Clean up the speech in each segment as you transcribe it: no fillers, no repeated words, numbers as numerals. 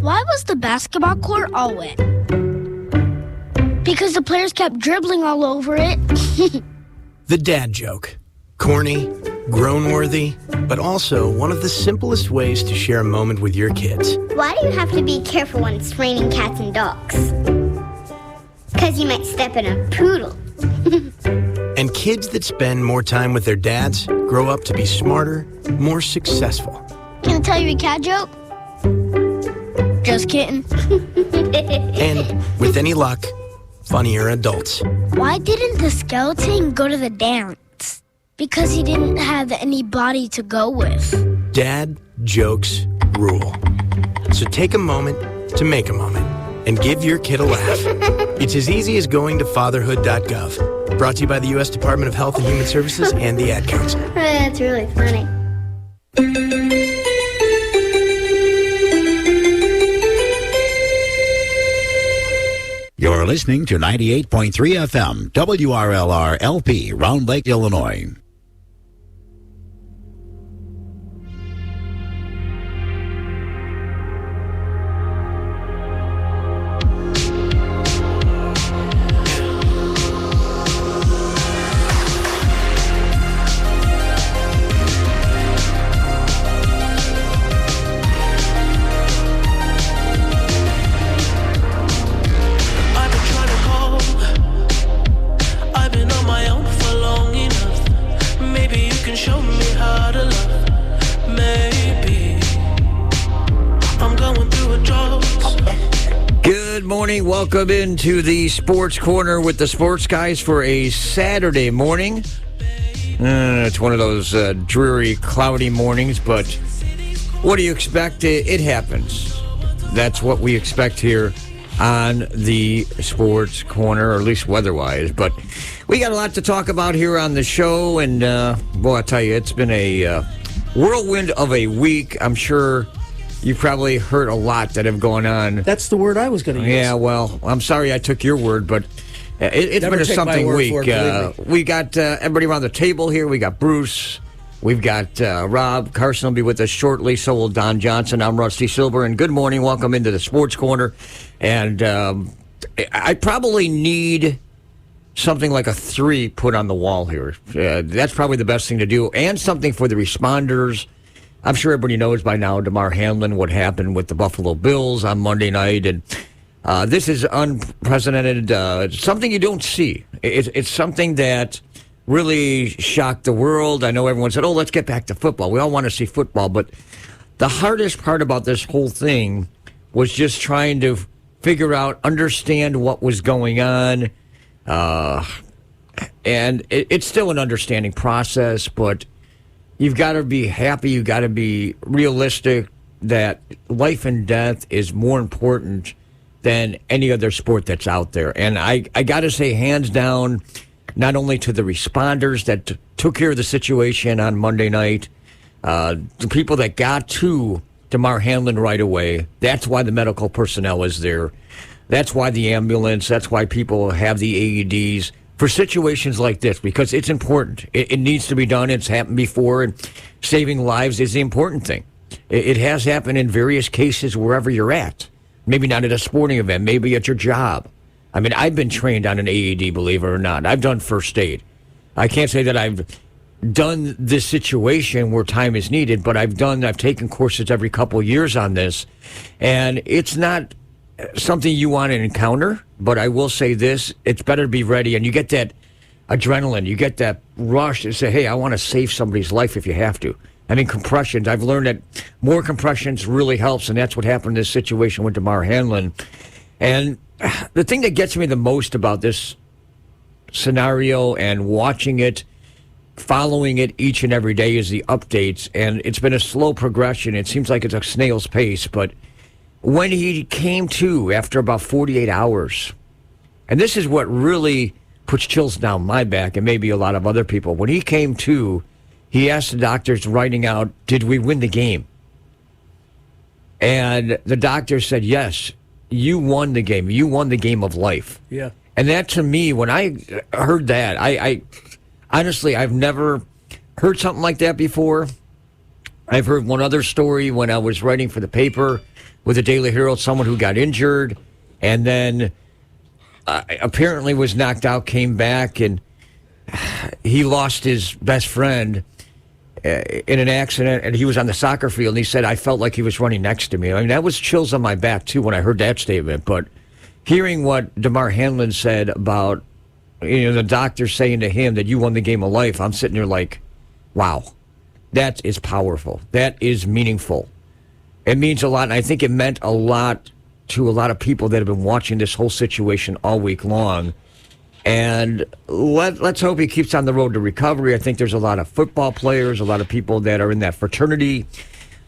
Why was the basketball court all wet? Because the players kept dribbling all over it. The dad joke. Corny, grown-worthy, but also one of the simplest ways to share a moment with your kids. Why do you have to be careful when it's raining cats and dogs? Because you might step in a poodle. And kids that spend more time with their dads grow up to be smarter, more successful. Can I tell you a cat joke? Just kidding. And, with any luck, funnier adults. Why didn't the skeleton go to the dance? Because he didn't have anybody to go with. Dad jokes rule. So take a moment to make a moment and give your kid a laugh. It's as easy as going to fatherhood.gov. Brought to you by the U.S. Department of Health and Human Services and the Ad Council. That's really funny. You're listening to 98.3 FM, WRLR LP, Round Lake, Illinois. Welcome into the Sports Corner with the Sports Guys for a Saturday morning. It's one of those dreary, cloudy mornings, but what do you expect? It happens. That's what we expect here on the Sports Corner, or at least weather-wise. But we got a lot to talk about here on the show, and, boy, I tell you, it's been a whirlwind of a week. I'm sure you've probably heard a lot that have gone on. That's the word I was going to use. Yeah, well, I'm sorry I took your word, but it's been a something week. We got everybody around the table here. We got Bruce. We've got Rob. Carson will be with us shortly. So will Don Johnson. I'm Rusty Silber. And good morning. Welcome into the Sports Corner. And I probably need something like a 3 put on the wall here. That's probably the best thing to do. And something for the responders. I'm sure everybody knows by now, Damar Hamlin, what happened with the Buffalo Bills on Monday night. And this is unprecedented, something you don't see. It's something that really shocked the world. I know everyone said, let's get back to football. We all want to see football. But the hardest part about this whole thing was just trying to figure out, understand what was going on. And it's still an understanding process, but you've got to be happy. You've got to be realistic that life and death is more important than any other sport that's out there. And I got to say, hands down, not only to the responders that took care of the situation on Monday night, the people that got to Damar Hamlin right away. That's why the medical personnel is there. That's why the ambulance. That's why people have the AEDs. For situations like this, because it's important. It needs to be done. It's happened before, and saving lives is the important thing. It has happened in various cases wherever you're at. Maybe not at a sporting event, maybe at your job. I mean, I've been trained on an AED, believe it or not. I've done first aid. I can't say that I've done this situation where time is needed, but I've taken courses every couple of years on this, and it's not something you want to encounter, but I will say this, it's better to be ready, and you get that adrenaline, you get that rush to say, hey, I want to save somebody's life if you have to. I mean, compressions, I've learned that more compressions really helps, and that's what happened in this situation with Damar Hamlin. And the thing that gets me the most about this scenario and watching it, following it each and every day is the updates, and it's been a slow progression. It seems like it's a snail's pace, but when he came to after about 48 hours, and this is what really puts chills down my back and maybe a lot of other people. When he came to, he asked the doctors writing out, did we win the game? And the doctor said, yes, you won the game. You won the game of life. Yeah. And that to me, when I heard that, I honestly, I've never heard something like that before. I've heard one other story when I was writing for the paper. with the Daily Herald, someone who got injured and then apparently was knocked out, came back, and he lost his best friend in an accident, and he was on the soccer field, and he said, I felt like he was running next to me. I mean, that was chills on my back, too, when I heard that statement. But hearing what DeMar Hamlin said about, the doctor saying to him that you won the game of life, I'm sitting there like, wow, that is powerful. That is meaningful. It means a lot, and I think it meant a lot to a lot of people that have been watching this whole situation all week long. And let's hope he keeps on the road to recovery. I think there's a lot of football players, a lot of people that are in that fraternity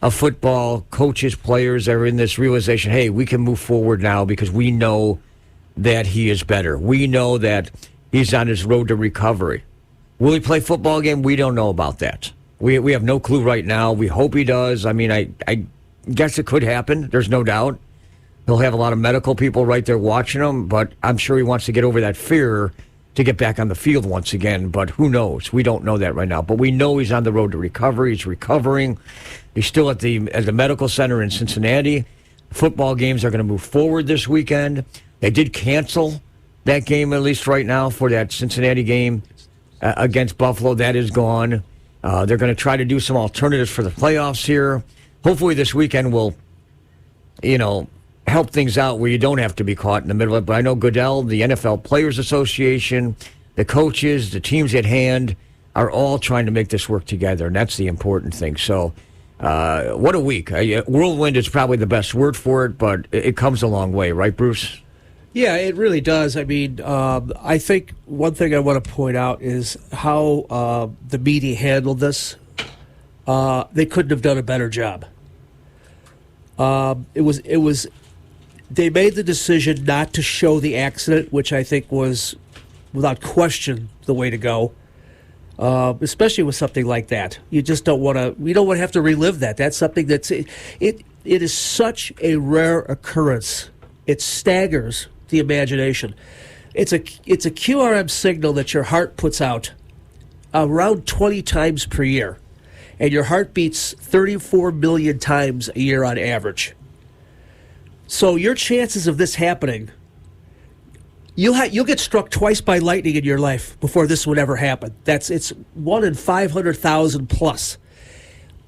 of football, coaches, players are in this realization, hey, we can move forward now because we know that he is better. We know that he's on his road to recovery. Will he play football again? We don't know about that. We have no clue right now. We hope he does. I mean, I guess it could happen. There's no doubt. He'll have a lot of medical people right there watching him, but I'm sure he wants to get over that fear to get back on the field once again. But who knows? We don't know that right now. But we know he's on the road to recovery. He's recovering. He's still at the medical center in Cincinnati. Football games are going to move forward this weekend. They did cancel that game, at least right now, for that Cincinnati game against Buffalo. That is gone. They're going to try to do some alternatives for the playoffs here. Hopefully this weekend will, help things out where you don't have to be caught in the middle of it. But I know Goodell, the NFL Players Association, the coaches, the teams at hand are all trying to make this work together, and that's the important thing. So what a week. Whirlwind is probably the best word for it, but it comes a long way, right, Bruce? Yeah, it really does. I mean, I think one thing I want to point out is how the media handled this. They couldn't have done a better job. They made the decision not to show the accident, which I think was, without question, the way to go. Especially with something like that, you just don't want to. We don't want to have to relive that. That's something that's it is such a rare occurrence. It staggers the imagination. It's a QRM signal that your heart puts out around 20 times per year, and your heart beats 34 million times a year on average. So your chances of this happening, you'll get struck twice by lightning in your life before this would ever happen. It's 1 in 500,000 plus.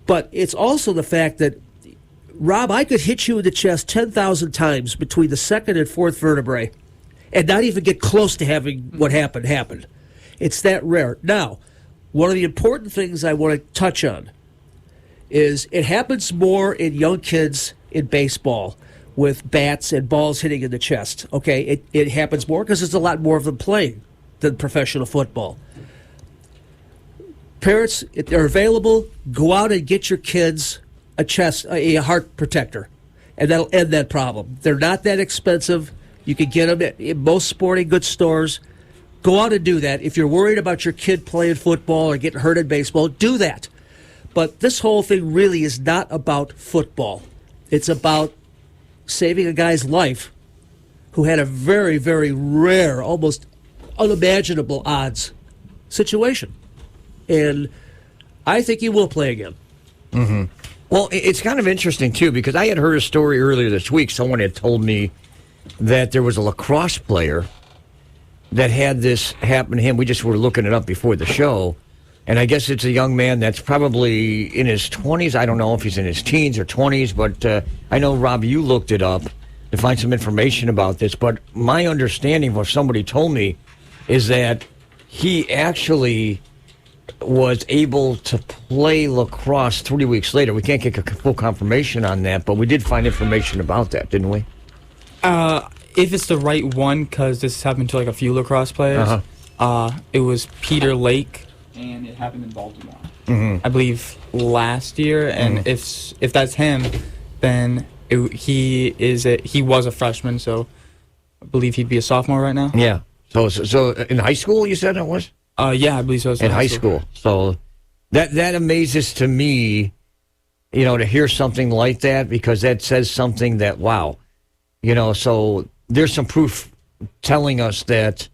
But it's also the fact that, Rob, I could hit you in the chest 10,000 times between the second and fourth vertebrae and not even get close to having what happened happen. It's that rare. Now, one of the important things I want to touch on is it happens more in young kids in baseball with bats and balls hitting in the chest. Okay, it happens more because there's a lot more of them playing than professional football. Parents, if they're available, go out and get your kids a heart protector, and that'll end that problem. They're not that expensive. You can get them at most sporting goods stores. Go out and do that. If you're worried about your kid playing football or getting hurt in baseball, do that. But this whole thing really is not about football. It's about saving a guy's life who had a very, very rare, almost unimaginable odds situation. And I think he will play again. Mm-hmm. Well, it's kind of interesting, too, because I had heard a story earlier this week. Someone had told me that there was a lacrosse player that had this happen to him. We just were looking it up before the show. And I guess it's a young man that's probably in his 20s. I don't know if he's in his teens or 20s, but I know, Rob, you looked it up to find some information about this. But my understanding, what somebody told me, is that he actually was able to play lacrosse 3 weeks later. We can't get a full confirmation on that, but we did find information about that, didn't we? If it's the right one, because this happened to like a few lacrosse players, it was Peter Lake, and it happened in Baltimore, I believe, last year. And if that's him, then he was a freshman, so I believe he'd be a sophomore right now. Yeah. So in high school, you said it was? Yeah, I believe so. In high school. So that amazes to me, to hear something like that, because that says something that, wow, so there's some proof telling us that,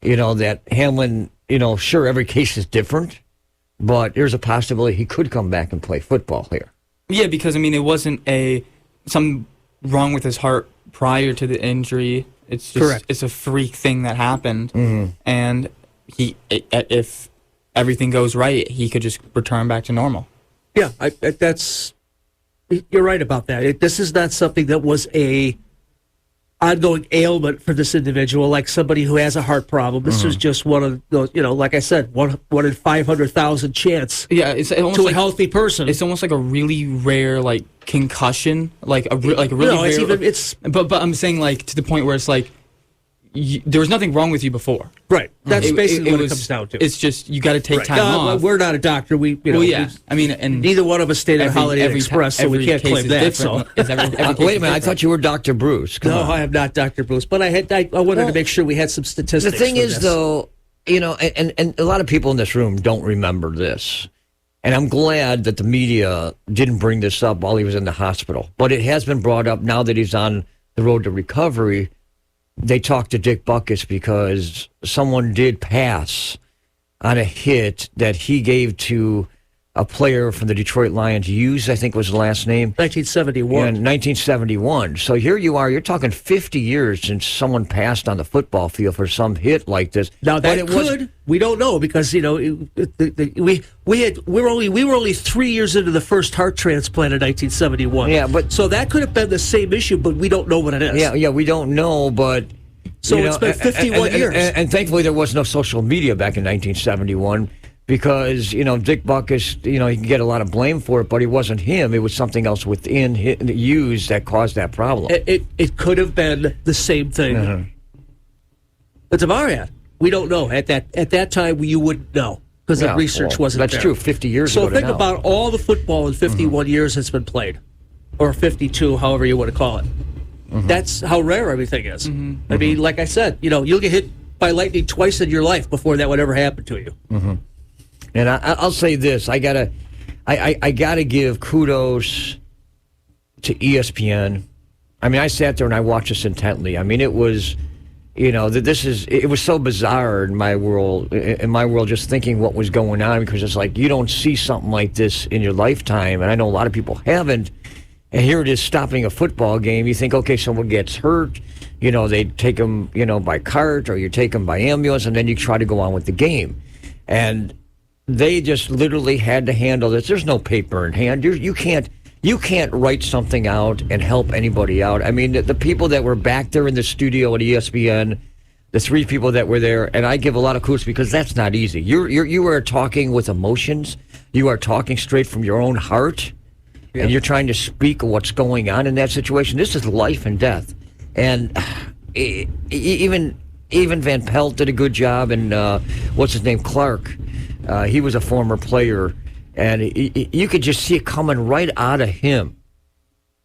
that Hamlin, sure, every case is different, but there's a possibility he could come back and play football here. Yeah, because, it wasn't some wrong with his heart prior to the injury. It's just Correct. it's a freak thing that happened, and if everything goes right, he could just return back to normal. Yeah, you're right about that. This is not something that was a ongoing ailment for this individual, like somebody who has a heart problem. This was just one of those, like I said, one in 500,000 chance. Yeah, it's almost to like a healthy person. It's almost like a really rare concussion, like a really rare. But I'm saying to the point where it's like there was nothing wrong with you before. Right. That's basically what it comes down to. It's just you got to take time off. We're not a doctor. And neither one of us stayed at Holiday Inn Express, so we can't claim that. So. Wait a minute, I thought you were Dr. Bruce. Come on. I am not Dr. Bruce, but I wanted to make sure we had some statistics. The thing is, though, and a lot of people in this room don't remember this. And I'm glad that the media didn't bring this up while he was in the hospital. But it has been brought up now that he's on the road to recovery. They talked to Dick Butkus because someone did pass on a hit that he gave to a player from the Detroit Lions. Hughes, I think was the last name. 1971. Yeah, 1971. So here you are. You're talking 50 years since someone passed on the football field for some hit like this. Now we don't know because we were only 3 years into the first heart transplant in 1971. Yeah, but so that could have been the same issue, but we don't know what it is. Yeah, we don't know, but so it's been 51 years, and thankfully there was no social media back in 1971. Because, Dick Butkus, he can get a lot of blame for it, but it wasn't him. It was something else within Hughes that caused that problem. It could have been the same thing. But Tavares, we don't know. At that time, you wouldn't know because the research wasn't there. That's true, 50 years ago. So think about all the football in 51 years that's been played, or 52, however you want to call it. That's how rare everything is. I mean, like I said, you'll get hit by lightning twice in your life before that would ever happen to you. And I'll say this: I gotta give kudos to ESPN. I mean, I sat there and I watched this intently. I mean, it was, it was so bizarre in my world. Just thinking what was going on, because it's like you don't see something like this in your lifetime, and I know a lot of people haven't. And here it is stopping a football game. You think, okay, someone gets hurt. They take them, by cart, or you take them by ambulance, and then you try to go on with the game. And they just literally had to handle this. There's no paper in hand. You can't write something out and help anybody out. I mean, the people that were back there in the studio at ESPN, the three people that were there, and I give a lot of kudos because that's not easy. You are talking with emotions. You are talking straight from your own heart, and you're trying to speak what's going on in that situation. This is life and death, and even Van Pelt did a good job, and what's his name, Clark. He was a former player, and you could just see it coming right out of him.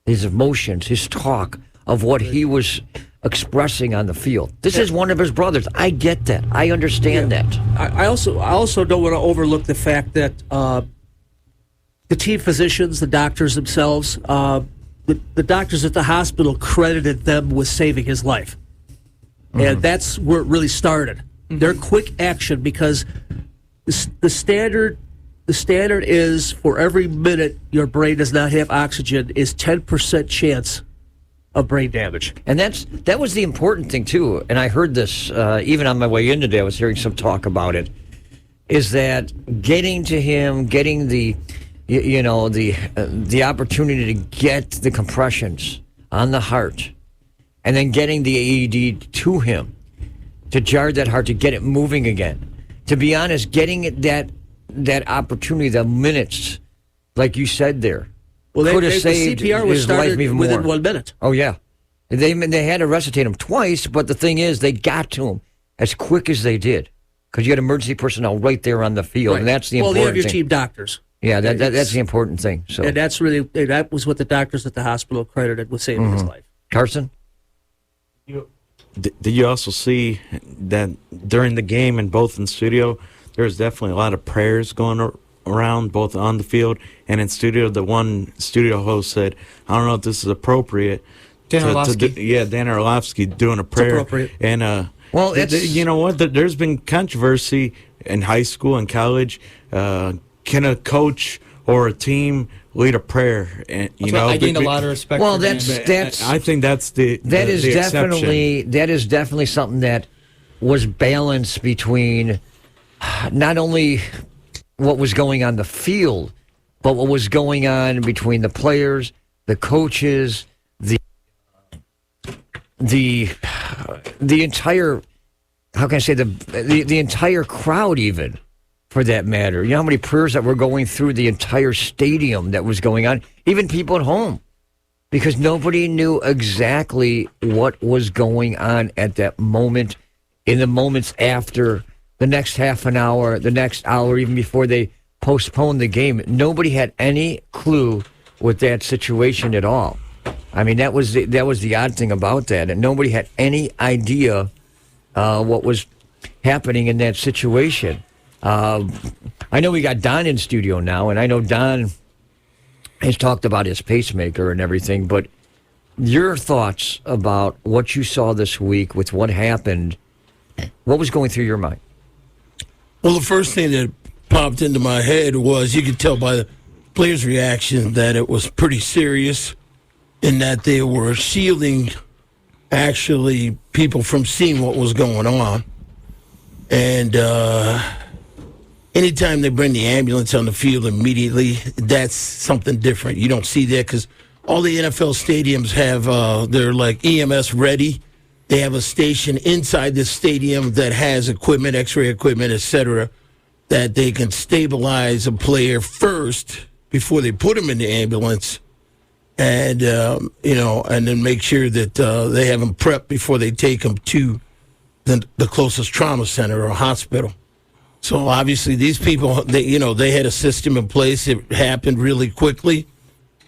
His emotions, his talk of what he was expressing on the field. This is one of his brothers. I get that. I understand that. I also don't want to overlook the fact that the team physicians, the doctors themselves, the doctors at the hospital credited them with saving his life. And that's where it really started. Their quick action, because the standard is for every minute your brain does not have oxygen is 10% chance of brain damage. And that was the important thing too. And I heard this even on my way in today. I was hearing some talk about it. Is that getting to him, getting the opportunity to get the compressions on the heart, and then getting the AED to him to jar that heart, to get it moving again. To be honest, getting it that opportunity, the minutes, like you said there, could have saved the CPR was his life even more. Within 1 minute. Oh, yeah. They had to resuscitate him twice, but the thing is, they got to him as quick as they did, because you had emergency personnel right there on the field, and that's the important thing. Well, you have your team doctors. Yeah, that's the important thing. So, and that was what the doctors at the hospital credited with saving his life. Carson? Did you also see that during the game and both in studio, there was definitely a lot of prayers going around, both on the field and in studio? The one studio host said, I don't know if this is appropriate. Dan Orlovsky. Dan Orlovsky doing a prayer. It's appropriate. And, you know what? There's been controversy in high school and college. Can a coach or a team lead a prayer. And, I gained a lot of respect. Well, for him. I think that's the exception. That is definitely something that was balanced between not only what was going on the field, but what was going on between the players, the coaches, the entire, how can I say, the entire crowd, even for that matter. You know how many prayers that were going through the entire stadium that was going on, even people at home, because nobody knew exactly what was going on at that moment, in the moments after, the next half an hour, the next hour, even before they postponed the game. Nobody had any clue with that situation at all. I mean, that was the odd thing about that, and nobody had any idea what was happening in that situation. I know we got Don in studio now, and I know Don has talked about his pacemaker and everything, but your thoughts about what you saw this week with what happened, what was going through your mind? Well, the first thing that popped into my head was, you could tell by the players' reaction that it was pretty serious, in that they were shielding actually people from seeing what was going on. And anytime they bring the ambulance on the field immediately, that's something different. You don't see that because all the NFL stadiums have, they're like EMS ready. They have a station inside the stadium that has equipment, x-ray equipment, etc., that they can stabilize a player first before they put him in the ambulance, and and then make sure that they have him prepped before they take him to the closest trauma center or hospital. So obviously these people, they had a system in place. It happened really quickly.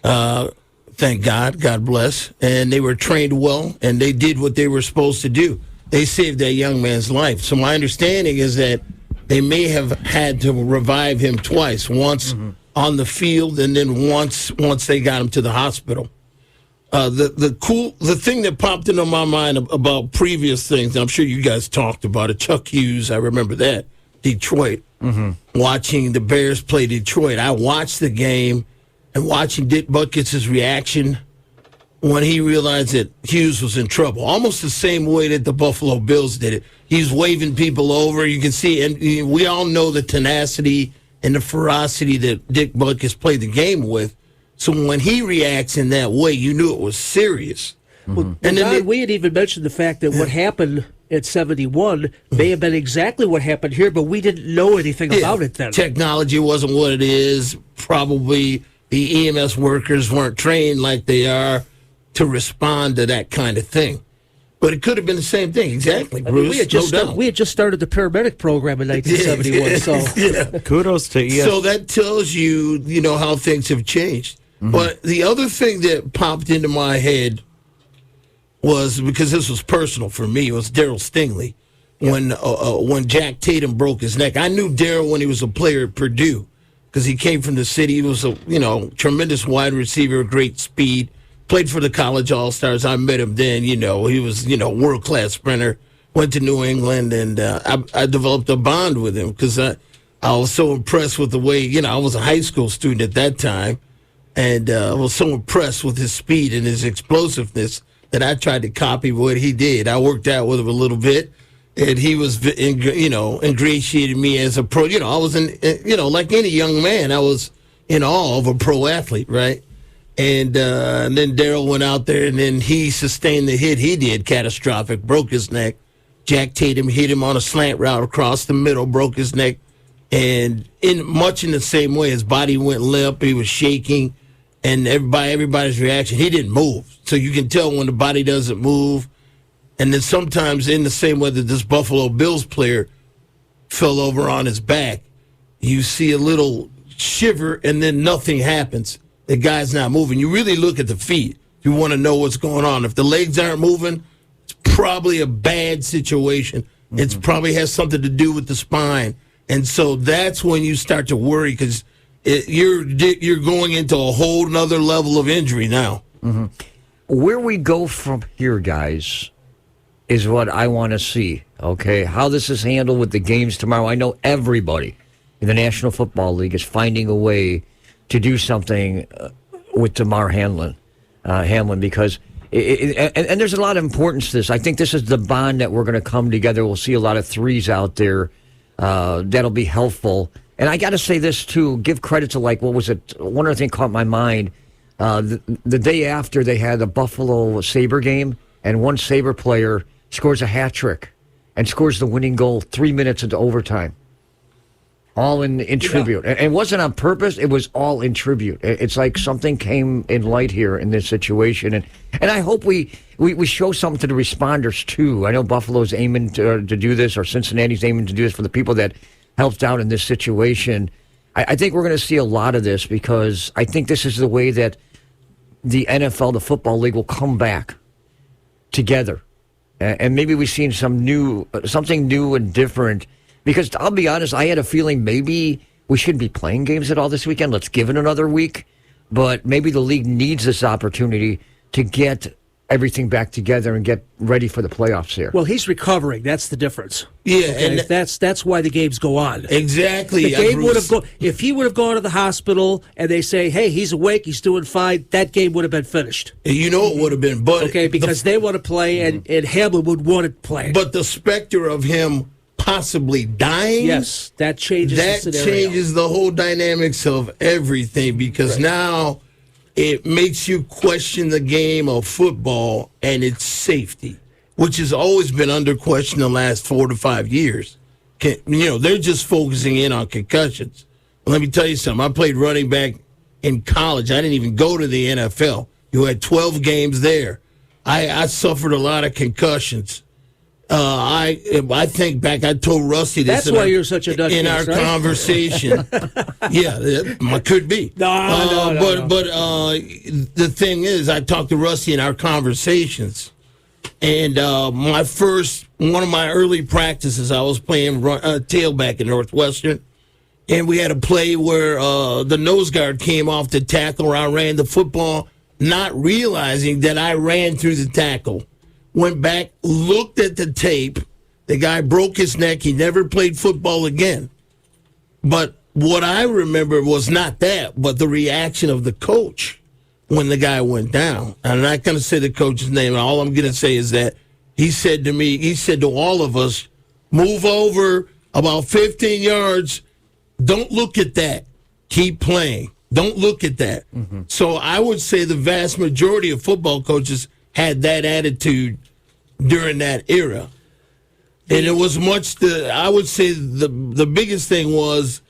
Thank God, God bless. And they were trained well, and they did what they were supposed to do. They saved that young man's life. So my understanding is that they may have had to revive him twice, once on the field and then once they got him to the hospital. The thing that popped into my mind about previous things, and I'm sure you guys talked about it, Chuck Hughes, I remember that, Detroit, watching the Bears play Detroit. I watched the game and watching Dick Butkus' reaction when he realized that Hughes was in trouble, almost the same way that the Buffalo Bills did it. He's waving people over. You can see, and we all know the tenacity and the ferocity that Dick Butkus played the game with. So when he reacts in that way, you knew it was serious. Well, and then we had even mentioned the fact that what happened at 71 may have been exactly what happened here, but we didn't know anything about it then. Technology wasn't what it is. Probably the EMS workers weren't trained like they are to respond to that kind of thing. But it could have been the same thing. Exactly, Bruce. We had just started the paramedic program in 1971. So kudos to ES. So that tells you, how things have changed. But the other thing that popped into my head was, because this was personal for me, was Darryl Stingley. When Jack Tatum broke his neck. I knew Darryl when he was a player at Purdue, because he came from the city. He was a tremendous wide receiver, great speed. Played for the college All-Stars. I met him then. He was world-class sprinter. Went to New England, and I developed a bond with him because I was so impressed with the way, I was a high school student at that time, and I was so impressed with his speed and his explosiveness that I tried to copy what he did. I worked out with him a little bit, and he was, ingratiated me as a pro. I was, like any young man, I was in awe of a pro athlete, right? And then Darryl went out there, and then he sustained the hit he did, catastrophic, broke his neck. Jack Tatum hit him on a slant route across the middle, broke his neck. And in the same way, his body went limp, he was shaking, and everybody's reaction, he didn't move. So you can tell when the body doesn't move. And then sometimes in the same way that this Buffalo Bills player fell over on his back, you see a little shiver, and then nothing happens. The guy's not moving. You really look at the feet. You want to know what's going on. If the legs aren't moving, it's probably a bad situation. It probably has something to do with the spine. And so that's when you start to worry, because you're going into a whole nother level of injury now. Where we go from here, guys, is what I want to see, okay? How this is handled with the games tomorrow. I know everybody in the National Football League is finding a way to do something with Damar Hamlin, because and there's a lot of importance to this. I think this is the bond that we're going to come together. We'll see a lot of threes out there that'll be helpful. And I got to say this, too. Give credit to, like, what was it? One other thing caught my mind. The day after, they had the Buffalo Sabre game, and one Sabre player scores a hat trick and scores the winning goal 3 minutes into overtime. All in tribute. And it wasn't on purpose. It was all in tribute. It's like something came in light here in this situation. And I hope we show something to the responders, too. I know Buffalo's aiming to do this, or Cincinnati's aiming to do this for the people that helped out in this situation. I think we're going to see a lot of this, because I think this is the way that the NFL, the Football League, will come back together. And maybe we've seen something new and different. Because I'll be honest, I had a feeling maybe we shouldn't be playing games at all this weekend. Let's give it another week. But maybe the league needs this opportunity to get everything back together and get ready for the playoffs here. Well, he's recovering. That's the difference. Yeah, okay? And that's why the games go on. Exactly. The game would have if he would have gone to the hospital and they say, "Hey, he's awake, he's doing fine," that game would have been finished. You know it would have been, but because they want to play, and Hamlin would want to play. But the specter of him possibly dying, yes, that changes the scenario. Changes the whole dynamics of everything, because now it makes you question the game of football and its safety, which has always been under question the last 4 to 5 years. They're just focusing in on concussions. Let me tell you something. I played running back in college. I didn't even go to the NFL. You had 12 games there. I suffered a lot of concussions. I think back, I told Rusty this. That's why you're such a nutcase, in our conversation. Yeah, it could be. No. But the thing is, I talked to Rusty in our conversations, and one of my early practices, I was playing tailback in Northwestern, and we had a play where the nose guard came off the tackle, where I ran the football, not realizing that I ran through the tackle. Went back, looked at the tape. The guy broke his neck. He never played football again. But what I remember was not that, but the reaction of the coach when the guy went down. I'm not going to say the coach's name. All I'm going to say is that he said to all of us, move over about 15 yards. Don't look at that. Keep playing. Don't look at that. Mm-hmm. So I would say the vast majority of football coaches had that attitude during that era. And it was I would say the biggest thing was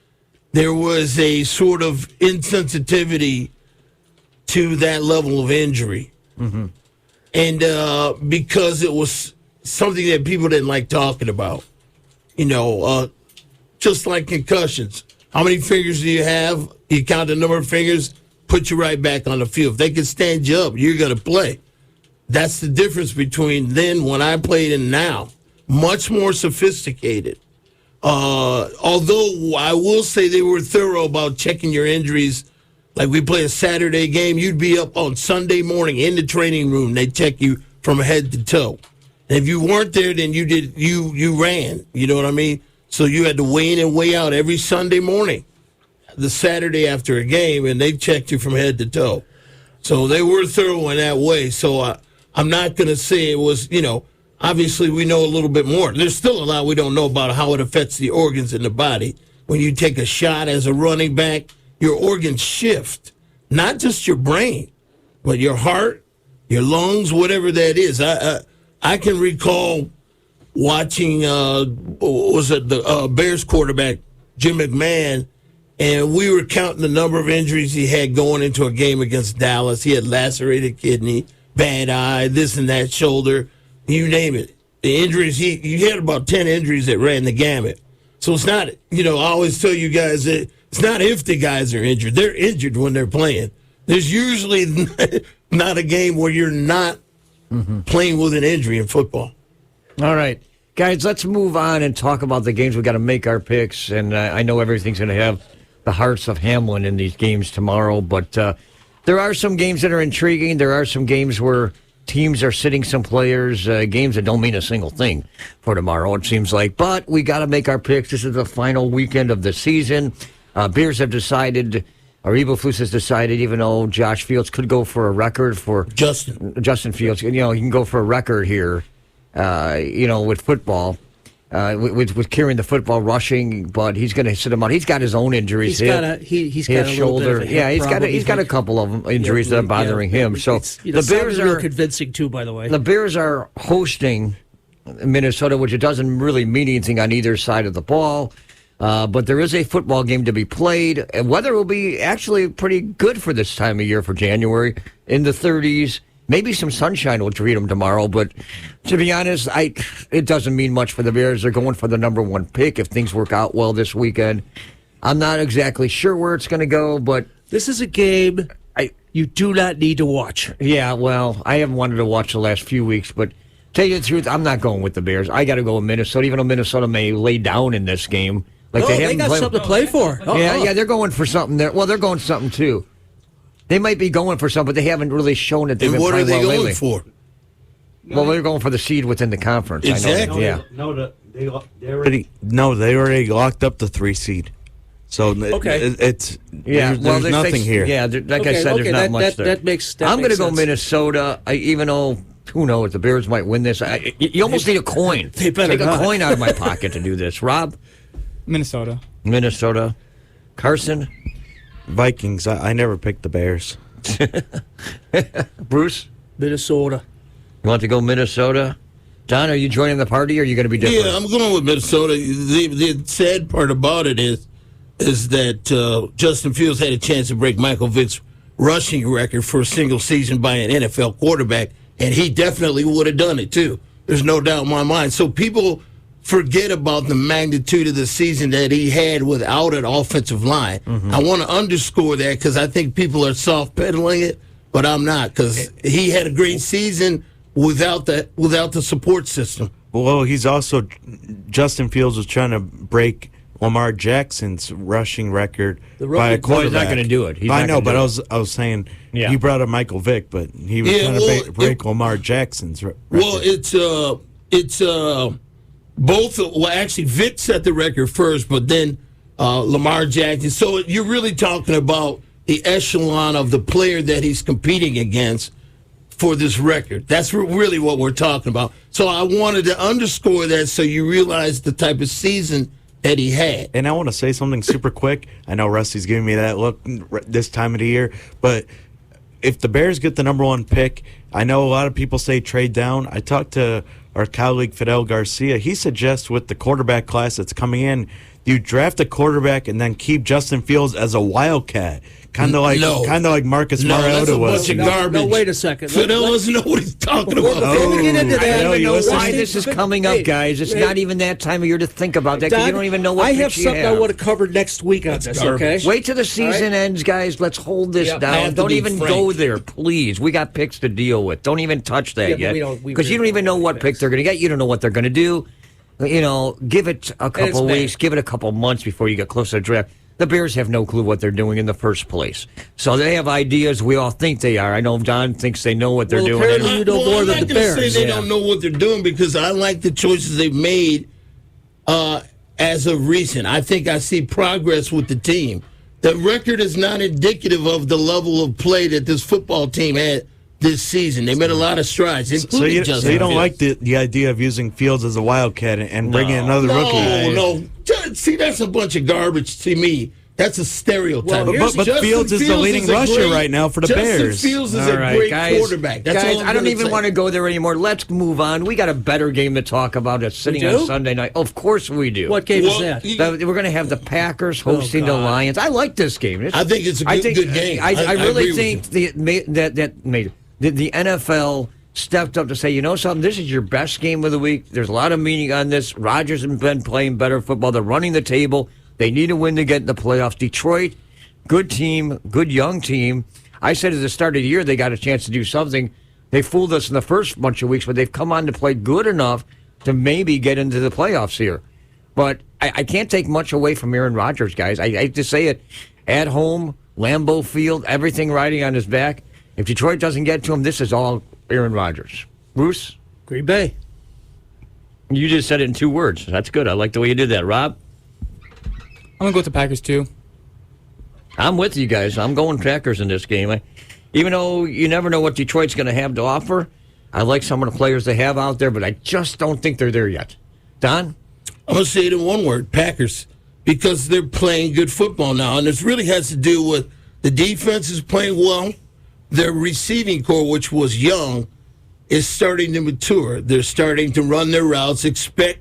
there was a sort of insensitivity to that level of injury. Mm-hmm. And because it was something that people didn't like talking about. Just like concussions. How many fingers do you have? You count the number of fingers, put you right back on the field. If they can stand you up, you're going to play. That's the difference between then, when I played, and now. Much more sophisticated. Although I will say they were thorough about checking your injuries. Like, we play a Saturday game, you'd be up on Sunday morning in the training room. They'd check you from head to toe. And if you weren't there, then you ran. You know what I mean? So you had to weigh in and weigh out every Sunday morning, the Saturday after a game, and they checked you from head to toe. So they were thorough in that way. So I'm not going to say it was, obviously we know a little bit more. There's still a lot we don't know about how it affects the organs in the body. When you take a shot as a running back, your organs shift. Not just your brain, but your heart, your lungs, whatever that is. I can recall watching, the Bears quarterback, Jim McMahon, and we were counting the number of injuries he had going into a game against Dallas. He had lacerated kidney, bad eye, this and that shoulder, you name it. The injuries, he had about 10 injuries that ran the gamut. So it's not, I always tell you guys that it's not if the guys are injured. They're injured when they're playing. There's usually not a game where you're not playing with an injury in football. All right. Guys, let's move on and talk about the games. We've got to make our picks, and I know everything's going to have the hearts of Hamlin in these games tomorrow, but there are some games that are intriguing. There are some games where teams are sitting some players, games that don't mean a single thing for tomorrow, it seems like. But we got to make our picks. This is the final weekend of the season. Bears have decided or Eberflus has decided, even though Josh Fields could go for a record for Justin Fields, he can go for a record here, with football. With carrying the football, rushing, but he's going to sit him out. He's got his own injuries. He's got a shoulder. He's got a couple of injuries that are bothering him. So the Bears are convincing too. By the way, the Bears are hosting Minnesota, which it doesn't really mean anything on either side of the ball. But there is a football game to be played. And weather will be actually pretty good for this time of year for January, in the 30s. Maybe some sunshine will treat them tomorrow, but to be honest, it doesn't mean much for the Bears. They're going for the number 1 pick if things work out well this weekend. I'm not exactly sure where it's going to go, but this is a game you do not need to watch. Yeah, well, I haven't wanted to watch the last few weeks, but tell you the truth, I'm not going with the Bears. I got to go with Minnesota, even though Minnesota may lay down in this game. They got something to play for. Yeah, they're going for something there. Well, they're going something too. They might be going for something, but they haven't really shown that they've been playing well lately. What are they going for? Well, they're going for the seed within the conference. Exactly. I know. They already locked up the 3 seed. So there's nothing here. Yeah, like I said, there's not much there. That makes sense. I'm going to go Minnesota, even though, who knows, the Bears might win this. You almost need a coin. They better take a coin out of my pocket to do this. Rob? Minnesota. Carson? Vikings. I never picked the Bears. Bruce? Minnesota. You want to go Minnesota? Don, are you joining the party, or are you going to be different? Yeah, I'm going with Minnesota. The sad part about it is that Justin Fields had a chance to break Michael Vick's rushing record for a single season by an NFL quarterback, and he definitely would have done it, too. There's no doubt in my mind. So people forget about the magnitude of the season that he had without an offensive line. Mm-hmm. I want to underscore that because I think people are soft-pedaling it, but I'm not, because he had a great season without the support system. Well, Justin Fields was trying to break Lamar Jackson's rushing record by a quarterback. Well, he's not going to do it. I know, but I was saying he brought up Michael Vick, but he was trying to break Lamar Jackson's record. Well, it's both. Well, actually, Vick set the record first, but then Lamar Jackson. So you're really talking about the echelon of the player that he's competing against for this record. That's really what we're talking about. So I wanted to underscore that so you realize the type of season that he had. And I want to say something super quick. I know Rusty's giving me that look this time of the year, but if the Bears get the number 1 pick, I know a lot of people say trade down. I talked to our colleague Fidel Garcia. He suggests with the quarterback class that's coming in, you draft a quarterback and then keep Justin Fields as a wildcat. Kind of like Marcus Mariota was. Bunch of garbage. No, wait a second. Fidel doesn't know what he's talking about. Before we get into that, I don't even know why this is coming up, guys. It's not even that time of year to think about that, because you don't even know what I have something I want to cover next week on this, okay? Wait till the season ends, guys. Let's hold this down. Don't even go there, please. We got picks to deal with. Don't even touch that yet, because you don't even know what pick they're going to get. You don't know what they're going to do. Give it a couple weeks. Give it a couple months before you get close to the draft. The Bears have no clue what they're doing in the first place. So they have ideas. We all think they are. I know Don thinks they know what they're doing. Apparently you know more than the Bears. I'm not going to say they don't know what they're doing, because I like the choices they've made as of recent. I think I see progress with the team. The record is not indicative of the level of play that this football team had this season. They made a lot of strides, including Justin So you don't Fields. like the idea of using Fields as a wildcat and bringing another rookie? No. See, that's a bunch of garbage to me. That's a stereotype. But Fields is the leading rusher right now for the Bears. Justin Fields is a great quarterback. That's all I don't even want to go there anymore. Let's move on. We got a better game to talk about. It's sitting on Sunday night. Of course we do. What game is that? We're going to have the Packers hosting the Lions. I like this game. I think it's a good game. I really think the NFL stepped up to say, you know something, this is your best game of the week. There's a lot of meaning on this. Rodgers has been playing better football. They're running the table. They need a win to get in the playoffs. Detroit, good team, good young team. I said at the start of the year they got a chance to do something. They fooled us in the first bunch of weeks, but they've come on to play good enough to maybe get into the playoffs here. But I can't take much away from Aaron Rodgers, guys. I hate to say it. At home, Lambeau Field, everything riding on his back. If Detroit doesn't get to him, this is all Aaron Rodgers. Bruce? Green Bay. You just said it in 2 words. That's good. I like the way you did that. Rob? I'm going to go with the Packers, too. I'm with you guys. I'm going Packers in this game. Even though you never know what Detroit's going to have to offer, I like some of the players they have out there, but I just don't think they're there yet. Don? I'm going to say it in one word, Packers, because they're playing good football now. And this really has to do with the defense is playing well. Their receiving core, which was young, is starting to mature. They're starting to run their routes, expect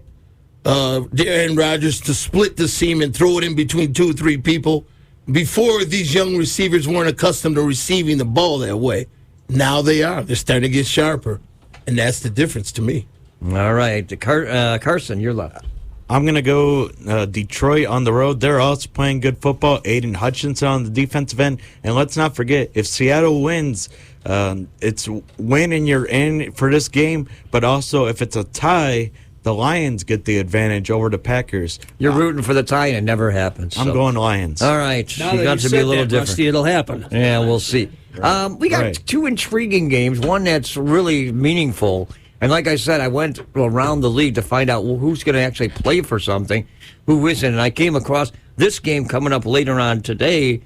Aaron Rodgers to split the seam and throw it in between 2 or 3 people. Before, these young receivers weren't accustomed to receiving the ball that way. Now they are. They're starting to get sharper, and that's the difference to me. All right. Carson, you're left. I'm going to go Detroit on the road. They're also playing good football. Aiden Hutchinson on the defensive end. And let's not forget, if Seattle wins, it's win and you're in for this game. But also, if it's a tie, the Lions get the advantage over the Packers. You're rooting for the tie, and it never happens. I'm going Lions. All right. Now You that got you to be a said little that, different. Rusty, it'll happen. Yeah, we'll see. We got Right. 2 intriguing games. One that's really meaningful. And like I said, I went around the league to find out who's going to actually play for something, who isn't. And I came across this game coming up later on today.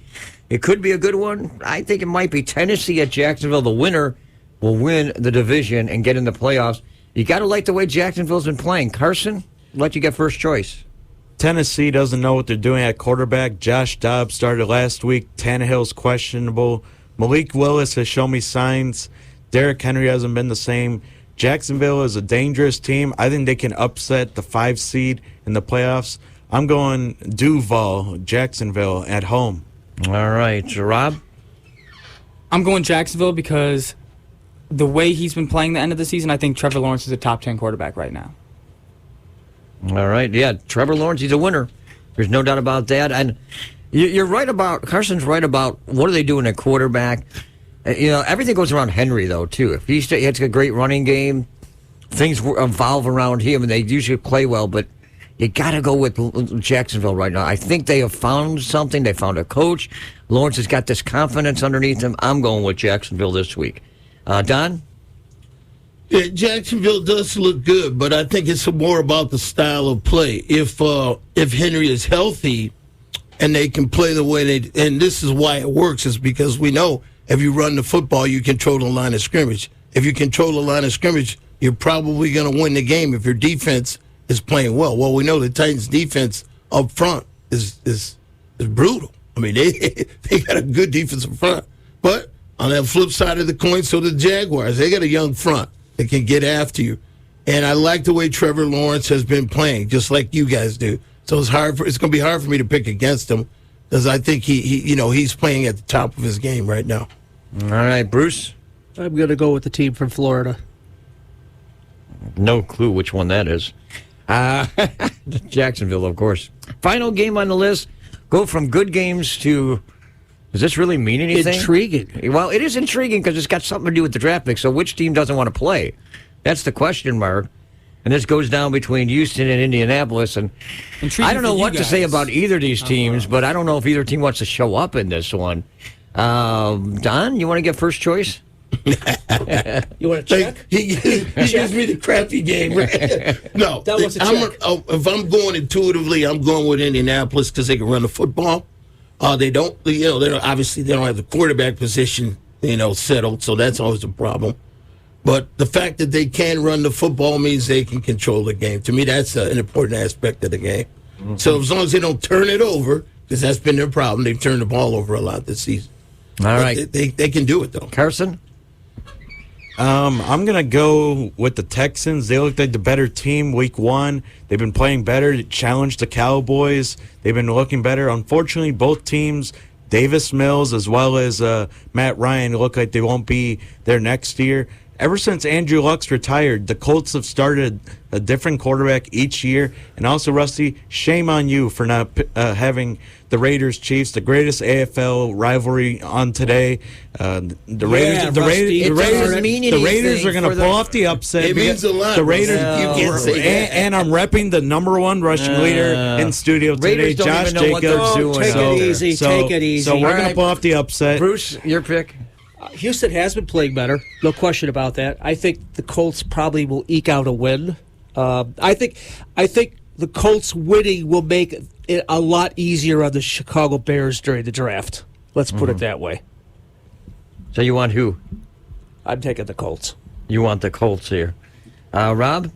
It could be a good one. I think it might be Tennessee at Jacksonville. The winner will win the division and get in the playoffs. You got to like the way Jacksonville's been playing. Carson, let you get first choice. Tennessee doesn't know what they're doing at quarterback. Josh Dobbs started last week. Tannehill's questionable. Malik Willis has shown me signs. Derrick Henry hasn't been the same. Jacksonville is a dangerous team. I think they can upset the 5 seed in the playoffs. I'm going Duval, Jacksonville, at home. All right. Rob? I'm going Jacksonville because the way he's been playing the end of the season, I think Trevor Lawrence is a top 10 quarterback right now. All right. Yeah, Trevor Lawrence, he's a winner. There's no doubt about that. And you're right about, Carson's right about what are they doing at quarterback. Everything goes around Henry, though, too. If he has a great running game, things evolve around him, and they usually play well. But you got to go with Jacksonville right now. I think they have found something. They found a coach. Lawrence has got this confidence underneath him. I'm going with Jacksonville this week. Don? Yeah, Jacksonville does look good, but I think it's more about the style of play. If Henry is healthy and they can play the way they, and this is why it works, is because we know if you run the football, you control the line of scrimmage. If you control the line of scrimmage, you're probably going to win the game if your defense is playing well. Well, we know the Titans' defense up front is brutal. I mean, they got a good defense up front. But on that flip side of the coin, so the Jaguars, they got a young front that can get after you. And I like the way Trevor Lawrence has been playing, just like you guys do. So it's going to be hard for me to pick against him because I think he's playing at the top of his game right now. All right, Bruce? I'm going to go with the team from Florida. No clue which one that is. Jacksonville, of course. Final game on the list. Go from good games to... Does this really mean anything? Intriguing. Well, it is intriguing because it's got something to do with the draft pick. So which team doesn't want to play? That's the question mark. And this goes down between Houston and Indianapolis. And I don't know what to say about either of these teams, but I don't know if either team wants to show up in this one. Don, you want to get first choice? You want to check? He gives me the crappy game, right? No. That was a check. If I'm going intuitively, I'm going with Indianapolis because they can run the football. They don't obviously they don't have the quarterback position, settled, so that's always a problem. But the fact that they can run the football means they can control the game. To me, that's an important aspect of the game. Mm-hmm. So as long as they don't turn it over, because that's been their problem, they've turned the ball over a lot this season. All right. They can do it, though. Carson? I'm going to go with the Texans. They look like the better team week 1. They've been playing better. They challenged the Cowboys. They've been looking better. Unfortunately, both teams, Davis Mills as well as Matt Ryan, look like they won't be there next year. Ever since Andrew Luck's retired, the Colts have started a different quarterback each year. And also, Rusty, shame on you for not having the Raiders-Chiefs, the greatest AFL rivalry on today. The Raiders are going to pull off the upset. It means a lot. The Raiders, you can't say that. And I'm repping the number 1 rushing leader in studio today, Josh Jacobs. Take it easy. So we're going to pull off the upset. Bruce, your pick? Houston has been playing better, no question about that. I think the Colts probably will eke out a win. I think the Colts winning will make a lot easier on the Chicago Bears during the draft. Let's put it that way. So you want who? I'm taking the Colts. You want the Colts here. Rob?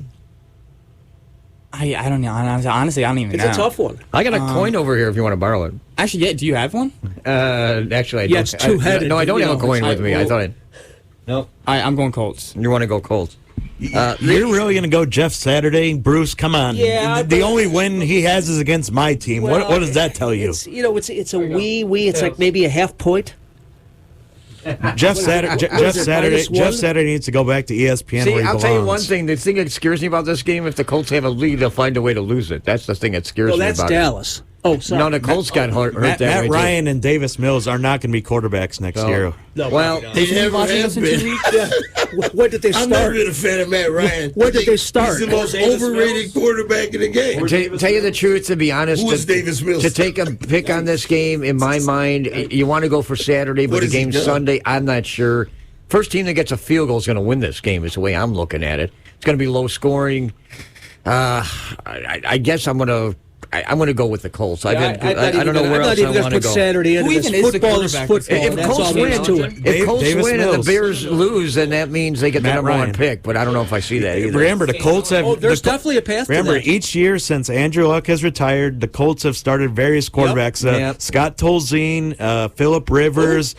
I don't know. Honestly, I don't even know. It's a tough one. I got a coin over here if you want to borrow it. Actually, yeah. Do you have one? Actually, I don't. It's two-headed. No, I don't have a coin with me. I thought it. Nope. I'm going Colts. You want to go Colts? You're really going to go Jeff Saturday? Bruce, come on. Yeah, the only win he has is against my team. Well, what does that tell you? It's a wee. It's like maybe a half point. Jeff Saturday needs to go back to ESPN. See, where he I'll tell you one belongs. thing. The thing that scares me about this game, if the Colts have a lead, they'll find a way to lose it. That's the thing that scares me that's about Dallas. it. Oh, sorry. No, the Colts got hurt that way, Matt too. Ryan and Davis Mills are not going to be quarterbacks next year. No, well, They never have been. when did they start? I've never been a fan of Matt Ryan. When did they start? He's the most overrated quarterback in the game. Tell you the truth, to be honest, Who is Davis Mills? to take a pick on this game, in my mind, you want to go for Saturday, but What the has he game's done? Sunday. I'm not sure. First team that gets a field goal is going to win this game, is the way I'm looking at it. It's going to be low scoring. I guess I'm going to go with the Colts. I don't know where else I want to put go. Saturday in. Who even is the Football is quarterback? football. If That's Colts all there is to it. If Colts Davis win and Mills. the Bears lose, then that means they get the Matt number one Ryan. pick. But I don't know if I see that either. Remember, the Colts have. There's definitely a path to Remember, that. each year since Andrew Luck has retired, the Colts have started various quarterbacks. Yep. Scott Tolzien, Phillip Rivers,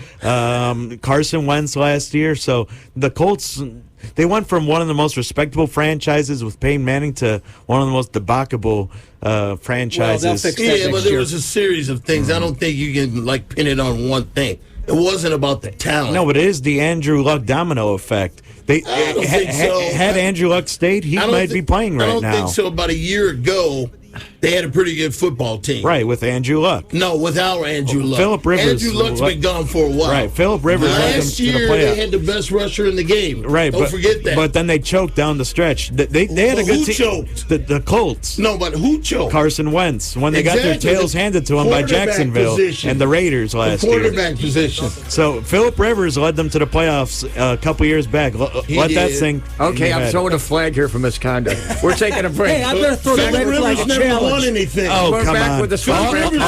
Carson Wentz last year. So the Colts, they went from one of the most respectable franchises with Peyton Manning to one of the most debauchable franchises. Well, they'll fix that Yeah, next but there year. was a series of things. I don't think you can pin it on one thing. It wasn't about the talent. No, but it is the Andrew Luck domino effect. I don't think so. Had Andrew Luck stayed, he might be playing right now. I now. don't think so. About a year ago, they had a pretty good football team. Right, with Andrew Luck. No, without Andrew Luck. Phillip Rivers. Andrew Luck's been gone for a while. Right, Phillip Rivers led them Last to the year, playoffs. they had the best rusher in the game. Right, Don't forget that. But then they choked down the stretch. They had a Well, good who team. choked? The Colts. No, but who choked? Carson Wentz, when they got their Exactly. tails handed to them by Quarterback Jacksonville position. and the Raiders last The year. quarterback position. So Phillip Rivers led them to the playoffs a couple years back. Let that did. sink. Okay, in I'm your head. throwing a flag here for misconduct. We're taking a break. Hey, I better throw the Phillip red flag Rivers never challenge. won anything. Oh, We're come back on. with the Phillip Phillip Rivers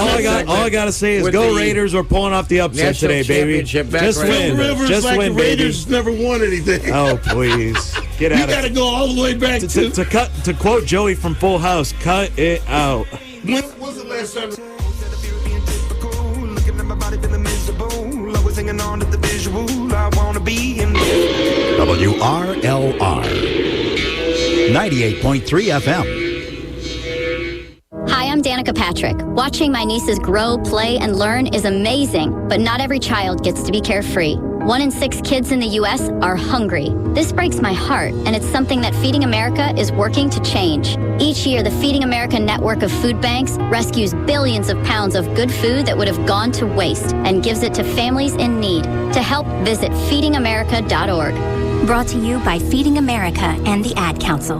All I gotta say is With go the Raiders. We're pulling off the upset National today, baby. championship back Just right win. now. Rivers, Just like win, the baby. Raiders, never won anything. Oh, please. Get You out got to of go all the way back to. to quote Joey from Full House, cut it out. When was the last time? WRLR 98.3 FM. Hi, I'm Danica Patrick. Watching my nieces grow, play, and learn is amazing, but not every child gets to be carefree. 1 in 6 kids in the U.S. are hungry. This breaks my heart, and it's something that Feeding America is working to change. Each year, the Feeding America network of food banks rescues billions of pounds of good food that would have gone to waste and gives it to families in need. To help, visit feedingamerica.org. Brought to you by Feeding America and the Ad Council.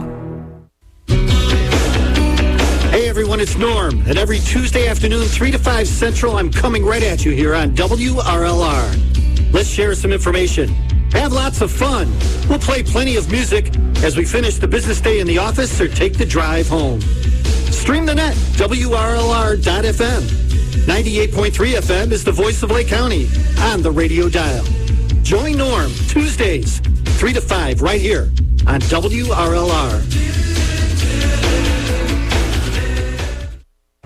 Hey everyone, it's Norm. And every Tuesday afternoon, 3 to 5 Central, I'm coming right at you here on WRLR. Let's share some information. Have lots of fun. We'll play plenty of music as we finish the business day in the office or take the drive home. Stream the net, WRLR.FM. 98.3 FM is the voice of Lake County on the radio dial. Join Norm Tuesdays, 3 to 5, right here on WRLR.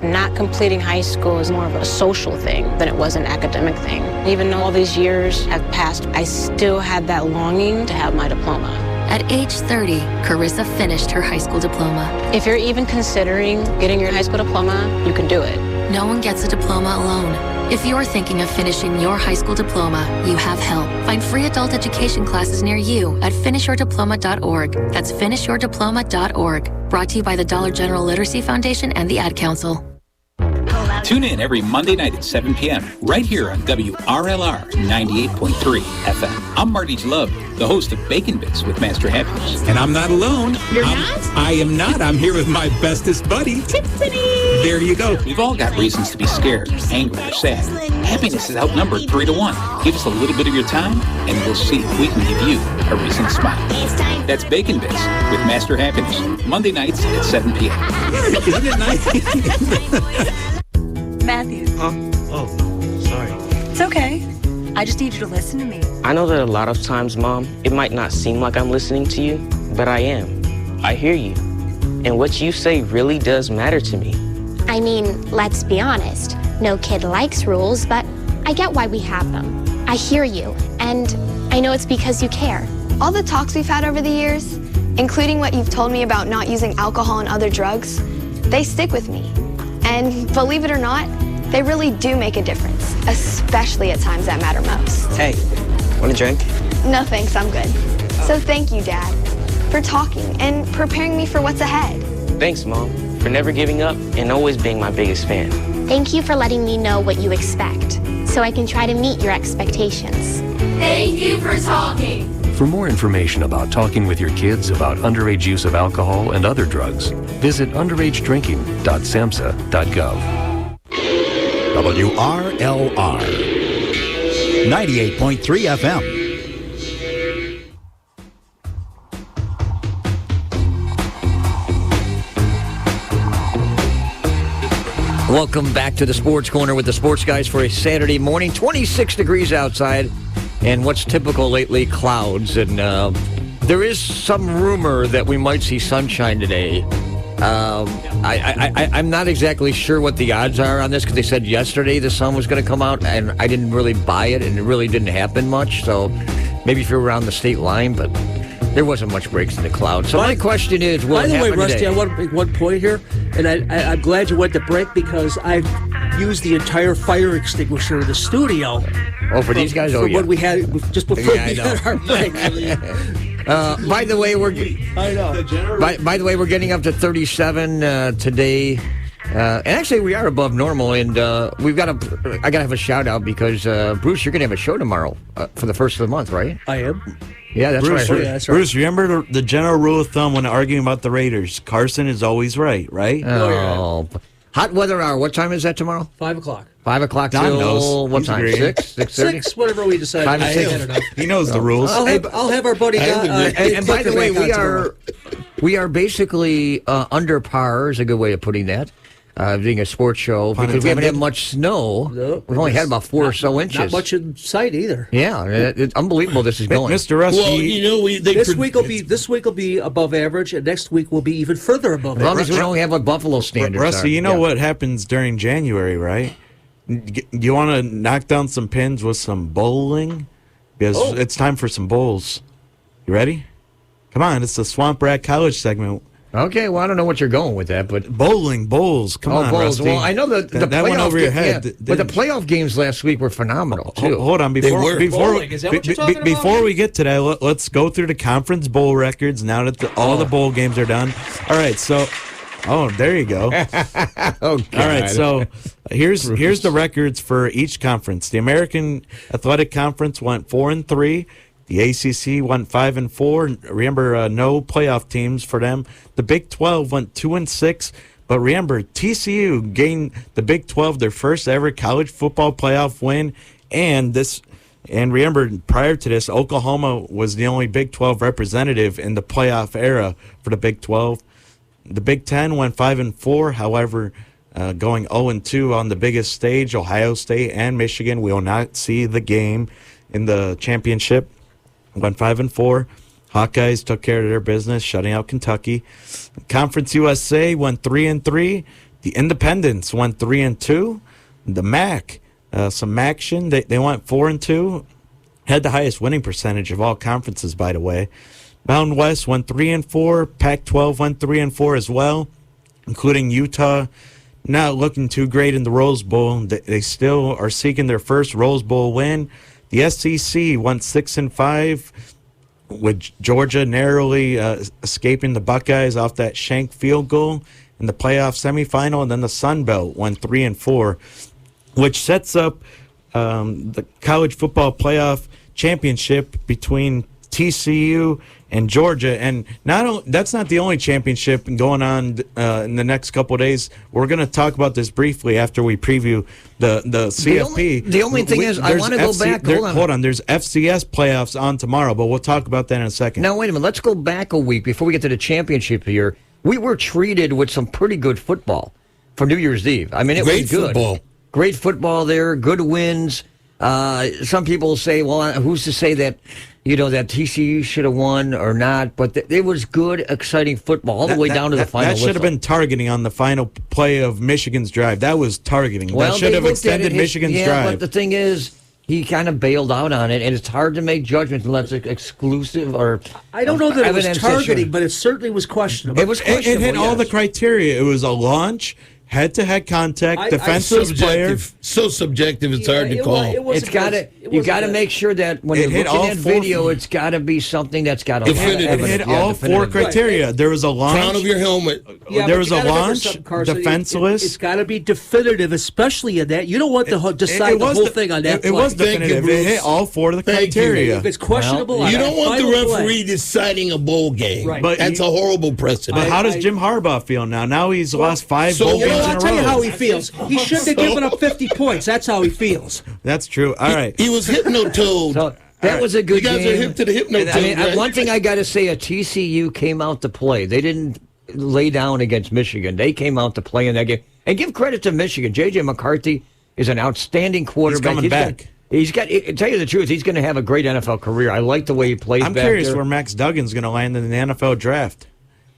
Not completing high school is more of a social thing than it was an academic thing. Even though all these years have passed, I still had that longing to have my diploma. At age 30, Carissa finished her high school diploma. If you're even considering getting your high school diploma, you can do it. No one gets a diploma alone. If you're thinking of finishing your high school diploma, you have help. Find free adult education classes near you at finishyourdiploma.org. That's finishyourdiploma.org. Brought to you by the Dollar General Literacy Foundation and the Ad Council. Tune in every Monday night at 7 p.m. right here on WRLR 98.3 FM. I'm Marty Love, the host of Bacon Bits with Master Happiness. And I'm not alone. You're not? I am not. I'm here with my bestest buddy, Tiffany. There you go. We've all got reasons to be scared, angry, or sad. Happiness is outnumbered 3 to 1. Give us a little bit of your time, and we'll see if we can give you a reason to smile. That's Bacon Bits with Master Happiness, Monday nights at 7 p.m. Isn't it nice? Matthew. Huh? Oh, sorry. It's okay. I just need you to listen to me. I know that a lot of times, Mom, it might not seem like I'm listening to you, but I am. I hear you. And what you say really does matter to me. I mean, let's be honest. No kid likes rules, but I get why we have them. I hear you, and I know it's because you care. All the talks we've had over the years, including what you've told me about not using alcohol and other drugs, they stick with me. And believe it or not, they really do make a difference, especially at times that matter most. Hey, want a drink? No thanks, I'm good. So thank you, Dad, for talking and preparing me for what's ahead. Thanks, Mom, for never giving up and always being my biggest fan. Thank you for letting me know what you expect, so I can try to meet your expectations. Thank you for talking. For more information about talking with your kids about underage use of alcohol and other drugs, visit underagedrinking.samhsa.gov. WRLR 98.3 FM. Welcome back to the Sports Corner with the Sports Guys for a Saturday morning. 26 degrees outside, and what's typical lately, clouds. And there is some rumor that we might see sunshine today. I'm not exactly sure what the odds are on this, because they said yesterday the sun was going to come out, and I didn't really buy it, and it really didn't happen much. So maybe if you're around the state line, but there wasn't much breaks in the clouds. So my question is, will it happen today? By the way, Rusty, I want to make one point here, and I'm glad you went to break, because I've used the entire fire extinguisher in the studio. Oh, for these guys? Oh, yeah. What we had just before we had our break. By the way, we're getting up to 37 today. And actually, we are above normal, and I got to have a shout out, because Bruce, you're going to have a show tomorrow for the first of the month, right? I am. Yeah, that's Bruce, what I heard. Yeah, that's right. Bruce, remember the general rule of thumb when arguing about the Raiders? Carson is always right? Oh, hot weather hour. What time is that tomorrow? 5 o'clock. 5 o'clock Don till knows. what He's time? agreeing. 6:30? 6, whatever we decide. 5 to 6. I don't know. He knows the rules. I'll have our buddy. And by the way, we are basically under par, is a good way of putting that. Being a sports show, because we haven't had much snow. No, We've only had about 4 or so inches. Not much in sight either. Yeah, it's unbelievable. This is going, Mr. Rusty. Well, you know, this week will be above average, and next week will be even further above as long average. as we don't have what Buffalo standards Rusty, are. you know what happens during January, right? You want to knock down some pins with some bowling? Because it's time for some bowls. You ready? Come on, it's the Swamp Rat College segment. Okay, well, I don't know what you're going with that, but bowls. Come on, bowls. Rusty. Well, I know that went over your head. Yeah, but the playoff games last week were phenomenal too. Hold on, before Is that what you're talking about? before we get to that, let's go through the conference bowl records now that all the bowl games are done. All right, so there you go. All right, so here's the records for each conference. The American Athletic Conference went 4-3. The ACC went 5-4. Remember, no playoff teams for them. The Big 12 went 2-6. But remember, TCU gained the Big 12 their first ever college football playoff win. And remember, prior to this, Oklahoma was the only Big 12 representative in the playoff era for the Big 12. The Big 10 went 5-4. However, going 0-2 on the biggest stage, Ohio State and Michigan will not see the game in the championship. Went 5-4. Hawkeyes took care of their business, shutting out Kentucky. Conference USA went 3-3. The Independents went 3-2. The MAC, some action. They went 4-2. Had the highest winning percentage of all conferences, by the way. Mountain West went 3-4. Pac-12 went 3-4 as well, including Utah. Not looking too great in the Rose Bowl. They still are seeking their first Rose Bowl win. The SEC went 6-5, with Georgia narrowly escaping the Buckeyes off that shank field goal in the playoff semifinal. And then the Sun Belt went 3-4, which sets up the college football playoff championship between TCU and Georgia. And that's not the only championship going on in the next couple of days. We're going to talk about this briefly after we preview the CFP. The only thing is, I want to go back. Hold on. There's FCS playoffs on tomorrow, but we'll talk about that in a second. Now, wait a minute. Let's go back a week before we get to the championship here. We were treated with some pretty good football for New Year's Eve. I mean, it was good. Football. Great football there, good wins. Some people say, well, who's to say that, that TCU should have won or not? But it was good, exciting football all the way down to the final. That should have been targeting on the final play of Michigan's drive. That was targeting. Well, that should have extended Michigan's drive. Yeah, but the thing is, he kind of bailed out on it, and it's hard to make judgments unless it's exclusive or I don't know that it was targeting, but it certainly was questionable. It was questionable. It hit all the criteria. It was a launch, head-to-head contact, defensive player. So subjective, it's hard to call. You got to make sure that when you're looking at video, it's got to be something that's got a It hit all four criteria. There was a launch. Crown of your helmet. There was a launch, defenseless. It's got to be definitive, especially in that. You don't want to decide the whole thing on that. It was definitive. It hit all four of the criteria. If it's questionable, you don't want the referee deciding a bowl game. Right. But that's a horrible precedent. But how does Jim Harbaugh feel now? Now he's lost 5 bowl games in a row. I'll tell you how he feels. He shouldn't have given up 50 points. That's how he feels. That's true. All right. He was hypnotoad. So that was a good game. You guys are hip to the hypnotoad. I mean, right? one thing I got to say, a TCU came out to play. They didn't lay down against Michigan. They came out to play in that game. And give credit to Michigan. J.J. McCarthy is an outstanding quarterback. He's coming back. To tell you the truth, he's going to have a great NFL career. I like the way he plays. I'm curious where Max Duggan's going to land in the NFL draft.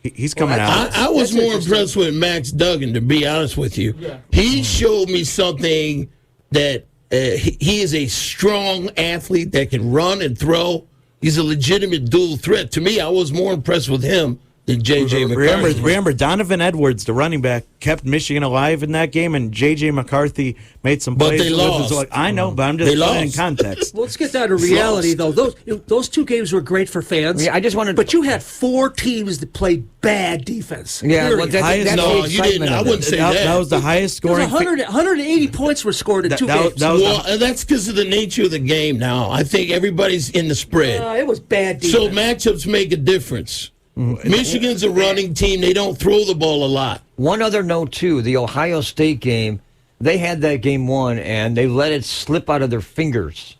He's coming out. I was more impressed with Max Duggan, to be honest with you. Yeah. He showed me something that he is a strong athlete that can run and throw. He's a legitimate dual threat. To me, I was more impressed with him than J.J. McCarthy. Remember, Donovan Edwards, the running back, kept Michigan alive in that game, and J.J. McCarthy made some plays. But they lost. I know, but I'm just putting in context. Well, let's get down to reality, though. Those 2 games were great for fans. Yeah, I just wanted. But you had 4 teams that played bad defense. Yeah, well, no, you didn't. I wouldn't say that. That was the highest scoring. 180 points were scored in 2 games. That's because of the nature of the game now. I think everybody's in the spread. It was bad defense. So matchups make a difference. Michigan's a running team. They don't throw the ball a lot. One other note, too, the Ohio State game, they had that game won, and they let it slip out of their fingers.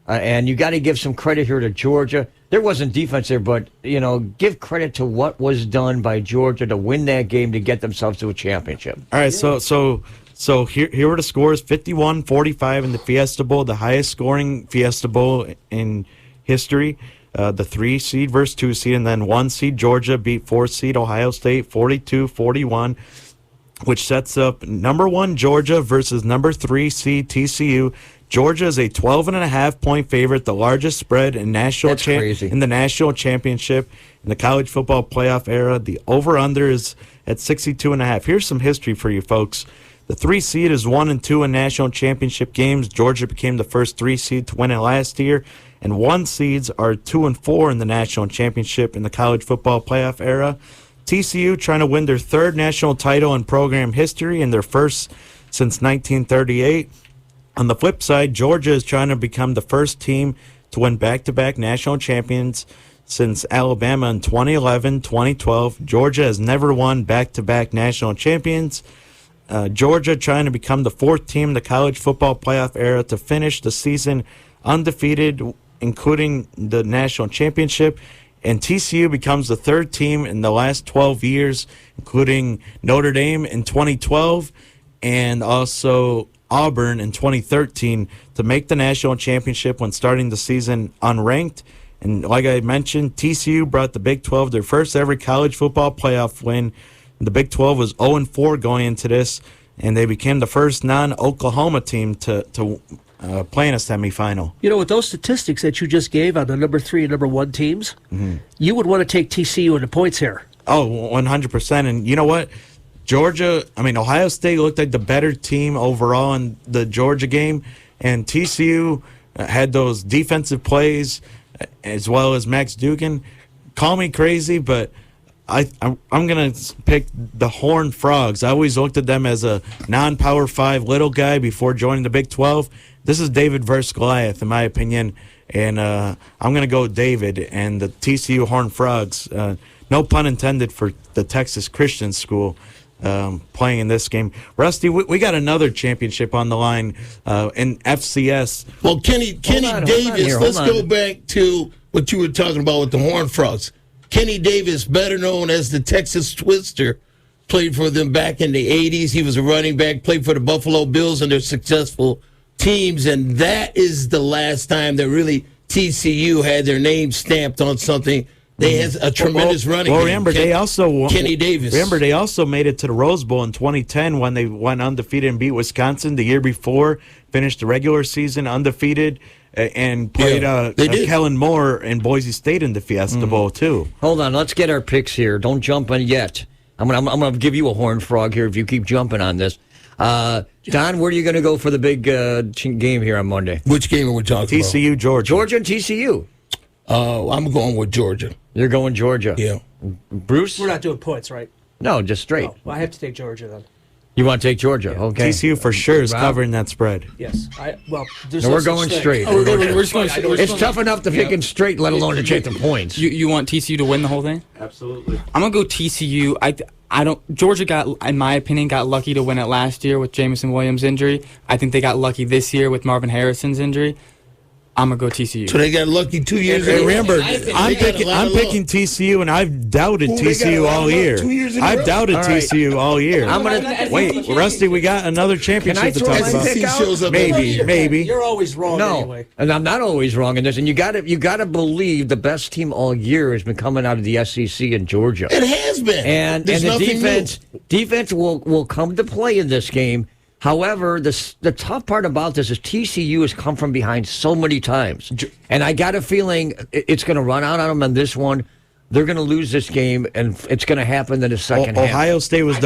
And you got to give some credit here to Georgia. There wasn't defense there, but, give credit to what was done by Georgia to win that game to get themselves to a championship. All right, so here were the scores, 51-45 in the Fiesta Bowl, the highest scoring Fiesta Bowl in history. The 3 seed versus 2 seed, and then 1 seed Georgia beat 4 seed Ohio State 42-41, which sets up number 1 Georgia versus number 3 seed TCU. Georgia is a 12.5 point favorite, the largest spread in in the national championship in the college football playoff era. The over/under is at 62.5. Here's some history for you folks. The 3 seed is 1-2 in national championship games. Georgia became the first 3 seed to win it last year. And 1 seeds are 2-4 in the national championship in the college football playoff era. TCU trying to win their 3rd national title in program history and their first since 1938. On the flip side, Georgia is trying to become the first team to win back-to-back national champions since Alabama in 2011, 2012. Georgia has never won back-to-back national champions. Georgia trying to become the 4th team in the college football playoff era to finish the season undefeated, including the national championship. And TCU becomes the 3rd team in the last 12 years, including Notre Dame in 2012 and also Auburn in 2013, to make the national championship when starting the season unranked. And like I mentioned, TCU brought the Big 12 their first ever college football playoff win. The Big 12 was 0-4 going into this, and they became the first non-Oklahoma team to play in a semifinal. With those statistics that you just gave on the number 3 and number 1 teams, you would want to take TCU in the points here. Oh, 100%. And you know what? Ohio State looked like the better team overall in the Georgia game, and TCU had those defensive plays as well as Max Duggan. Call me crazy, but I'm going to pick the Horned Frogs. I always looked at them as a non-Power 5 little guy before joining the Big 12. This is David versus Goliath, in my opinion. And I'm going to go David and the TCU Horned Frogs. No pun intended for the Texas Christian School playing in this game. Rusty, we got another championship on the line in FCS. Well, Kenny Davis, let's go back to what you were talking about with the Horned Frogs. Kenny Davis, better known as the Texas Twister, played for them back in the 80s. He was a running back, played for the Buffalo Bills and their successful teams, and that is the last time that really TCU had their name stamped on something. They had a tremendous running Well, game. remember, they also Kenny Davis. Remember, they also made it to the Rose Bowl in 2010 when they went undefeated and beat Wisconsin. The year before, finished the regular season undefeated and played Kellen Moore and Boise State in the Fiesta Bowl, too. Hold on, let's get our picks here. Don't jump on yet. I'm gonna give you a Horned Frog here if you keep jumping on this. Don, where are you going to go for the big game here on Monday? Which game are we talking about? TCU, Georgia. Georgia and TCU. I'm going with Georgia. You're going Georgia. Yeah. Bruce? We're not doing points, right? No, just straight. Oh, well, I have to take Georgia then. You want to take Georgia? Yeah. Okay. TCU for sure is Rob? covering that spread. Yes. No, we're going straight. It's tough enough to pick it straight, let alone to take the points. You want TCU to win the whole thing? Absolutely. I'm gonna go TCU. I don't. Georgia got, in my opinion, got lucky to win it last year with Jamison Williams' injury. I think they got lucky this year with Marvin Harrison's injury. I'm gonna go TCU. So they got lucky 2 years ago. Remember, I'm picking TCU, and I've doubted TCU all year. I've doubted TCU all year. Wait, Rusty, we got another championship to talk about. Maybe. You're always wrong anyway. And I'm not always wrong in this. And you got to believe the best team all year has been coming out of the SEC in Georgia. It has been. And the defense will come to play in this game. However, the tough part about this is TCU has come from behind so many times. And I got a feeling it's going to run out on them on this one. They're going to lose this game, and it's going to happen in the second half. Ohio State was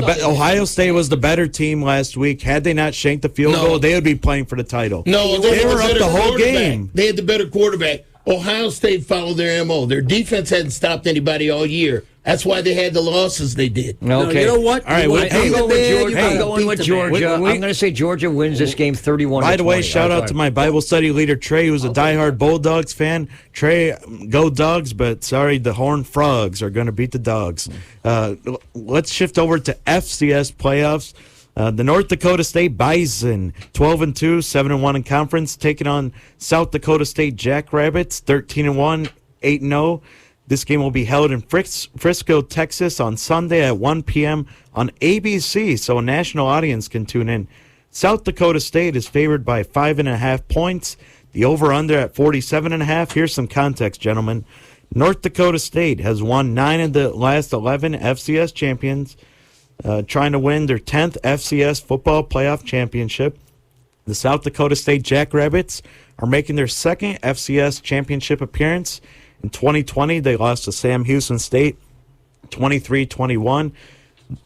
the better team last week. Had they not shanked the field goal, they would be playing for the title. No, they were up the whole game. They had the better quarterback. Ohio State followed their MO. Their defense hadn't stopped anybody all year. That's why they had the losses they did. Okay. No, you know what? All right, I'm going with Georgia. I'm going to say Georgia wins this game 31-20. By the way, shout out to my Bible study leader, Trey, who's a diehard Bulldogs fan. Trey, go Dogs, but sorry, the Horned Frogs are going to beat the Dogs. Let's shift over to FCS playoffs. The North Dakota State Bison, 12-2, 7-1 in conference, taking on South Dakota State Jackrabbits, 13-1, 8-0. This game will be held in Frisco, Texas on Sunday at 1 p.m. on ABC, so a national audience can tune in. South Dakota State is favored by 5.5 points. The over-under at 47.5. Here's some context, gentlemen. North Dakota State has won 9 of the last 11 FCS champions, trying to win their 10th FCS football playoff championship. The South Dakota State Jackrabbits are making their second FCS championship appearance. In 2020, they lost to Sam Houston State 23-21.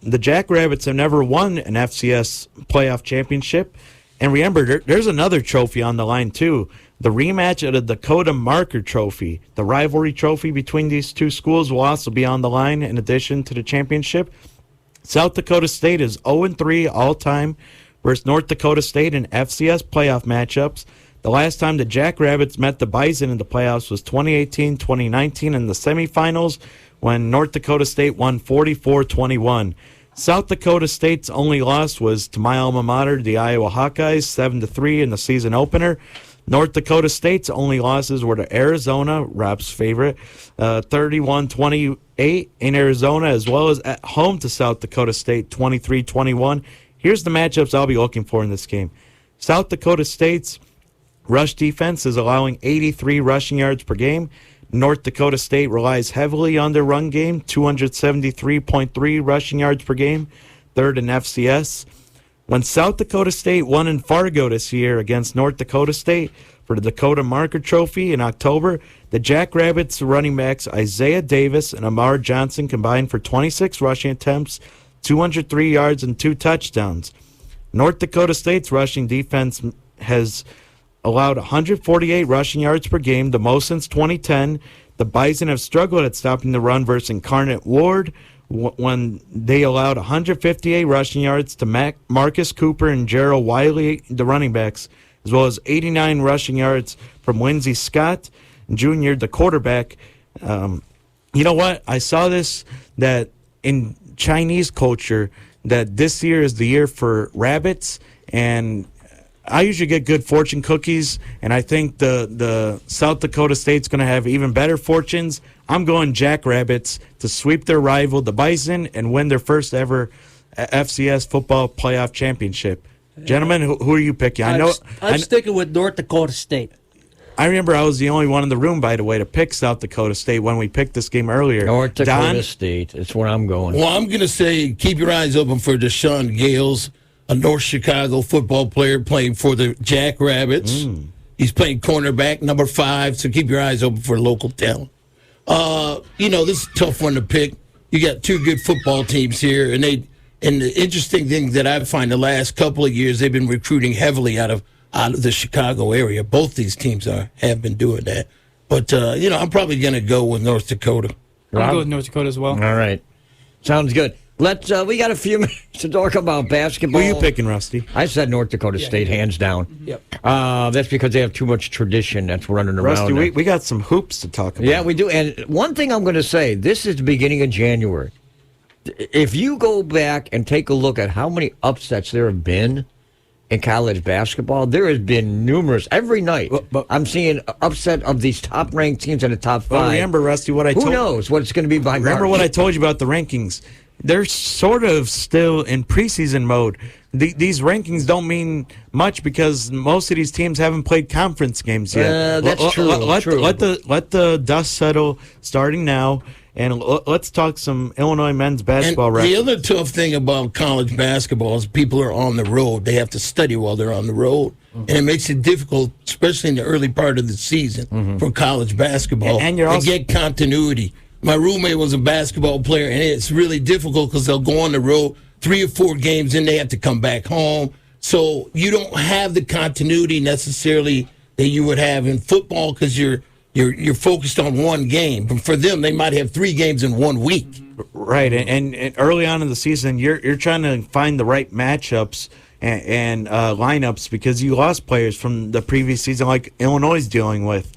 The Jackrabbits have never won an FCS playoff championship. And remember, there's another trophy on the line, too. The rematch of the Dakota Marker Trophy. The rivalry trophy between these two schools will also be on the line in addition to the championship. South Dakota State is 0-3 all-time versus North Dakota State in FCS playoff matchups. The last time the Jackrabbits met the Bison in the playoffs was 2018-2019 in the semifinals when North Dakota State won 44-21. South Dakota State's only loss was to my alma mater, the Iowa Hawkeyes, 7-3 in the season opener. North Dakota State's only losses were to Arizona, Rob's favorite, 31-28 in Arizona, as well as at home to South Dakota State, 23-21. Here's the matchups I'll be looking for in this game. South Dakota State's rush defense is allowing 83 rushing yards per game. North Dakota State relies heavily on their run game, 273.3 rushing yards per game, third in FCS. When South Dakota State won in Fargo this year against North Dakota State for the Dakota Marker Trophy in October, the Jackrabbits running backs Isaiah Davis and Amar Johnson combined for 26 rushing attempts, 203 yards, and 2 touchdowns. North Dakota State's rushing defense has allowed 148 rushing yards per game, the most since 2010. The Bison have struggled at stopping the run versus Incarnate Ward when they allowed 158 rushing yards to Marcus Cooper and Gerald Wiley, the running backs, as well as 89 rushing yards from Lindsey Scott Jr., the quarterback. You know what? I saw this, that in Chinese culture, that this year is the year for rabbits, and I usually get good fortune cookies, and I think the South Dakota State's going to have even better fortunes. I'm going Jackrabbits to sweep their rival, the Bison, and win their first ever FCS football playoff championship. Gentlemen, who are you picking? I'm sticking with North Dakota State. I remember I was the only one in the room, by the way, to pick South Dakota State when we picked this game earlier. North Dakota State. That's where I'm going. Well, I'm going to say keep your eyes open for Deshaun Gales, a North Chicago football player playing for the Jackrabbits. He's playing cornerback, number 5, so keep your eyes open for local talent. This is a tough one to pick. You got 2 good football teams here, and the interesting thing that I find the last couple of years, they've been recruiting heavily out of the Chicago area. Both these teams have been doing that. But, I'm probably going to go with North Dakota. I'm going to go with North Dakota as well. All right. Sounds good. We got a few minutes to talk about basketball. Who are you picking, Rusty? I said North Dakota State, hands down. Yep. That's because they have too much tradition that's running around. Rusty, we got some hoops to talk about. Yeah, we do. And one thing I'm going to say, this is the beginning of January. If you go back and take a look at how many upsets there have been in college basketball, there has been numerous. Every night, I'm seeing upset of these top-ranked teams in the top 5. Well, remember, Rusty, what I told you. Who knows what it's going to be by Remember March. what I told you about the rankings. They're sort of still in preseason mode. These rankings don't mean much because most of these teams haven't played conference games yet. That's true. Let the dust settle starting now, and let's talk some Illinois men's basketball records. The other tough thing about college basketball is people are on the road. They have to study while they're on the road. And it makes it difficult, especially in the early part of the season, for college basketball and you're to also get continuity. My roommate was a basketball player, and it's really difficult because they'll go on the road 3 or 4 games, and they have to come back home. So you don't have the continuity necessarily that you would have in football because you're focused on one game. But for them, they might have 3 games in 1 week. Right, and early on in the season, you're trying to find the right matchups and lineups because you lost players from the previous season, like Illinois is dealing with.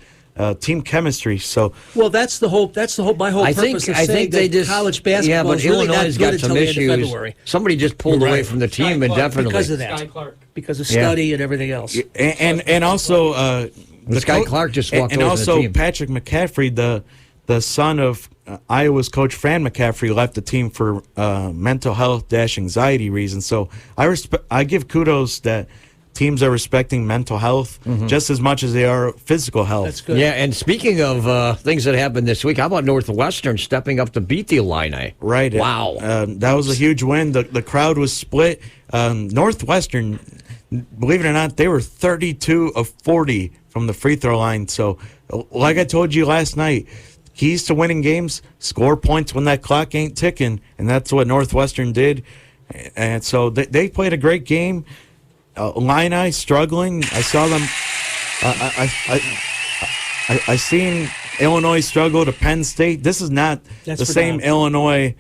Team chemistry. So that's the whole. My whole purpose of saying that college basketball is really not good until the end of February. Somebody just pulled away from the team indefinitely because of that. Because of study and everything else. And also Sky Clark just walked away from the team. Patrick McCaffrey, the son of Iowa's coach Fran McCaffrey, left the team for mental health - anxiety reasons. So I give kudos that teams are respecting mental health just as much as they are physical health. That's good. Yeah, and speaking of things that happened this week, how about Northwestern stepping up to beat the Illini? Right. Wow. That was a huge win. The crowd was split. Northwestern, believe it or not, they were 32 of 40 from the free throw line. So, like I told you last night, keys to winning games, score points when that clock ain't ticking, and that's what Northwestern did. And so they played a great game. Illini struggling. I saw them. I seen Illinois struggle to Penn State. This is not the same Illinois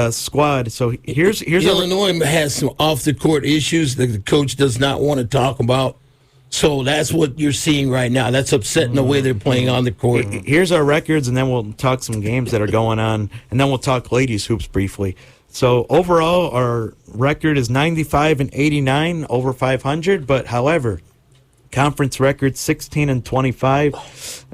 squad. So here's Illinois has some off the court issues that the coach does not want to talk about. So that's what you're seeing right now. That's upsetting the way they're playing on the court. Here's our records, and then we'll talk some games that are going on, and then we'll talk ladies hoops briefly. So overall, our record is 95-89, over 500. But however, conference record 16-25.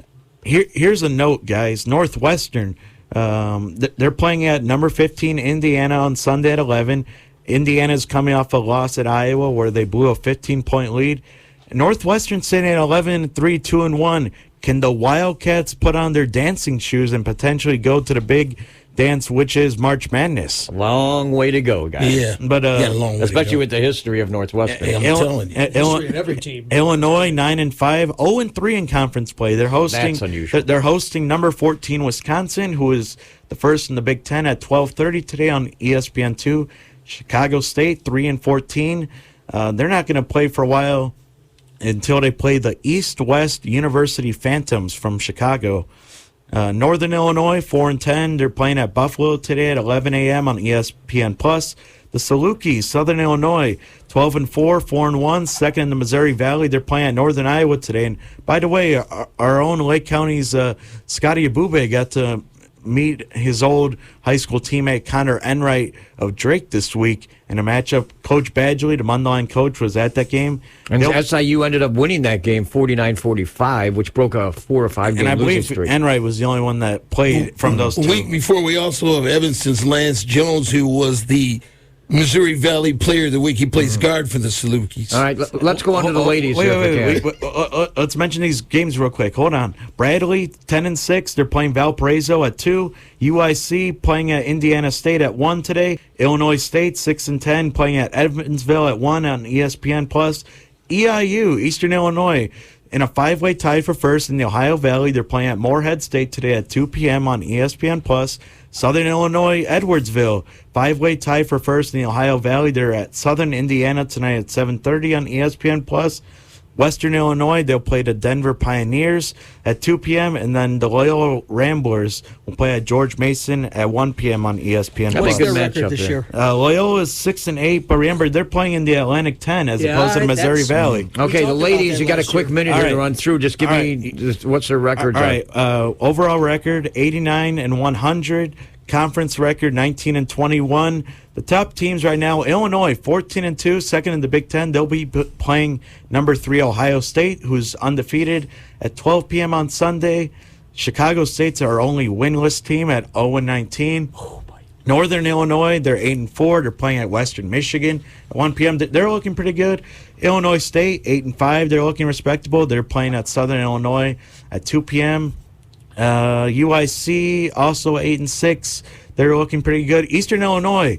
Here's a note, guys. Northwestern, they're playing at number 15 Indiana on Sunday at 11. Indiana's coming off a loss at Iowa where they blew a 15-point lead. Northwestern sitting at 11-3, 2-1. Can the Wildcats put on their dancing shoes and potentially go to the big dance, which is March Madness? Long way to go, guys. Yeah, but especially with the history of Northwestern. I'm telling you, history of every team. Illinois 9-5, 0-3 in conference play. They're hosting. That's unusual. They're hosting number 14 Wisconsin, who is the first in the Big Ten at 12:30 today on ESPN2. Chicago State 3-14. They're not going to play for a while until they play the East-West University Phantoms from Chicago. Northern Illinois, 4-10. They're playing at Buffalo today at 11 a.m. on ESPN+. The Salukis, Southern Illinois, 12-4, 4-1, second in the Missouri Valley. They're playing at Northern Iowa today. And by the way, our own Lake County's Scotty Abube got to meet his old high school teammate Connor Enright of Drake this week in a matchup. Coach Badgley, the Mundelein coach, was at that game. And SIU ended up winning that game 49-45, which broke a 4 or 5 game losing streak. And I believe Enright was the only one that played from those two. A week before, we also have Evanston's Lance Jones, who was the Missouri Valley Player of the Week. He plays guard for the Salukis. All right, let's go on to the ladies. Wait. Let's mention these games real quick. Hold on. Bradley, 10-6. They're playing Valparaiso at 2. UIC playing at Indiana State at 1 today. Illinois State, 6-10, playing at Evansville at 1 on ESPN+. EIU, Eastern Illinois, in a 5-way tie for first in the Ohio Valley. They're playing at Morehead State today at 2 p.m. on ESPN+. Southern Illinois, Edwardsville, 5-way tie for first in the Ohio Valley. They're at Southern Indiana tonight at 7:30 on ESPN+. Western Illinois, they'll play the Denver Pioneers at 2 p.m. And then the Loyola Ramblers will play at George Mason at 1 p.m. on ESPN+. What's their record this year? Loyola is 6-8, but remember, they're playing in the Atlantic 10 as opposed to the Missouri Valley. Okay, the ladies, you got a quick minute here to run through. Just give me what's their record. All right, overall record, 89-100. Conference record, 19-21. The top teams right now, Illinois, 14-2, second in the Big Ten. They'll be playing number 3 Ohio State, who's undefeated, at 12 p.m. on Sunday. Chicago State's our only winless team at 0-19. Northern Illinois, they're 8-4. They're playing at Western Michigan at 1 p.m. They're looking pretty good. Illinois State, 8-5. They're looking respectable. They're playing at Southern Illinois at 2 p.m. UIC also 8-6. They're looking pretty good. Eastern Illinois,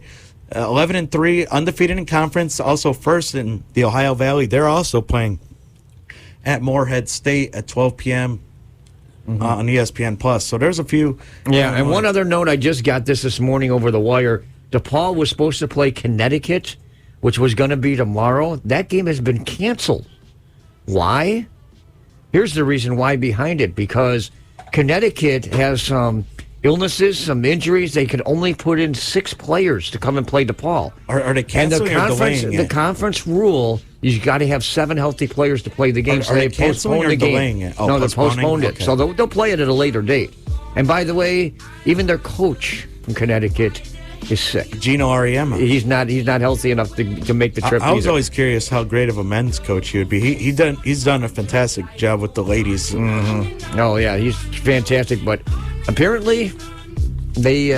11-3, undefeated in conference, also first in the Ohio Valley. They're also playing at Morehead State at 12 p.m. On ESPN+. So there's a few. Yeah, and one other note, I just got this morning over the wire. DePaul was supposed to play Connecticut, which was going to be tomorrow. That game has been canceled. Why? Here's the reason why behind it. Because Connecticut has some illnesses, some injuries. They can only put in 6 players to come and play DePaul. Are they canceling or delaying it? The conference rule, you've got to have 7 healthy players to play the game. Are they postponed the game? It? No, they're postponed it. Okay. So they'll play it at a later date. And by the way, even their coach from Connecticut is sick. Gino Ariema. He's not healthy enough to make the trip. I was always curious how great of a men's coach he would be. He's done a fantastic job with the ladies. Mm-hmm. Oh yeah, he's fantastic. But apparently, they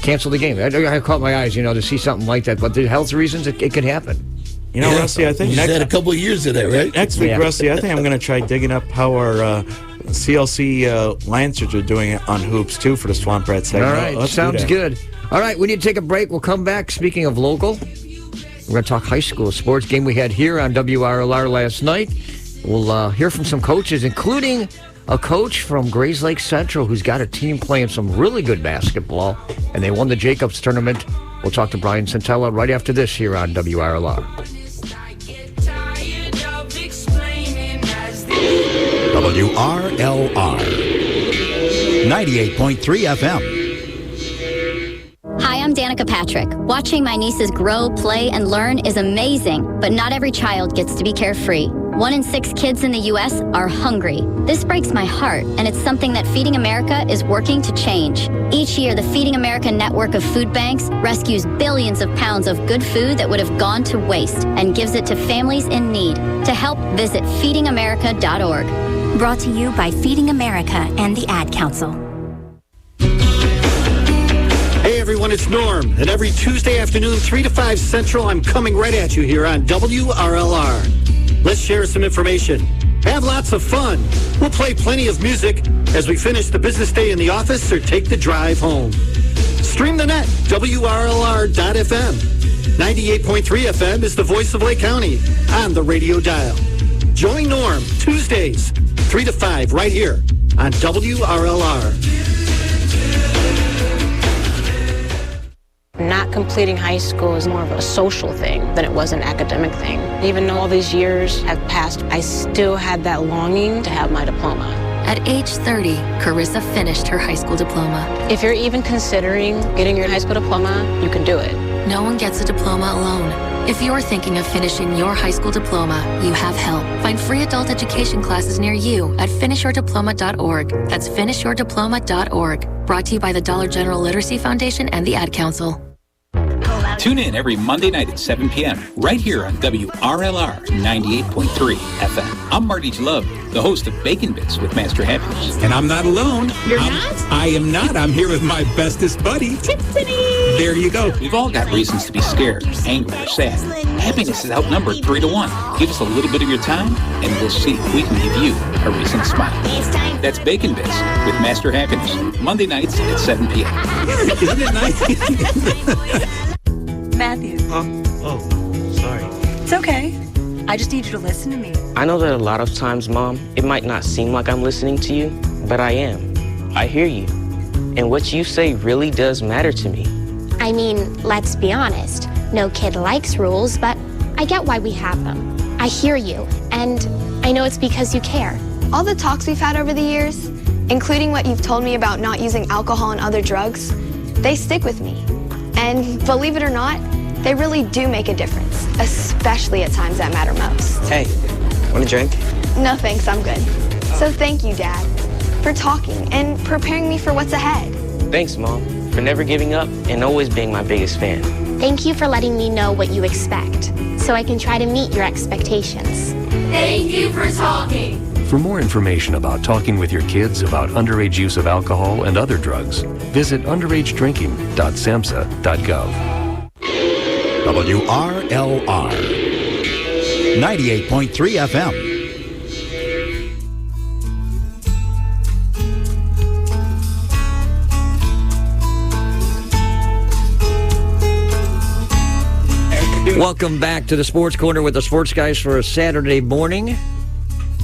canceled the game. I caught my eyes, to see something like that. But the health reasons, it could happen. Rusty, I think next had a couple of years of that, right? Next week, Rusty, I think I'm going to try digging up how our CLC Lancers are doing it on hoops too for the Swamp Rat segment. All right, sounds good. All right, we need to take a break. We'll come back. Speaking of local, we're going to talk high school sports game we had here on WRLR last night. We'll hear from some coaches, including a coach from Grays Lake Central who's got a team playing some really good basketball, and they won the Jacobs tournament. We'll talk to Brian Santella right after this here on WRLR. WRLR 98.3 FM. Hi, I'm Danica Patrick. Watching my nieces grow, play, and learn is amazing, but not every child gets to be carefree. 1 in 6 kids in the U.S. are hungry. This breaks my heart, and it's something that Feeding America is working to change. Each year, the Feeding America network of food banks rescues billions of pounds of good food that would have gone to waste and gives it to families in need. To help, visit feedingamerica.org. Brought to you by Feeding America and the Ad Council. Hey everyone, it's Norm. And every Tuesday afternoon, 3 to 5 Central, I'm coming right at you here on WRLR. Let's share some information. Have lots of fun. We'll play plenty of music as we finish the business day in the office or take the drive home. Stream the net, WRLR.FM. 98.3 FM is the voice of Lake County on the radio dial. Join Norm Tuesdays, 3 to 5, right here on WRLR. Not completing high school is more of a social thing than it was an academic thing. Even though all these years have passed, I still had that longing to have my diploma. At age 30, Carissa finished her high school diploma. If you're even considering getting your high school diploma, you can do it. No one gets a diploma alone. If you're thinking of finishing your high school diploma, you have help. Find free adult education classes near you at finishyourdiploma.org. That's finishyourdiploma.org. Brought to you by the Dollar General Literacy Foundation and the Ad Council. Tune in every Monday night at 7 p.m. right here on WRLR 98.3 FM. I'm Marty Love, the host of Bacon Bits with Master Happiness. And I'm not alone. You're not? I am not. I'm here with my bestest buddy, Tiffany. There you go. We've all got reasons to be scared, angry, or sad. Happiness is outnumbered 3-1. Give us a little bit of your time, and we'll see if we can give you a reason to smile. That's Bacon Bits with Master Happiness, Monday nights at 7 p.m. Isn't it nice? Matthew. Oh, sorry. It's okay. I just need you to listen to me. I know that a lot of times, Mom, it might not seem like I'm listening to you, but I am. I hear you. And what you say really does matter to me. I mean, let's be honest. No kid likes rules, but I get why we have them. I hear you, and I know it's because you care. All the talks we've had over the years, including what you've told me about not using alcohol and other drugs, they stick with me. And believe it or not, they really do make a difference, especially at times that matter most. Hey, want a drink? No thanks, I'm good. So thank you, Dad, for talking and preparing me for what's ahead. Thanks, Mom, for never giving up and always being my biggest fan. Thank you for letting me know what you expect, so I can try to meet your expectations. Thank you for talking. For more information about talking with your kids about underage use of alcohol and other drugs, visit underagedrinking.samhsa.gov. WRLR 98.3 FM. Welcome back to the Sports Corner with the Sports Guys for a Saturday morning.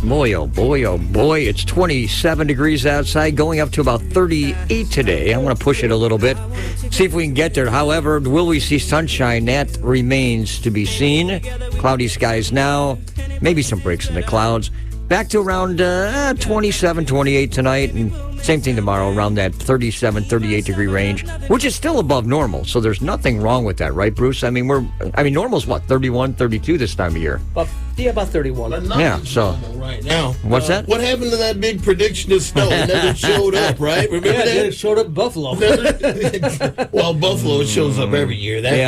Boy, oh boy, oh boy, it's 27 degrees outside, going up to about 38 today. I'm going to push it a little bit, see if we can get there. However, will we see sunshine? That remains to be seen. Cloudy skies now, maybe some breaks in the clouds. Back to around 27, 28 tonight, and same thing tomorrow, around that 37, 38 degree range, which is still above normal. So there's nothing wrong with that, right, Bruce? I mean, normal's what, 31, 32 this time of year? About 31. Yeah, so right now. What's that? What happened to that big prediction of snow? It never showed up, right? Remember that? It showed up in Buffalo. Well, Buffalo shows up every year. That's they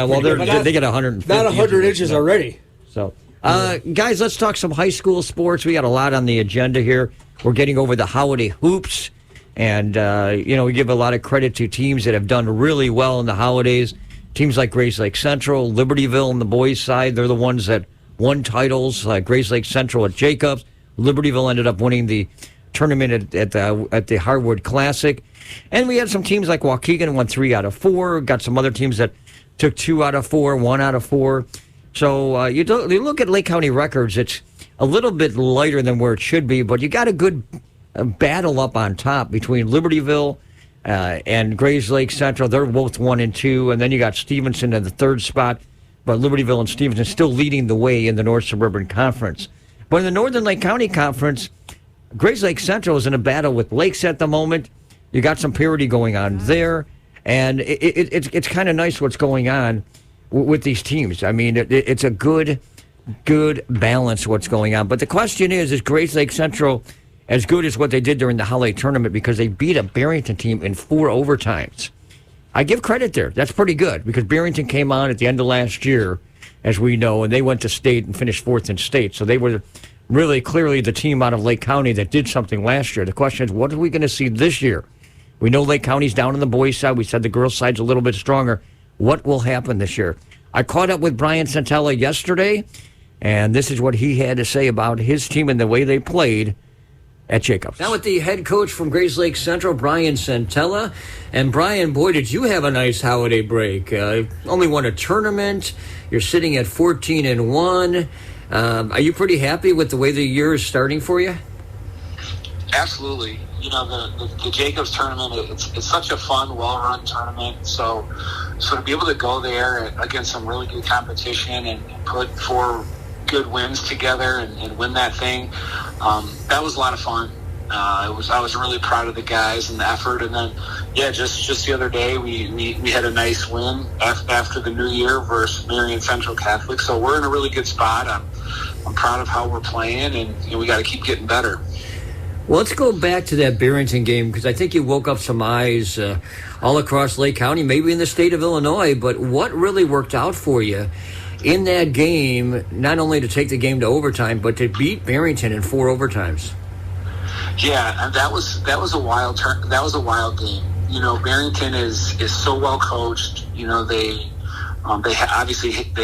get 150. Not 100 inches already. So, guys, let's talk some high school sports. We got a lot on the agenda here. We're getting over the holiday hoops. And, we give a lot of credit to teams that have done really well in the holidays. Teams like Grace Lake Central, Libertyville on the boys' side, they're the ones that won titles. Grace Lake Central at Jacobs. Libertyville ended up winning the tournament at the Harwood Classic. And we had some teams like Waukegan won 3 out of 4. Got some other teams that took 2 out of 4, 1 out of 4. So you look at Lake County records, it's a little bit lighter than where it should be, but you got a good battle up on top between Libertyville and Grays Lake Central. They're both 1 and 2, and then you got Stevenson in the 3rd spot, but Libertyville and Stevenson still leading the way in the North Suburban Conference. But in the Northern Lake County Conference, Grays Lake Central is in a battle with Lakes at the moment. You got some parity going on there, and it's kind of nice what's going on with these teams. I mean, it's a good balance what's going on. But the question is Grays Lake Central as good as what they did during the holiday tournament, because they beat a Barrington team in 4 overtimes? I give credit there. That's pretty good, because Barrington came on at the end of last year, as we know, and they went to state and finished 4th in state. So they were really clearly the team out of Lake County that did something last year. The question is, what are we going to see this year? We know Lake County's down on the boys' side. We said the girls' side's a little bit stronger. What will happen this year? I caught up with Brian Santella yesterday, and this is what he had to say about his team and the way they played at Jacobs. Now with the head coach from Grays Lake Central, Brian Santella. And Brian, boy, did you have a nice holiday break. Only won a tournament. You're sitting at 14-1. Are you pretty happy with the way the year is starting for you? Absolutely. You know, the Jacobs tournament, it's such a fun, well-run tournament. So to be able to go there against some really good competition and put 4 good wins together and win that thing, that was a lot of fun. I was really proud of the guys and the effort. And then, just the other day, we had a nice win after the new year versus Marion Central Catholic. So we're in a really good spot. I'm proud of how we're playing, and we got to keep getting better. Well, let's go back to that Barrington game, because I think you woke up some eyes all across Lake County, maybe in the state of Illinois. But what really worked out for you in that game, not only to take the game to overtime, but to beat Barrington in 4 overtimes? Yeah, and that was a wild game. Barrington is so well coached. They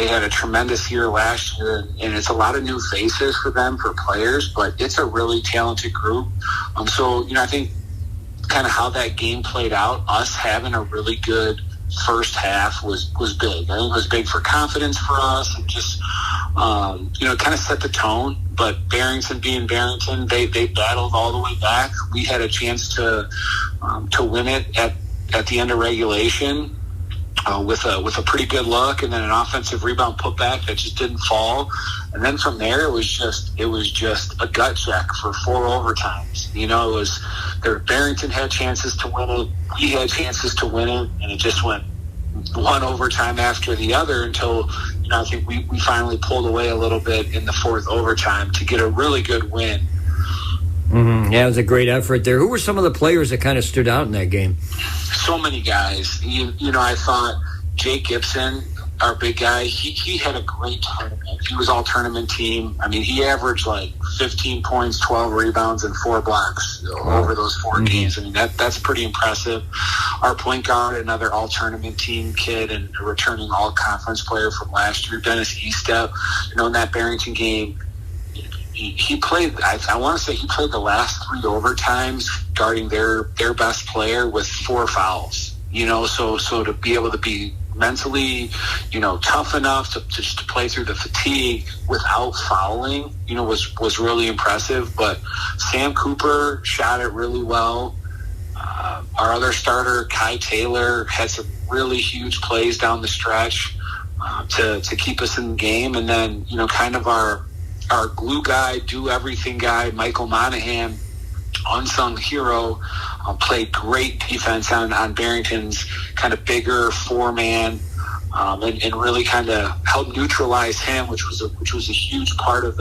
had a tremendous year last year, and it's a lot of new faces for them, for players, but it's a really talented group. So I think kind of how that game played out, us having a really good first half was big. I think it was big for confidence for us, and just kind of set the tone. But Barrington being Barrington, they battled all the way back. We had a chance to win it at the end of regulation. With a pretty good look, and then an offensive rebound putback that just didn't fall, and then from there it was just a gut check for 4 overtimes. Barrington had chances to win it, we had chances to win it, and it just went one overtime after the other until I think we finally pulled away a little bit in the 4th overtime to get a really good win. Mm-hmm. Yeah, it was a great effort there. Who were some of the players that kind of stood out in that game? So many guys. I thought Jake Gibson, our big guy, he had a great tournament. He was all tournament team. I mean, he averaged like 15 points, 12 rebounds, and 4 blocks over those 4 games. I mean, that's pretty impressive. Our point guard, another all tournament team kid and a returning all conference player from last year, Dennis Estep. In that Barrington game, he played, I want to say he played the last 3 overtimes guarding their best player with 4 fouls. So to be able to be mentally, tough enough to play through the fatigue without fouling, was really impressive. But Sam Cooper shot it really well. Our other starter, Kai Taylor, had some really huge plays down the stretch to keep us in the game. And then, kind of our glue guy, do everything guy, Michael Monahan, unsung hero, played great defense on Barrington's kind of bigger 4-man, and really kind of helped neutralize him, which was a huge part of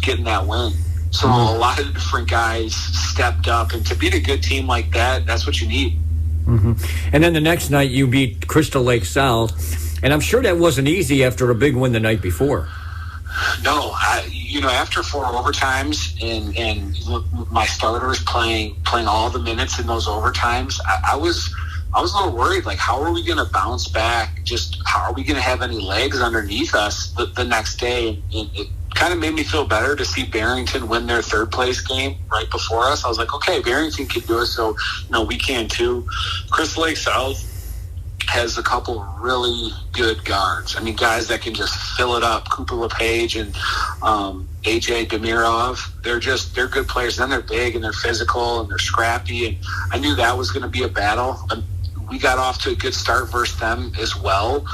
getting that win. So a lot of different guys stepped up, and to beat a good team like that, that's what you need. Mm-hmm. And then the next night you beat Crystal Lake South, and I'm sure that wasn't easy after a big win the night before. No, after 4 overtimes and my starters playing all the minutes in those overtimes, I was a little worried. Like, how are we going to bounce back? Just how are we going to have any legs underneath us the next day? And it kind of made me feel better to see Barrington win their 3rd place game right before us. I was like, okay, Barrington can do it, so we can too. Crystal Lake South has a couple really good guards. I mean, guys that can just fill it up. Cooper LePage and AJ Demirov. They're good players. Then they're big and they're physical and they're scrappy. And I knew that was going to be a battle. We got off to a good start versus them as well,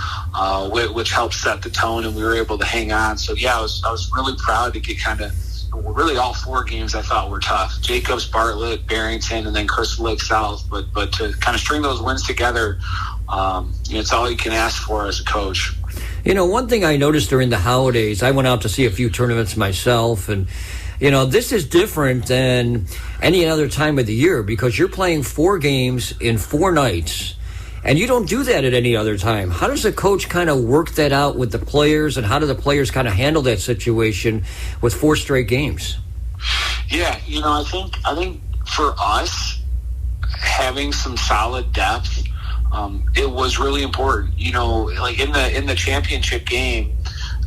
which helped set the tone, and we were able to hang on. So yeah, I was really proud to get kind of. Really, all 4 games I thought were tough. Jacobs, Bartlett, Barrington, and then Crystal Lake South. But to kind of string those wins together, it's all you can ask for as a coach. One thing I noticed during the holidays, I went out to see a few tournaments myself, and this is different than any other time of the year because you're playing 4 games in 4 nights. And you don't do that at any other time. How does a coach kind of work that out with the players, and how do the players kind of handle that situation with 4 straight games? Yeah, I think for us, having some solid depth, it was really important. Like in the championship game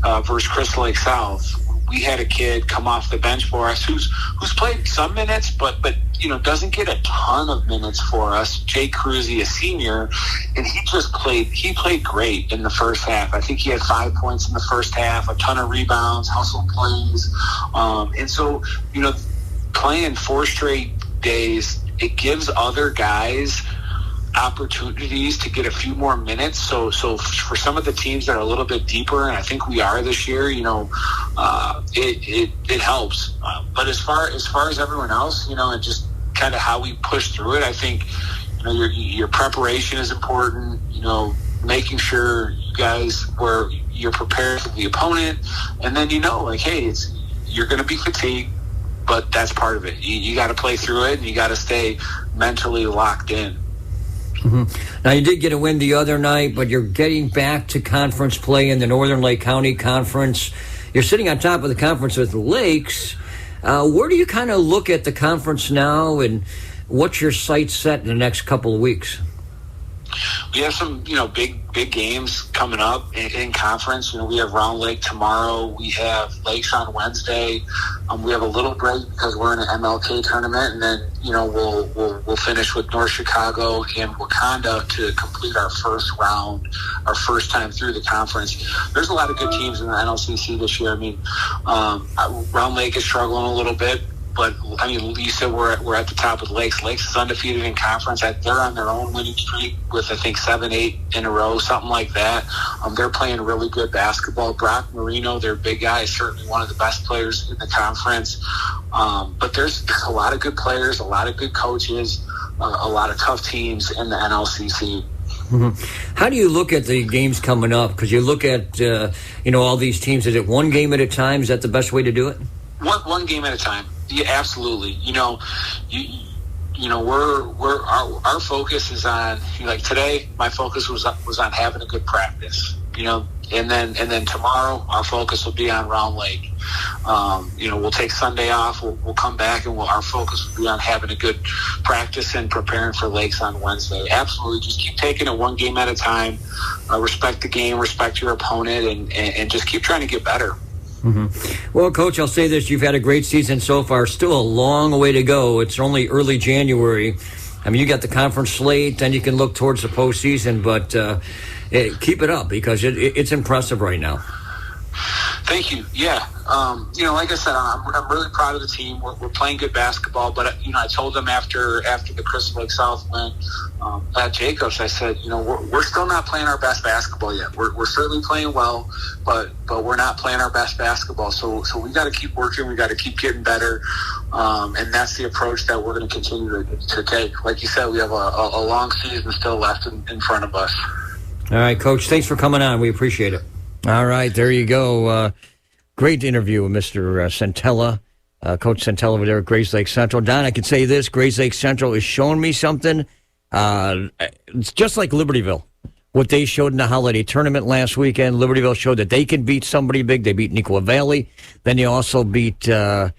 versus Crystal Lake South, we had a kid come off the bench for us who's played some minutes, but doesn't get a ton of minutes for us. Jake Cruzy, a senior, and he played great in the first half. I think he had 5 points in the first half, a ton of rebounds, hustle plays, and so playing 4 straight days, it gives other guys opportunities to get a few more minutes. So for some of the teams that are a little bit deeper, and I think we are this year, it helps. But as far as everyone else, and just kind of how we push through it, I think your preparation is important. Making sure you guys you're prepared for the opponent, and then hey, you're going to be fatigued, but that's part of it. You got to play through it, and you got to stay mentally locked in. Mm-hmm. Now, you did get a win the other night, but you're getting back to conference play in the Northern Lake County Conference. You're sitting on top of the conference with the Lakes. Where do you kind of look at the conference now, and what's your sights set in the next couple of weeks? We have some, big games coming up in conference. We have Round Lake tomorrow. We have Lakes on Wednesday. We have a little break because we're in an MLK tournament, and then we'll finish with North Chicago and Wakanda to complete our first round, our first time through the conference. There's a lot of good teams in the NLCC this year. Round Lake is struggling a little bit. But, you said we're at the top with Lakes. Lakes is undefeated in conference. They're on their own winning streak with, I think, 7-8 in a row, something like that. They're playing really good basketball. Brock Marino, their big guy, is certainly one of the best players in the conference. But there's a lot of good players, a lot of good coaches, a lot of tough teams in the NLCC. Mm-hmm. How do you look at the games coming up? Because you look at, all these teams. Is it one game at a time? Is that the best way to do it? One game at a time. Yeah, absolutely. Our focus is on, today my focus was on having a good practice, and then tomorrow our focus will be on Round Lake. We'll take Sunday off. We'll come back, and our focus will be on having a good practice and preparing for Lakes on Wednesday. Absolutely, just keep taking it one game at a time. Respect the game, respect your opponent, and just keep trying to get better. Mm-hmm. Well, Coach, I'll say this. You've had a great season so far. Still a long way to go. It's only early January. You got the conference slate, then you can look towards the postseason, but keep it up because it's impressive right now. Thank you. Yeah. Like I said, I'm really proud of the team. We're playing good basketball, but I told them after the Crystal Lake South win at Jacobs, I said, we're still not playing our best basketball yet. We're certainly playing well, but we're not playing our best basketball. So we got to keep working. We got to keep getting better, and that's the approach that we're going to continue to take. Like you said, we have a long season still left in front of us. All right, Coach. Thanks for coming on. We appreciate it. All right, there you go. Great interview with Mr. Centella, Coach Centella over there at Grays Lake Central. Don, I can say this, Grays Lake Central is showing me something. It's just like Libertyville. What they showed in the holiday tournament last weekend, Libertyville showed that they can beat somebody big. They beat Neuqua Valley. Then they also beat Glenbrook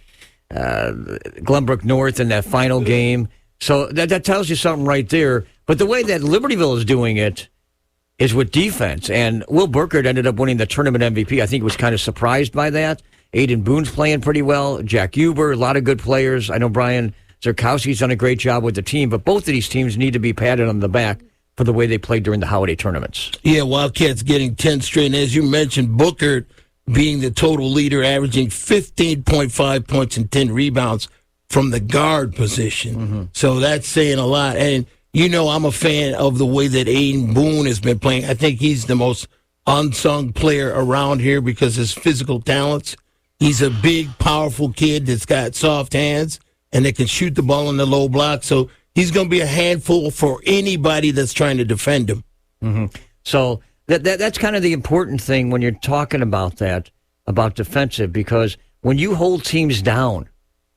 North in that final game. So that tells you something right there. But the way that Libertyville is doing it is with defense. And Will Burkert ended up winning the tournament MVP. I think he was kind of surprised by that. Aiden Boone's playing pretty well. Jack Huber, a lot of good players. I know Brian Zerkowski's done a great job with the team, but both of these teams need to be patted on the back for the way they played during the holiday tournaments. Yeah, Wildcats getting 10 straight. And as you mentioned, Burkert being the total leader, averaging 15.5 points and 10 rebounds from the guard position. Mm-hmm. So that's saying a lot. And I'm a fan of the way that Aiden Boone has been playing. I think he's the most unsung player around here because of his physical talents. He's a big, powerful kid that's got soft hands and that can shoot the ball in the low block. So he's going to be a handful for anybody that's trying to defend him. Mm-hmm. So that's kind of the important thing when you're talking about that, about defensive, because when you hold teams down,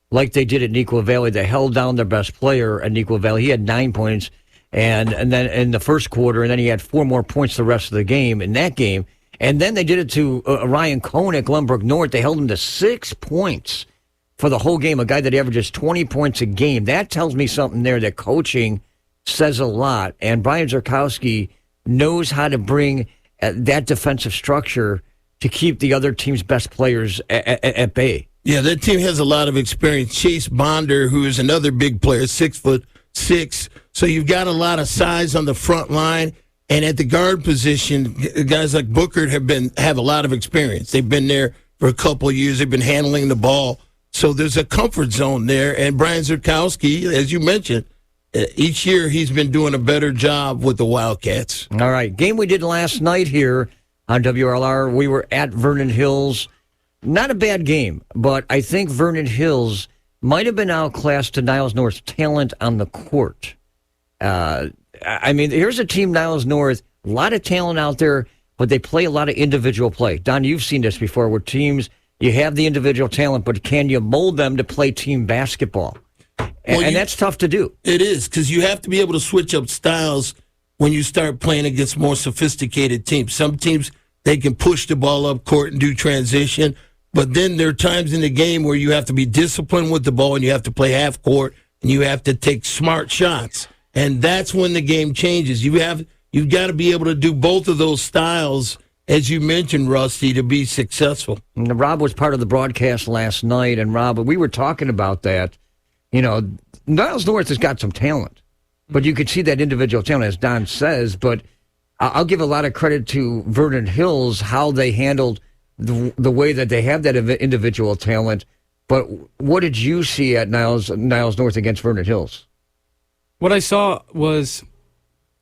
like they did at Neuqua Valley, they held down their best player at Neuqua Valley. He had 9 points, and then in the first quarter, and then he had 4 more points the rest of the game in that game. And then they did it to Ryan Cohn at Glenbrook North. They held him to 6 points for the whole game, a guy that averages 20 points a game. That tells me something there that coaching says a lot. And Brian Zerkowski knows how to bring that defensive structure to keep the other team's best players at bay. Yeah, that team has a lot of experience. Chase Bonder, who is another big player, 6'6". So you've got a lot of size on the front line. And at the guard position, guys like Booker have a lot of experience. They've been there for a couple of years. They've been handling the ball. So there's a comfort zone there. And Brian Zerkowski, as you mentioned, each year he's been doing a better job with the Wildcats. All right. Game we did last night here on WRLR. We were at Vernon Hills. Not a bad game, but I think Vernon Hills might have been outclassed to Niles North's talent on the court. I mean, here's a team, Niles North, a lot of talent out there, but they play a lot of individual play. Don, you've seen this before where teams, you have the individual talent, but can you mold them to play team basketball? And that's tough to do. It is, because you have to be able to switch up styles when you start playing against more sophisticated teams. Some teams, they can push the ball up court and do transition, but then there are times in the game where you have to be disciplined with the ball and you have to play half court and you have to take smart shots. And that's when the game changes. You've got to be able to do both of those styles, as you mentioned, Rusty, to be successful. And Rob was part of the broadcast last night, and Rob, we were talking about that. You know, Niles North has got some talent, but you could see that individual talent, as Don says. But I'll give a lot of credit to Vernon Hills, how they handled the way that they have that individual talent. But what did you see at Niles North against Vernon Hills? What I saw was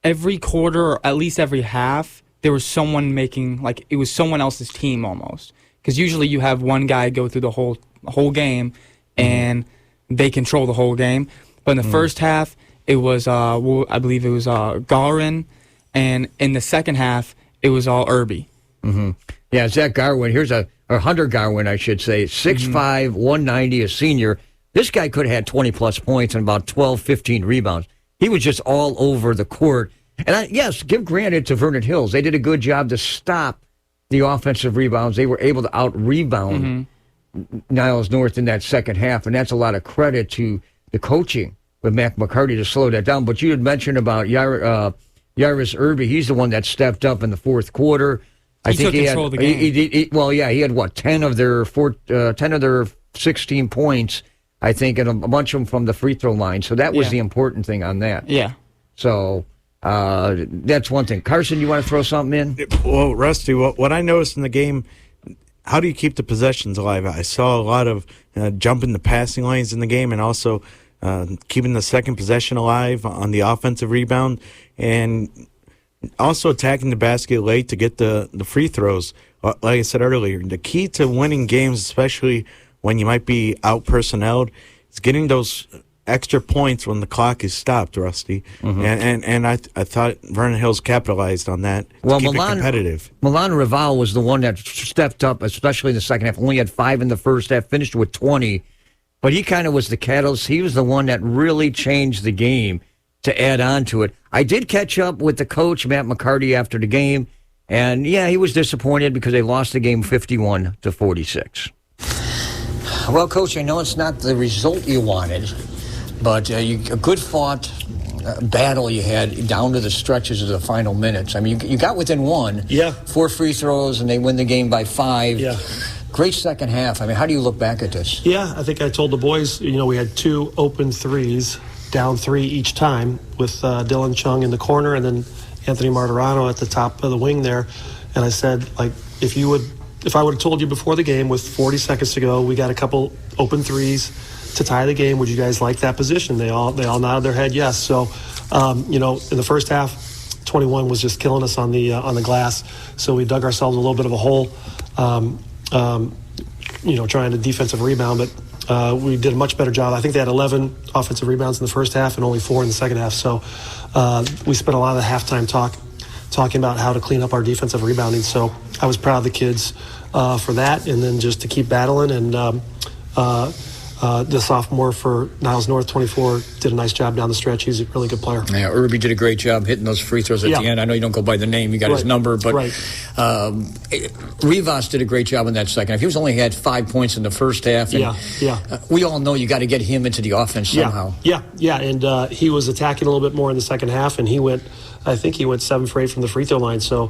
every quarter, or at least every half, there was someone making, like, it was someone else's team almost. Because usually you have one guy go through the whole game, and they control the whole game. But in the first half, it was, I believe it was Garin, and in the second half, it was all Irby. Mm-hmm. Yeah, Zach Garwin, or Hunter Garwin, I should say, 6'5", 190, a senior. This guy could have had 20-plus points and about 12, 15 rebounds. He was just all over the court. And yes, give granted to Vernon Hills. They did a good job to stop the offensive rebounds. They were able to out-rebound Niles North in that second half, and that's a lot of credit to the coaching with Mac McCarty to slow that down. But you had mentioned about Yaris Irby. He's the one that stepped up in the fourth quarter. I think he had, of the game. He had what, 10 of their 16 points, I think, and a bunch of them from the free throw line. So that was the important thing on that. Yeah. So that's one thing. Carson, you want to throw something in? Well, Rusty, what I noticed in the game, how do you keep the possessions alive? I saw a lot of jumping the passing lanes in the game, and also keeping the second possession alive on the offensive rebound, and also attacking the basket late to get the free throws. Like I said earlier, the key to winning games, especially when you might be out-personneled, is getting those extra points when the clock is stopped, Rusty. And I thought Vernon Hills capitalized on that to keep it competitive. Milan Raval was the one that stepped up, especially in the second half. Only had 5 in the first half, finished with 20. But he kind of was the catalyst. He was the one that really changed the game to add on to it. I did catch up with the coach, Matt McCarty, after the game. And, yeah, he was disappointed because they lost the game 51-46. Well, Coach, I know it's not the result you wanted, but a good fought battle you had down to the stretches of the final minutes. I mean, you got within 1. Yeah. 4 free throws, and they win the game by 5. Yeah. Great second half. I mean, how do you look back at this? Yeah, I think I told the boys, we had 2 open threes, down 3 each time, with Dylan Chung in the corner and then Anthony Martirano at the top of the wing there. And I said, like, if I would have told you before the game with 40 seconds to go, we got a couple open threes to tie the game, would you guys like that position? They all nodded their head yes. So, in the first half, 21 was just killing us on the glass. So we dug ourselves a little bit of a hole, trying to defensive rebound, but we did a much better job. I think they had 11 offensive rebounds in the first half and only 4 in the second half. So we spent a lot of the halftime talking about how to clean up our defensive rebounding. So I was proud of the kids for that, and then just to keep battling. And the sophomore for Niles North, 24, did a nice job down the stretch. He's a really good player. Yeah, Irby did a great job hitting those free throws at the end. I know you don't go by the name. You got his number. But Rivas did a great job in that second half. He only had 5 points in the first half. And, we all know you got to get him into the offense somehow. Yeah. And he was attacking a little bit more in the second half, and he went 7 for 8 from the free throw line. So,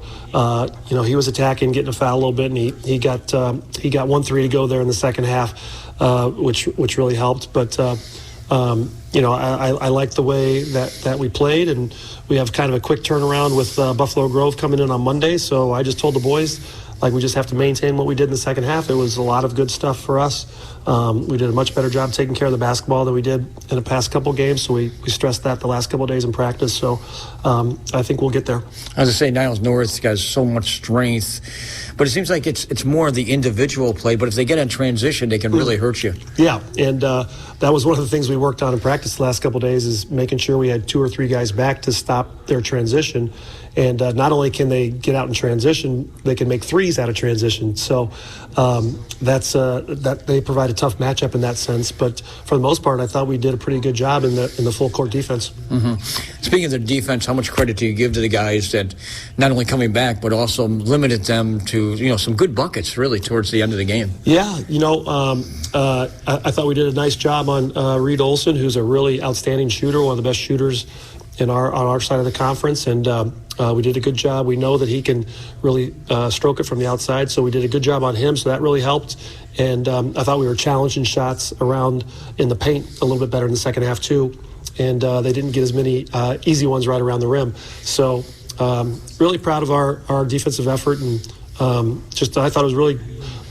he was attacking, getting a foul a little bit, and he got 1 3 to go there in the second half, which really helped. But I like the way that we played, and we have kind of a quick turnaround with Buffalo Grove coming in on Monday. So I just told the boys, like we just have to maintain what we did in the second half. It was a lot of good stuff for us. We did a much better job taking care of the basketball than we did in the past couple games, so we stressed that the last couple of days in practice. So I think we'll get there. As I say, Niles North has so much strength, but it seems like it's more the individual play. But if they get in transition, they can really hurt you. Yeah, and that was one of the things we worked on in practice the last couple of days, is making sure we had 2 or 3 guys back to stop their transition. And not only can they get out in transition, they can make threes out of transition. So that they provide a tough matchup in that sense. But for the most part, I thought we did a pretty good job in the full court defense. Mm-hmm. Speaking of the defense, how much credit do you give to the guys that not only coming back but also limited them to some good buckets really towards the end of the game? Yeah, I thought we did a nice job on Reed Olson, who's a really outstanding shooter, one of the best shooters on our side of the conference, and we did a good job. We know that he can really stroke it from the outside, so we did a good job on him, so that really helped. And I thought we were challenging shots around in the paint a little bit better in the second half too, and they didn't get as many easy ones right around the rim. So really proud of our defensive effort, and I thought it was a really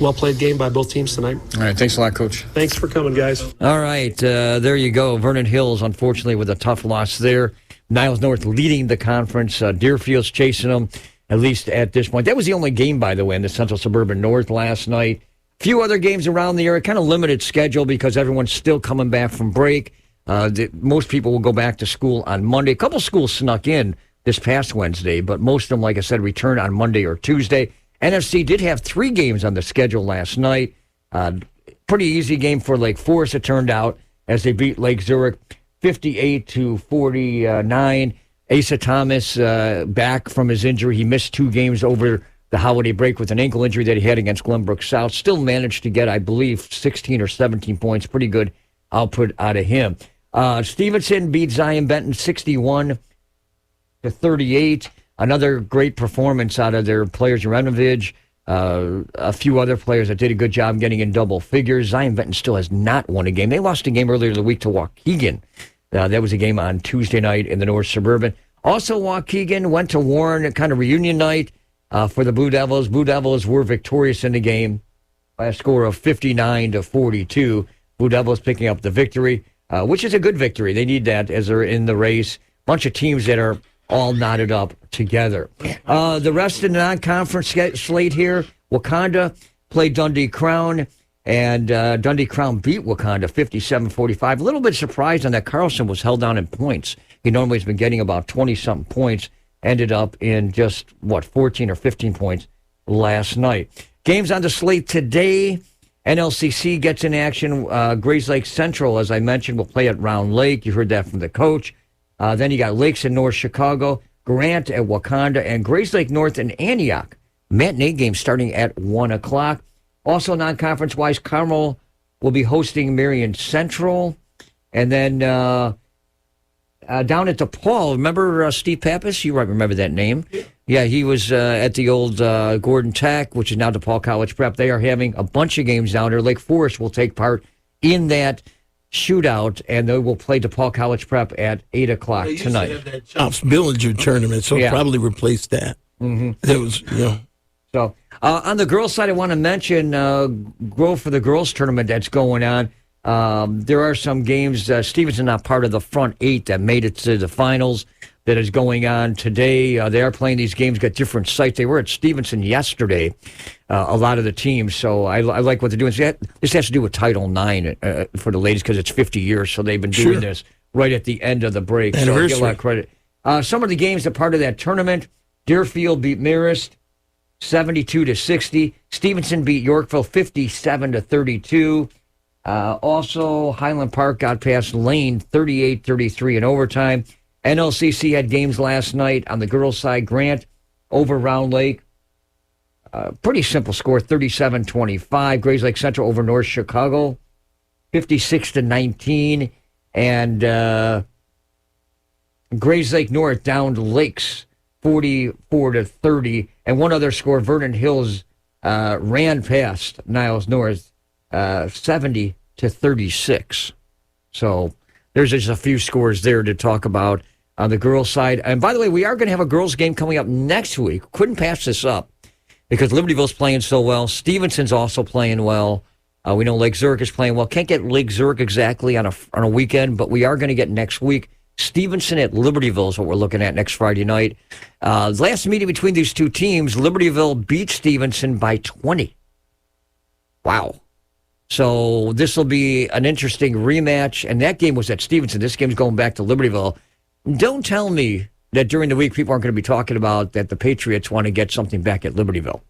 well-played game by both teams tonight. All right, thanks a lot, Coach. Thanks for coming, guys. All right, there you go. Vernon Hills, unfortunately, with a tough loss there. Niles North leading the conference. Deerfield's chasing them, at least at this point. That was the only game, by the way, in the Central Suburban North last night. A few other games around the area, kind of limited schedule because everyone's still coming back from break. Most people will go back to school on Monday. A couple schools snuck in this past Wednesday, but most of them, like I said, return on Monday or Tuesday. NFC did have 3 games on the schedule last night. Pretty easy game for Lake Forest, it turned out, as they beat Lake Zurich 58-49. Asa Thomas back from his injury. He missed 2 games over the holiday break with an ankle injury that he had against Glenbrook South. Still managed to get, I believe, 16 or 17 points. Pretty good output out of him. Stevenson beat Zion Benton 61-38. Another great performance out of their players, Renovich, a few other players that did a good job getting in double figures. Zion Benton still has not won a game. They lost a game earlier in the week to Waukegan. That was a game on Tuesday night in the North Suburban. Also, Waukegan went to Warren, a kind of reunion night for the Blue Devils. Blue Devils were victorious in the game by a score of 59-42. Blue Devils picking up the victory, which is a good victory. They need that as they're in the race. Bunch of teams that are all knotted up together. The rest of the non-conference slate here, Wakanda played Dundee Crown, and Dundee Crown beat Wakanda 57-45. A little bit surprised on that Carlson was held down in points. He normally has been getting about 20-something points, ended up in just, 14 or 15 points last night. Games on the slate today, NLCC gets in action. Grays Lake Central, as I mentioned, will play at Round Lake. You heard that from the coach. Then you got Lakes in North Chicago, Grant at Wakanda, and Grays Lake North and Antioch. Matinee game starting at 1 o'clock. Also, non-conference-wise, Carmel will be hosting Marion Central. And then down at DePaul, remember Steve Pappas? You might remember that name. Yeah, he was at the old Gordon Tech, which is now DePaul College Prep. They are having a bunch of games down there. Lake Forest will take part in that shootout, and they will play DePaul College Prep at 8 o'clock tonight. They used to have that Chops Billinger tournament, so probably replace that. Mm-hmm. That was, So on the girls' side, I want to mention Grow for the Girls tournament that's going on. There are some games. Stevenson not part of the front 8 that made it to the finals that is going on today. They are playing these games, got different sites. They were at Stevenson yesterday, a lot of the teams, so I like what they're doing. So this has to do with Title IX for the ladies because it's 50 years, so they've been doing this right at the end of the break. So I get a lot of credit. Some of the games that are part of that tournament, Deerfield beat Marist 72-60. Stevenson beat Yorkville 57-32. Also, Highland Park got past Lane 38-33 in overtime. NLCC had games last night on the girls' side. Grant over Round Lake. Pretty simple score, 37-25. Grays Lake Central over North Chicago, 56-19. And Grays Lake North down to Lakes, 44-30. And one other score, Vernon Hills ran past Niles North, 70-36. So there's just a few scores there to talk about on the girls' side. And by the way, we are going to have a girls' game coming up next week. Couldn't pass this up. because Libertyville's playing so well. Stevenson's also playing well. We know Lake Zurich is playing well. Can't get Lake Zurich exactly on a weekend, but we are going to get next week. Stevenson at Libertyville is what we're looking at next Friday night. Last meeting between these two teams, Libertyville beat Stevenson by 20. Wow. So this will be an interesting rematch, and that game was at Stevenson. This game's going back to Libertyville. Don't tell me that during the week people aren't going to be talking about that the Patriots want to get something back at Libertyville.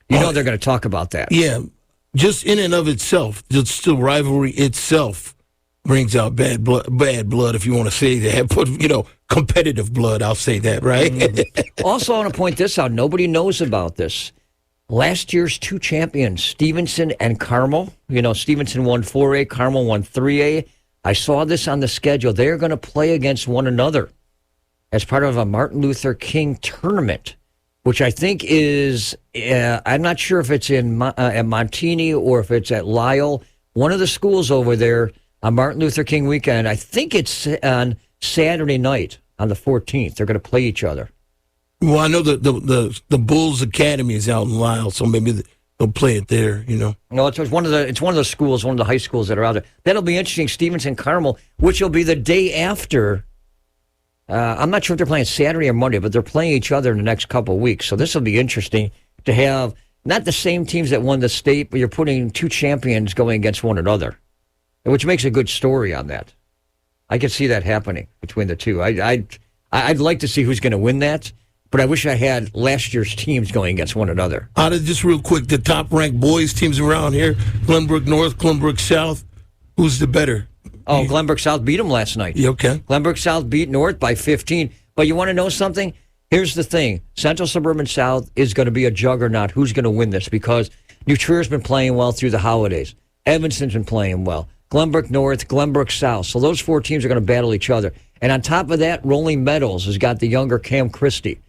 You know they're going to talk about that. Yeah, just in and of itself, just the rivalry itself brings out bad blood, if you want to say that. But, competitive blood, I'll say that, right? Also, I want to point this out. Nobody knows about this. Last year's two champions, Stevenson and Carmel. Stevenson won 4A, Carmel won 3A. I saw this on the schedule. They're going to play against one another as part of a Martin Luther King tournament, which I think is, I'm not sure if it's at Montini or if it's at Lyle. One of the schools over there on Martin Luther King weekend. I think it's on Saturday night on the 14th. They're going to play each other. Well, I know the Bulls Academy is out in Lyle, so maybe they'll play it there. No, it's one of the schools, one of the high schools that are out there. That'll be interesting. Stevenson Carmel, which will be the day after. I'm not sure if they're playing Saturday or Monday, but they're playing each other in the next couple of weeks. So this will be interesting to have not the same teams that won the state, but you're putting two champions going against one another, which makes a good story on that. I could see that happening between the two. I'd like to see who's going to win that, but I wish I had last year's teams going against one another. Out of just real quick, the top-ranked boys teams around here, Glenbrook North, Glenbrook South, who's the better? Oh, Glenbrook South beat them last night. Yeah, okay. Glenbrook South beat North by 15. But you want to know something? Here's the thing. Central Suburban South is going to be a juggernaut. Who's going to win this? Because New Trier's been playing well through the holidays. Evanston's been playing well. Glenbrook North, Glenbrook South. So those four teams are going to battle each other. And on top of that, Rolling Meadows has got the younger Cam Christie,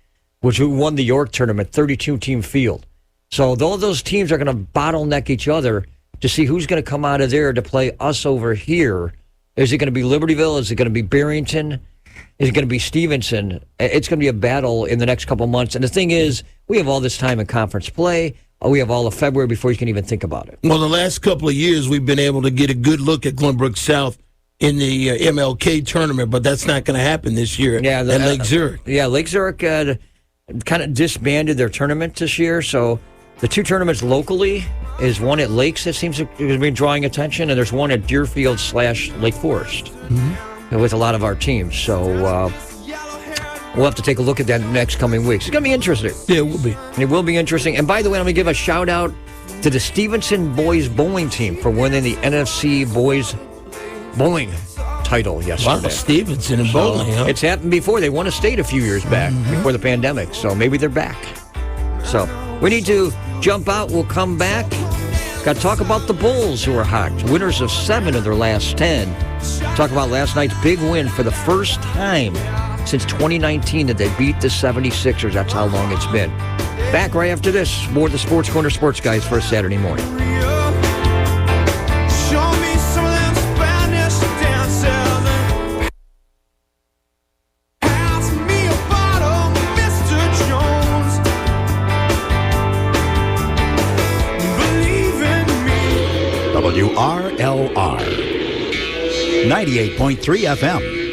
who won the York tournament, 32-team field. So all those teams are going to bottleneck each other to see who's going to come out of there to play us over here. Is it going to be Libertyville? Is it going to be Barrington? Is it going to be Stevenson? It's going to be a battle in the next couple months. And the thing is, we have all this time in conference play. We have all of February before you can even think about it. Well, the last couple of years, we've been able to get a good look at Glenbrook South in the MLK tournament, but that's not going to happen this year at Lake Zurich. Lake Zurich kind of disbanded their tournament this year. So the two tournaments locally is one at Lakes that seems to be drawing attention, and there's one at Deerfield / Lake Forest with a lot of our teams. So we'll have to take a look at that in the next coming weeks. It's going to be interesting. Yeah, it will be. It will be interesting. And by the way, let me give a shout out to the Stevenson boys bowling team for winning the NFC boys bowling title yesterday. Wow, Stevenson and bowling, huh? It's happened before. They won a state a few years back before the pandemic, so maybe they're back. So we need to jump out. We'll come back. Got to talk about the Bulls, who are hot. Winners of 7 of their last 10. Talk about last night's big win for the first time since 2019 that they beat the 76ers. That's how long it's been. Back right after this. More of the Sports Corner Sports Guys for a Saturday morning. WRLR 98.3 FM.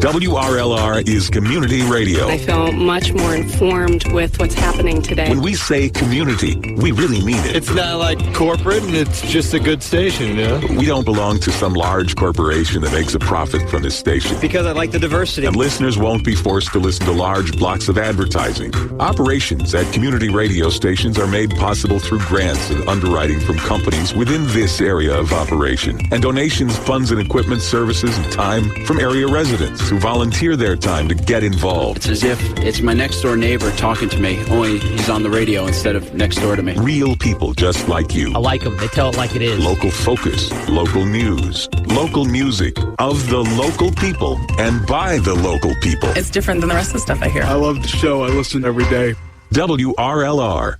WRLR is community radio. I feel much more informed with what's happening today. When we say community, we really mean it. It's not like corporate, and it's just a good station, you know? We don't belong to some large corporation that makes a profit from this station. Because I like the diversity. And listeners won't be forced to listen to large blocks of advertising. Operations at community radio stations are made possible through grants and underwriting from companies within this area of operation. And donations, funds, and equipment, services, and time from area residents who volunteer their time to get involved. It's as if it's my next door neighbor talking to me, only he's on the radio instead of next door to me. Real people just like you. I like them. They tell it like it is. Local focus, local news, local music, of the local people, and by the local people. It's different than the rest of the stuff I hear. I love the show. I listen every day. WRLR.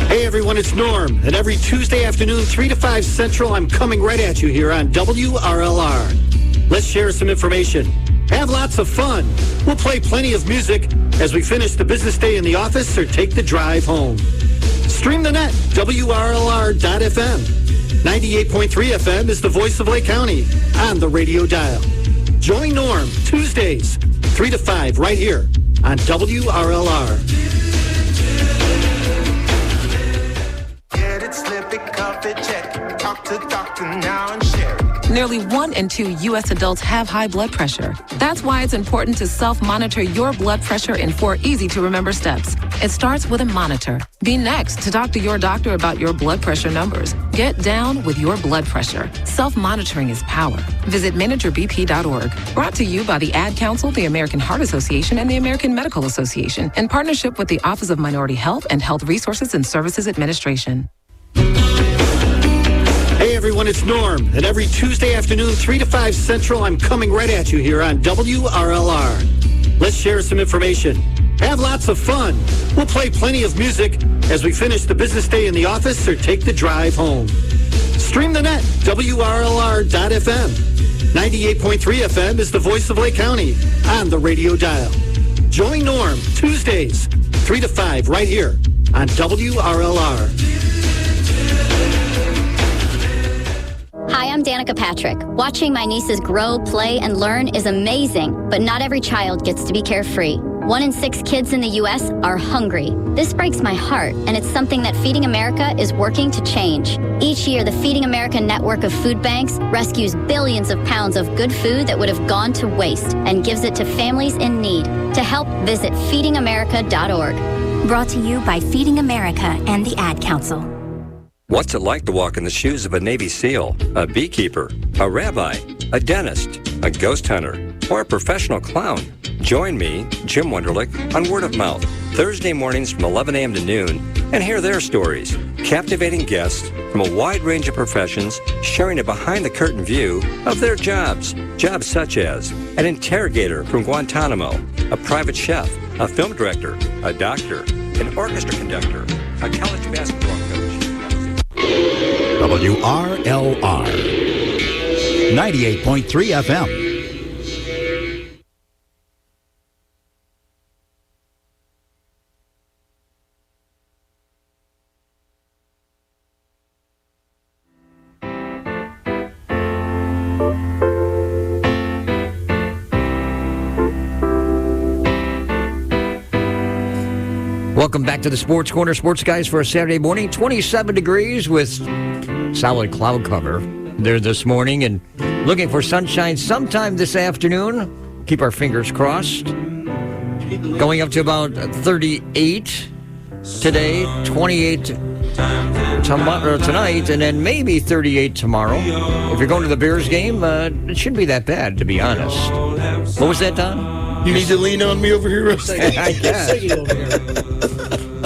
Hey everyone, it's Norm. And every Tuesday afternoon, 3 to 5 Central, I'm coming right at you here on WRLR. Let's share some information. have lots of fun. We'll play plenty of music as we finish the business day in the office or take the drive home. Stream the net, WRLR.FM. 98.3 FM is the voice of Lake County on the radio dial. Join Norm Tuesdays, 3 to 5, right here on WRLR. Get it, slip it, cuff it, check it. Talk to doctor now and share it. Nearly 1 in 2 U.S. adults have high blood pressure. That's why it's important to self-monitor your blood pressure in 4 easy-to-remember steps. It starts with a monitor. Be next to talk to your doctor about your blood pressure numbers. Get down with your blood pressure. Self-monitoring is power. Visit managerbp.org. Brought to you by the Ad Council, the American Heart Association, and the American Medical Association, in partnership with the Office of Minority Health and Health Resources and Services Administration. Hey everyone, it's Norm. And every Tuesday afternoon, 3 to 5 Central, I'm coming right at you here on WRLR. Let's share some information. Have lots of fun. We'll play plenty of music as we finish the business day in the office or take the drive home. Stream the net, WRLR.FM. 98.3 FM is the voice of Lake County on the radio dial. Join Norm Tuesdays, 3 to 5, right here on WRLR. Hi, I'm Danica Patrick. Watching my nieces grow, play, and learn is amazing, but not every child gets to be carefree. 1 in 6 kids in the U.S. are hungry. This breaks my heart, and it's something that Feeding America is working to change. Each year, the Feeding America network of food banks rescues billions of pounds of good food that would have gone to waste and gives it to families in need. To help, visit feedingamerica.org. Brought to you by Feeding America and the Ad Council. What's it like to walk in the shoes of a Navy SEAL, a beekeeper, a rabbi, a dentist, a ghost hunter, or a professional clown? Join me, Jim Wunderlich, on Word of Mouth, Thursday mornings from 11 a.m. to noon, and hear their stories. Captivating guests from a wide range of professions sharing a behind-the-curtain view of their jobs. Jobs such as an interrogator from Guantanamo, a private chef, a film director, a doctor, an orchestra conductor, a college basketball coach. WRLR 98.3 FM. Welcome back to the Sports Corner, Sports Guys, for a Saturday morning. 27 degrees with solid cloud cover there this morning, and looking for sunshine sometime this afternoon. Keep our fingers crossed. Going up to about 38 today, 28 tonight, and then maybe 38 tomorrow. If you're going to the Bears game, it shouldn't be that bad, to be honest. What was that, Don? You need to lean on me over here, Rusty. I guess.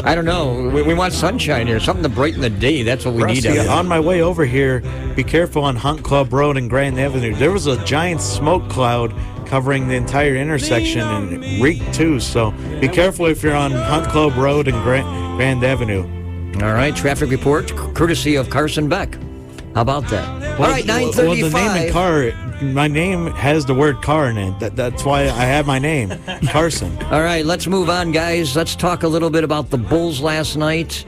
I don't know. We want sunshine here, something to brighten the day. That's what we need. On my way over here, be careful on Hunt Club Road and Grand Avenue. There was a giant smoke cloud covering the entire intersection and reeked too. So be careful if you're on Hunt Club Road and Grand Avenue. All right, traffic report courtesy of Carson Beck. How about that? All right, 9:35. Well, the name in car, my name has the word car in it. That's why I have my name, Carson. All right, let's move on, guys. Let's talk a little bit about the Bulls last night,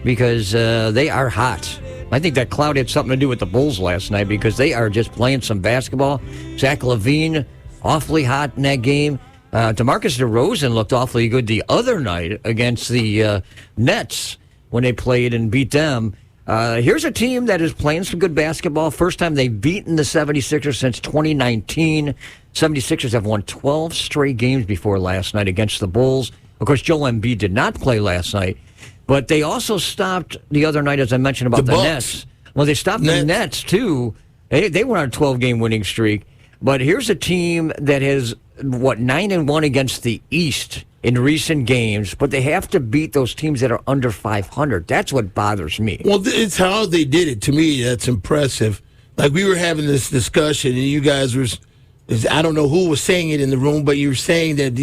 because they are hot. I think that cloud had something to do with the Bulls last night, because they are just playing some basketball. Zach LaVine, awfully hot in that game. DeMarcus DeRozan looked awfully good the other night against the Nets when they played and beat them. Here's a team that is playing some good basketball. First time they've beaten the 76ers since 2019. 76ers have won 12 straight games before last night against the Bulls. Of course, Joel Embiid did not play last night, but they also stopped the other night, as I mentioned, about the Nets. Well, they stopped the Nets, too. They were on a 12-game winning streak. But here's a team that has, 9-1 against the East in recent games, but they have to beat those teams that are under 500. That's what bothers me. Well, it's how they did it. To me, that's impressive. Like, we were having this discussion, and you guys were, I don't know who was saying it in the room, but you were saying that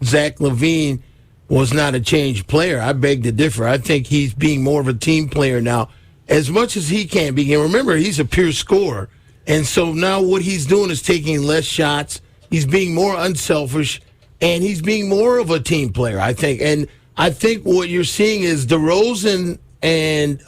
Zach LaVine was not a changed player. I beg to differ. I think he's being more of a team player now, as much as he can be. And remember, he's a pure scorer. And so now what he's doing is taking less shots, He's being more unselfish, and he's being more of a team player, I think. And I think what you're seeing is DeRozan and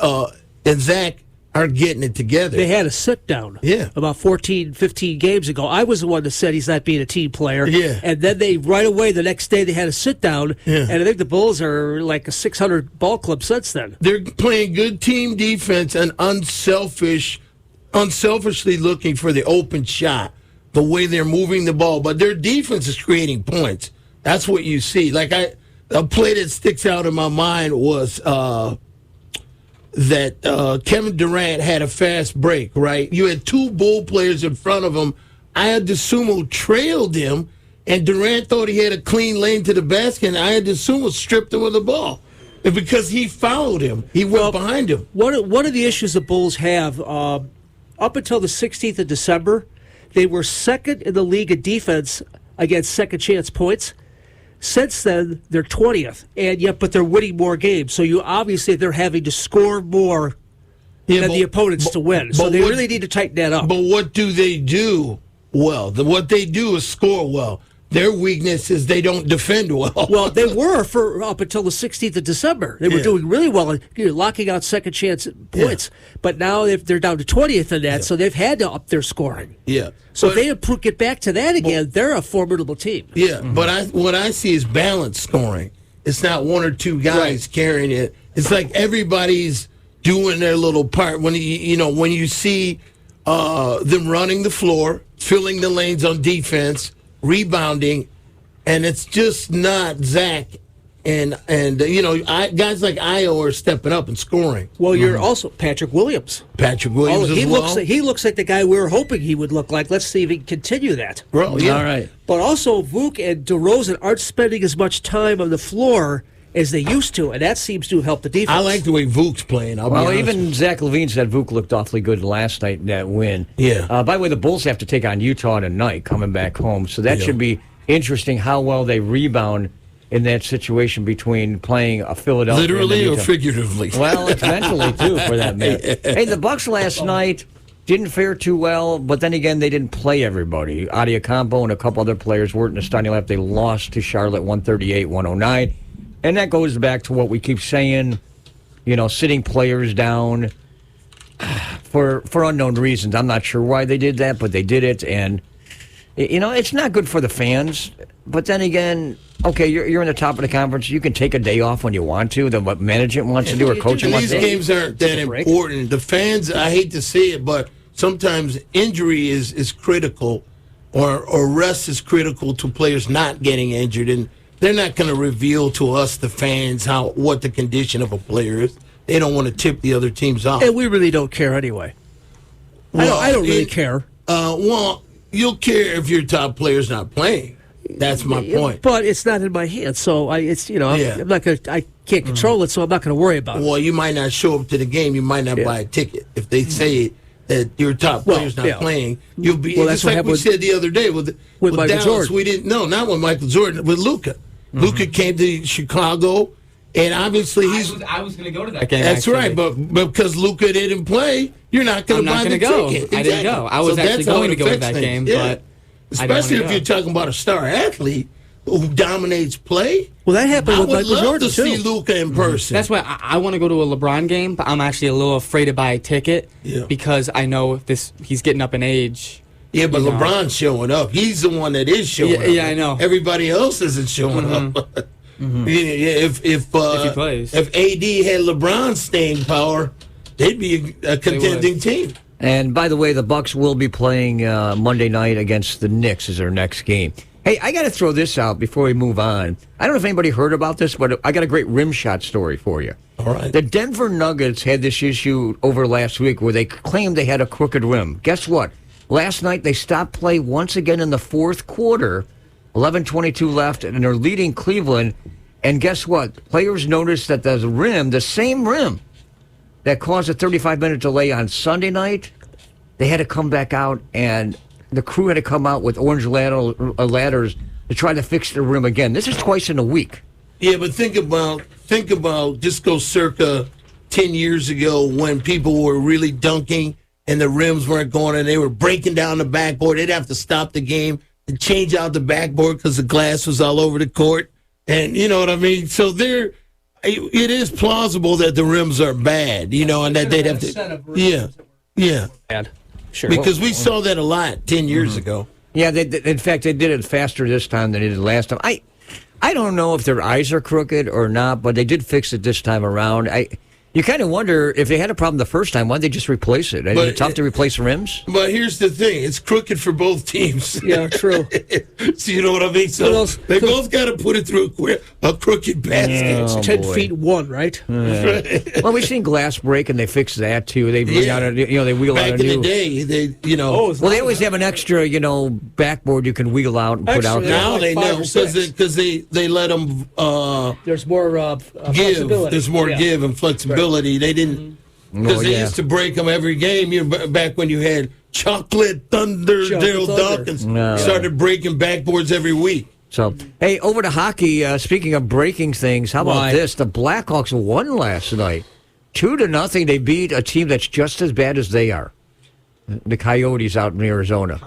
Zach are getting it together. They had a sit-down about 14, 15 games ago. I was the one that said he's not being a team player. Yeah. And then right away, the next day, they had a sit-down. Yeah. And I think the Bulls are like a 600 ball club since then. They're playing good team defense and unselfishly looking for the open shot, the way they're moving the ball. But their defense is creating points. That's what you see. Like a play that sticks out in my mind was that Kevin Durant had a fast break, right? You had two Bull players in front of him. Ayadasumo trailed him, and Durant thought he had a clean lane to the basket, and Ayadasumo stripped him of the ball. And because he fouled him, he went behind him. One of the issues the Bulls have, up until the 16th of December, they were second in the league in defense against second-chance points. Since then, they're 20th, but they're winning more games. So they're having to score more than the opponents to win. So they really need to tighten that up. But what do they do well? What they do is score well. Their weakness is they don't defend well. Well, they were for up until the 16th of December. They were doing really well, locking out second chance points. Yeah. But now they're down to 20th in that, so they've had to up their scoring. Yeah. So if they get back to that again, they're a formidable team. Yeah, but what I see is balanced scoring. It's not one or two guys carrying it. It's like everybody's doing their little part. When you see them running the floor, filling the lanes on defense, rebounding, and it's just not Zach and guys like Io are stepping up and scoring. Well, you're also Patrick Williams. He looks like the guy we were hoping he would look like. Let's see if he can continue that. Bro, yeah. All right. But also, Vuk and DeRozan aren't spending as much time on the floor as they used to, and that seems to help the defense. I like the way Vuk's playing. Even Zach LaVine said Vuk looked awfully good last night in that win. Yeah. By the way, the Bulls have to take on Utah tonight coming back home, so that should be interesting how well they rebound in that situation between playing a Philadelphia. Literally or figuratively? Well, it's mentally, too, for that matter. Hey, the Bucks last night didn't fare too well, but then again, they didn't play everybody. Adiacampo and a couple other players weren't in the starting lineup. They lost to Charlotte 138-109. And that goes back to what we keep saying, sitting players down for unknown reasons. I'm not sure why they did that, but they did it. And, it's not good for the fans. But then again, okay, you're in the top of the conference. You can take a day off when you want to, than what management wants to do or coaching wants to do. These games aren't that important. The fans, I hate to say it, but sometimes injury is critical or rest is critical to players not getting injured. And they're not going to reveal to us, the fans, what the condition of a player is. They don't want to tip the other teams off. And we really don't care anyway. Well, I don't really care. You'll care if your top player's not playing. That's my point. But it's not in my hands, so I'm not going. I can't control it, so I'm not going to worry about it. Well, you might not show up to the game. You might not buy a ticket if they say that your top player's not playing. You'll be. It's like we said the other day with Michael Dallas. Jordan. We didn't. No, not with Michael Jordan. With Luka. Luka came to Chicago, and obviously I was going to go to that game. That's right, but because Luka didn't play, you're not going to buy the ticket. Exactly. I didn't go. I was actually going to go to that game, but especially if you're talking about a star athlete who dominates play. Well, that happened with Michael Jordan, I would love to see Luka in person. That's why I want to go to a LeBron game, but I'm actually a little afraid to buy a ticket because I know he's getting up in age. Yeah, but LeBron's showing up. He's the one that is showing up. Yeah, I know. Everybody else isn't showing up. If he plays, if AD had LeBron's staying power, they'd be a contending team. And by the way, the Bucks will be playing Monday night against the Knicks as their next game. Hey, I got to throw this out before we move on. I don't know if anybody heard about this, but I got a great rim shot story for you. All right. The Denver Nuggets had this issue over last week where they claimed they had a crooked rim. Guess what? Last night, they stopped play once again in the fourth quarter, 11:22 left, and they're leading Cleveland. And guess what? Players noticed that the same rim that caused a 35-minute delay on Sunday night, they had to come back out, and the crew had to come out with orange ladders to try to fix the rim again. This is twice in a week. Yeah, but think about just go circa 10 years ago when people were really dunking and the rims weren't going and they were breaking down the backboard. They'd have to stop the game. change out the backboard because the glass was all over the court. And you know what I mean? So it is plausible that the rims are bad, you know, and that they'd have to. Yeah. Bad. Sure. Because we saw that a lot 10 years ago. Yeah, in fact, they did it faster this time than they did last time. I don't know if their eyes are crooked or not, but they did fix it this time around. You kind of wonder if they had a problem the first time, why didn't they just replace it? Is it tough to replace rims? But here's the thing. It's crooked for both teams. Yeah, true. So you know what I mean? So they both got to put it through a crooked basket. It's 10 feet one, right? Well, we've seen glass break, and they fixed that, too. They bring out they wheel Back out a new. Back in the day, well, they always have an extra, backboard you can wheel out and put out there. Now they know because they let them there's more flexibility. There's more give and flexibility. Right. They didn't because they used to break them every game. Back when you had Chocolate Thunder, Daryl Dawkins started breaking backboards every week. So, hey, over to hockey. Speaking of breaking things, how about this? The Blackhawks won last night, 2-0. They beat a team that's just as bad as they are. The Coyotes out in Arizona.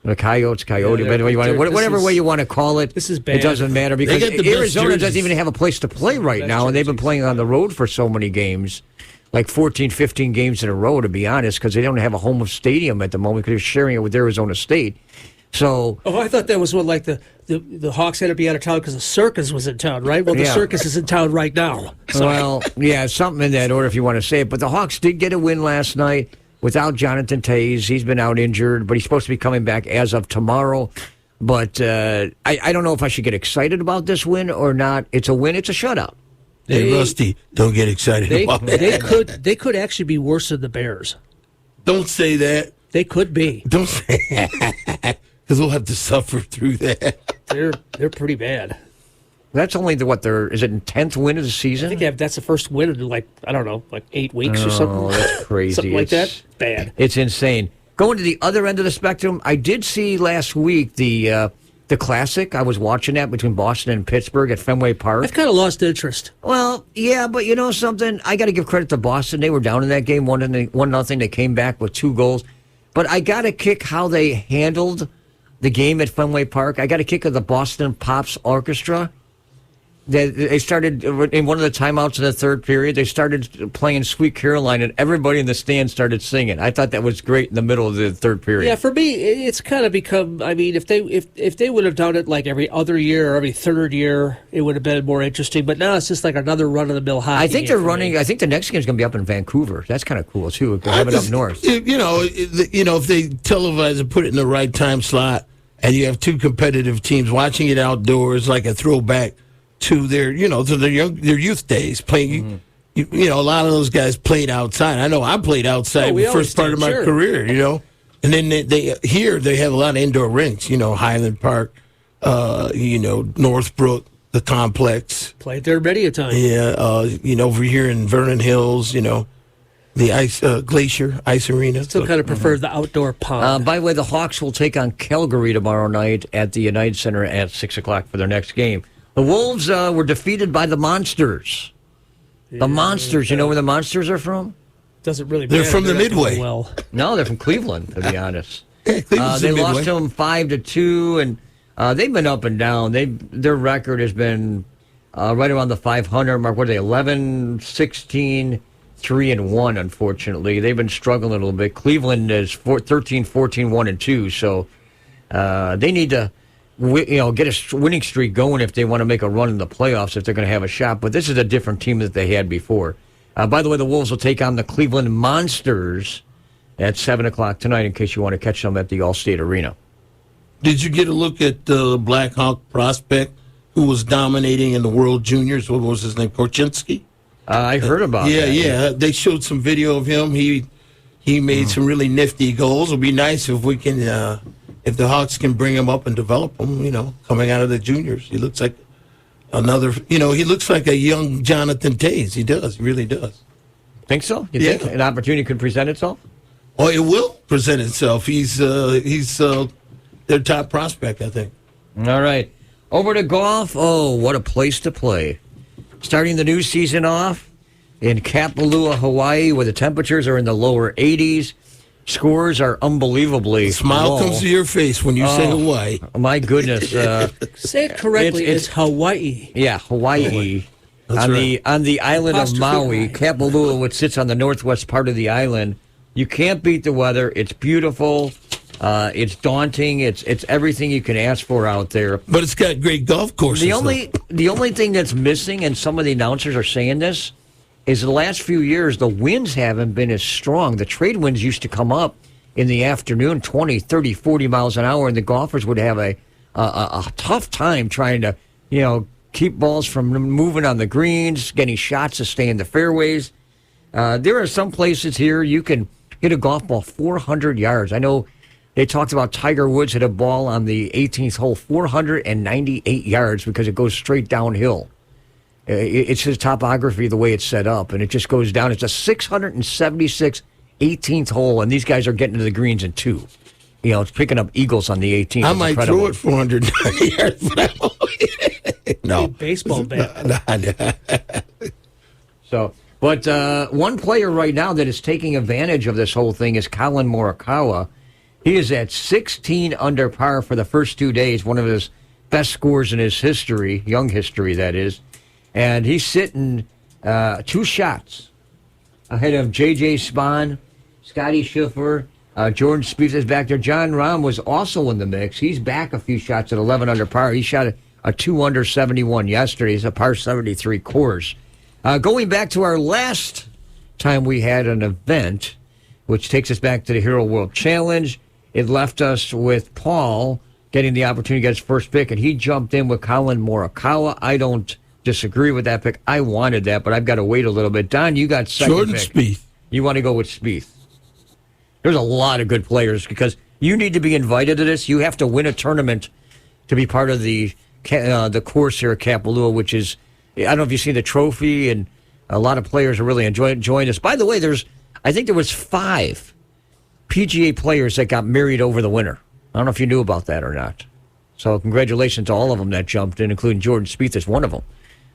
The Coyotes, whatever way you want to call it. This is bad. It doesn't matter because Arizona doesn't even have a place to play right now, and they've been playing on the road for so many games, like 14, 15 games in a row, to be honest, because they don't have a home stadium at the moment because they're sharing it with Arizona State. So, I thought that was what the Hawks had to be out of town because the circus was in town, right? Well, the circus is in town right now. Well, something in that order if you want to say it. But the Hawks did get a win last night. Without Jonathan Taze, he's been out injured, but he's supposed to be coming back as of tomorrow. But I don't know if I should get excited about this win or not. It's a win. It's a shutout. Hey, Rusty, don't get excited about that. They could actually be worse than the Bears. Don't say that. They could be. Don't say that. Because we'll have to suffer through that. They're pretty bad. That's only is it 10th win of the season? I think that's the first win in 8 weeks or something. Oh, that's crazy. Something like that. Bad. It's insane. Going to the other end of the spectrum, I did see last week the Classic. I was watching that between Boston and Pittsburgh at Fenway Park. I've kind of lost interest. Well, yeah, but you know something? I got to give credit to Boston. They were down in that game 1-0. They came back with 2 goals. But I got to kick how they handled the game at Fenway Park. I got to kick of the Boston Pops Orchestra. They started in one of the timeouts in the third period. They started playing "Sweet Caroline," and everybody in the stand started singing. I thought that was great in the middle of the third period. Yeah, for me, it's kind of become. I mean, if they would have done it like every other year or every third year, it would have been more interesting. But now it's just like another run of the mill hockey. I think they're running. I think the next game is going to be up in Vancouver. That's kind of cool too. They have it up north. If they televise and put it in the right time slot, and you have 2 competitive teams watching it outdoors, like a throwback to their youth days playing. A lot of those guys played outside. I know I played outside the first part of my career. And then they have a lot of indoor rinks. Highland Park, Northbrook, the complex. Played there many a time. Yeah, over here in Vernon Hills, the ice Glacier Ice Arena. Still kind of prefer the outdoor pond. By the way, the Hawks will take on Calgary tomorrow night at the United Center at 6:00 for their next game. The Wolves were defeated by the Monsters. The Monsters, you know where the Monsters are from? Doesn't really matter. They're from the Midway. Well, no, they're from Cleveland, to be honest. Yeah, they lost to them 5-2, and they've been up and down. Their record has been right around the 500 mark. What are they, 11, 16, 3-1, unfortunately. They've been struggling a little bit. Cleveland is 13, 14, 1-2, so they need to get a winning streak going if they want to make a run in the playoffs, if they're going to have a shot. But this is a different team that they had before. By the way, the Wolves will take on the Cleveland Monsters at 7:00 tonight in case you want to catch them at the Allstate Arena. Did you get a look at the Blackhawk prospect who was dominating in the World Juniors? What was his name? Korchinski? I heard about that. Yeah. They showed some video of him. He made some really nifty goals. It'll be nice if we can... if the Hawks can bring him up and develop him, coming out of the juniors. He looks like he looks like a young Jonathan Taze. He does. He really does. Think so? You think an opportunity could present itself? Oh, it will present itself. He's their top prospect, I think. All right. Over to golf. Oh, what a place to play. Starting the new season off in Kapalua, Hawaii, where the temperatures are in the lower 80s. scores are unbelievably Smile low. comes to your face when you say Hawaii. My goodness. Say it correctly. It's Hawaii. Yeah, Hawaii. That's on right. the island of Maui, Kapalua, which sits on the northwest part of the island. You can't beat the weather. It's beautiful. It's daunting. It's everything you can ask for out there. But it's got great golf courses. The only thing that's missing, and some of the announcers are saying this, is the last few years the winds haven't been as strong. The trade winds used to come up in the afternoon, 20, 30, 40 miles an hour, and the golfers would have a tough time trying to, keep balls from moving on the greens, getting shots to stay in the fairways. There are some places here you can hit a golf ball 400 yards. I know they talked about Tiger Woods hit a ball on the 18th hole 498 yards because it goes straight downhill. It's his topography, the way it's set up, and it just goes down. It's a 676 18th hole, and these guys are getting to the greens in 2. It's picking up eagles on the 18th. I might throw it 490 yards. No. Baseball bat. But one player right now that is taking advantage of this whole thing is Colin Morikawa. He is at 16 under par for the first 2 days, one of his best scores in his history, young history, that is. And he's sitting 2 shots ahead of J.J. Spahn, Scotty Scheffler, Jordan Spieth is back there. John Rahm was also in the mix. He's back a few shots at 11 under par. He shot a 2 under 71 yesterday. It's a par 73 course. Going back to our last time we had an event, which takes us back to the Hero World Challenge, it left us with Paul getting the opportunity to get his first pick, and he jumped in with Colin Morikawa. I don't disagree with that pick. I wanted that, but I've got to wait a little bit. Don, you got second Jordan pick. Spieth. You want to go with Spieth. There's a lot of good players because you need to be invited to this. You have to win a tournament to be part of the course here at Kapalua, which is, I don't know if you've seen the trophy, and a lot of players are really enjoying this. By the way, I think there was 5 PGA players that got married over the winter. I don't know if you knew about that or not. So congratulations to all of them that jumped in, including Jordan Spieth is one of them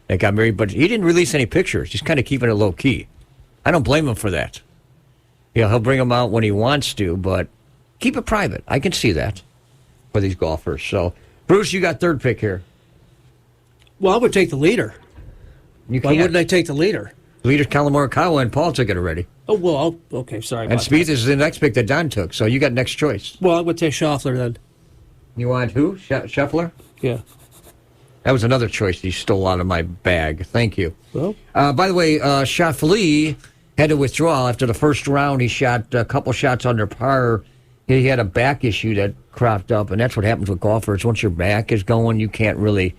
that got married. But he didn't release any pictures. He's kind of keeping it low key. I don't blame him for that. He'll bring them out when he wants to, but keep it private. I can see that for these golfers. So, Bruce, you got third pick here. Well, I would take the leader. Why wouldn't I take the leader? Leader's Colin Morikawa, and Paul took it already. Oh, well, okay, sorry And about Spieth is the next pick that Don took, so you got next choice. Well, I would take Scheffler then. You want who? Scheffler? Yeah. That was another choice he stole out of my bag. Thank you. Well, by the way, Scheffler had to withdraw after the first round. He shot a couple shots under par. He had a back issue that cropped up, and that's what happens with golfers. Once your back is going, you can't really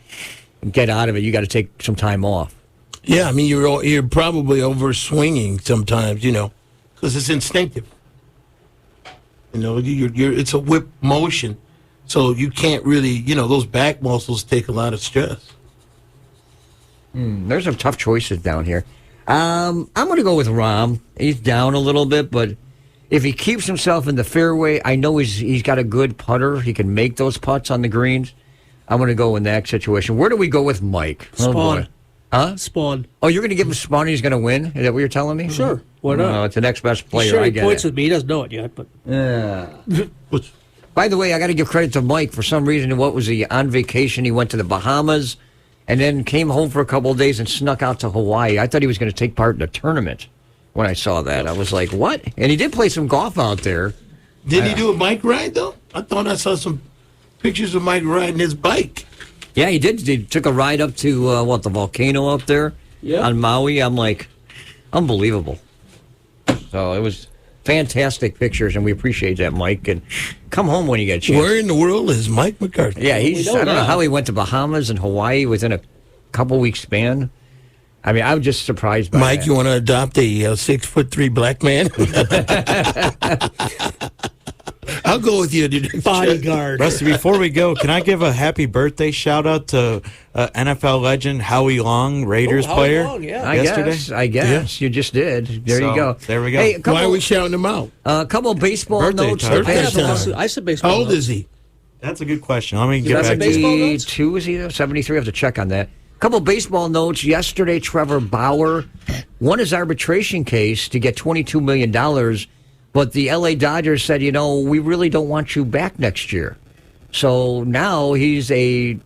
get out of it. You got to take some time off. Yeah, I mean, you're probably over swinging sometimes, because it's instinctive. It's a whip motion, so you can't really, those back muscles take a lot of stress. There's some tough choices down here. I'm going to go with Rahm. He's down a little bit, but if he keeps himself in the fairway, I know he's got a good putter. He can make those putts on the greens. I'm going to go in that situation. Where do we go with Mike? Spawn. Huh? Spawn. Oh, you're going to give him Spawn and he's going to win? Is that what you're telling me? Sure. Why not? No, it's the next best player. Sure, I he get points it. with me. He doesn't know it yet, but... Yeah. By the way, I got to give credit to Mike. For some reason, what was he on vacation? He went to the Bahamas and then came home for a couple of days and snuck out to Hawaii. I thought he was going to take part in a tournament when I saw that. I was like, what? And he did play some golf out there. Did he do a bike ride, though? I thought I saw some pictures of Mike riding his bike. Yeah, he did. He took a ride up to, the volcano up there on Maui. I'm like, unbelievable. So it was fantastic pictures, and we appreciate that, Mike. And come home when you get a chance. Where in the world is Mike McCarthy? Yeah, I don't know how he went to Bahamas and Hawaii within a couple weeks span. I mean, I'm just surprised by Mike, that. you want to adopt a 6'3" black man? I'll go with you. Bodyguard. Rusty, before we go, can I give a happy birthday shout out to NFL legend Howie Long, Raiders player? Long, yeah. I guess. You just did. There you go. There we go. Hey, Why are we shouting him out? A couple of baseball Birthday notes. time. I said baseball. How old notes. is he? That's a good question. Let me get back to baseball you. notes? 72, is he? 73? I have to check on that. Couple of baseball notes. Yesterday, Trevor Bauer won his arbitration case to get $22 million But the L.A. Dodgers said, we really don't want you back next year. So now he's DFA'd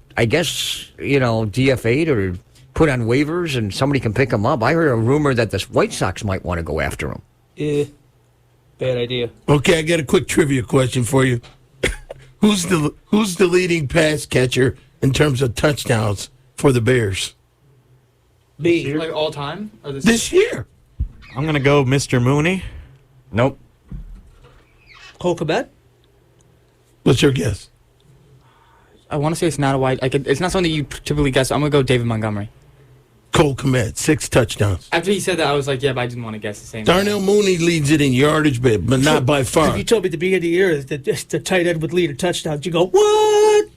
or put on waivers, and somebody can pick him up. I heard a rumor that the White Sox might want to go after him. Bad idea. Okay, I got a quick trivia question for you. Who's the leading pass catcher in terms of touchdowns for the Bears? Me. Like all time? Or This year. I'm going to go Mr. Mooney. Nope. Cole Kmet? What's your guess? I want to say it's not a wide. It's not something that you typically guess. I'm going to go David Montgomery. Cole Kmet, 6 touchdowns. After he said that, I was like, yeah, but I didn't want to guess the same. Darnell Mooney leads it in yardage, but not by far. If you told me at the beginning of the year that the tight end would lead in touchdowns, you go, what?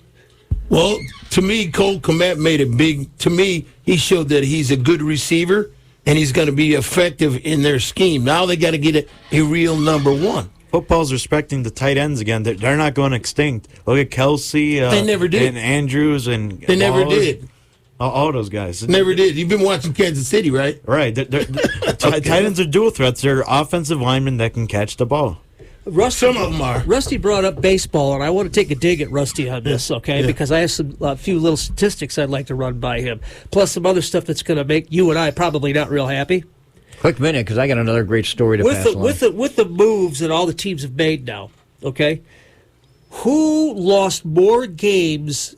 Well, to me, Cole Kmet made it big. To me, he showed that he's a good receiver, and he's going to be effective in their scheme. Now they got to get a real number one. Football's respecting the tight ends again. They're not going extinct. Look at Kelsey. They never did. And Andrews. And they never did. All those guys. Never did. You've been watching Kansas City, right? Right. Tight ends are dual threats. They're offensive linemen that can catch the ball. Some of them are. Rusty brought up baseball, and I want to take a dig at Rusty on this, okay? Yeah. Because I have a few little statistics I'd like to run by him, plus some other stuff that's going to make you and I probably not real happy. Quick minute, because I got another great story to pass along. With the moves that all the teams have made now, okay? Who lost more games,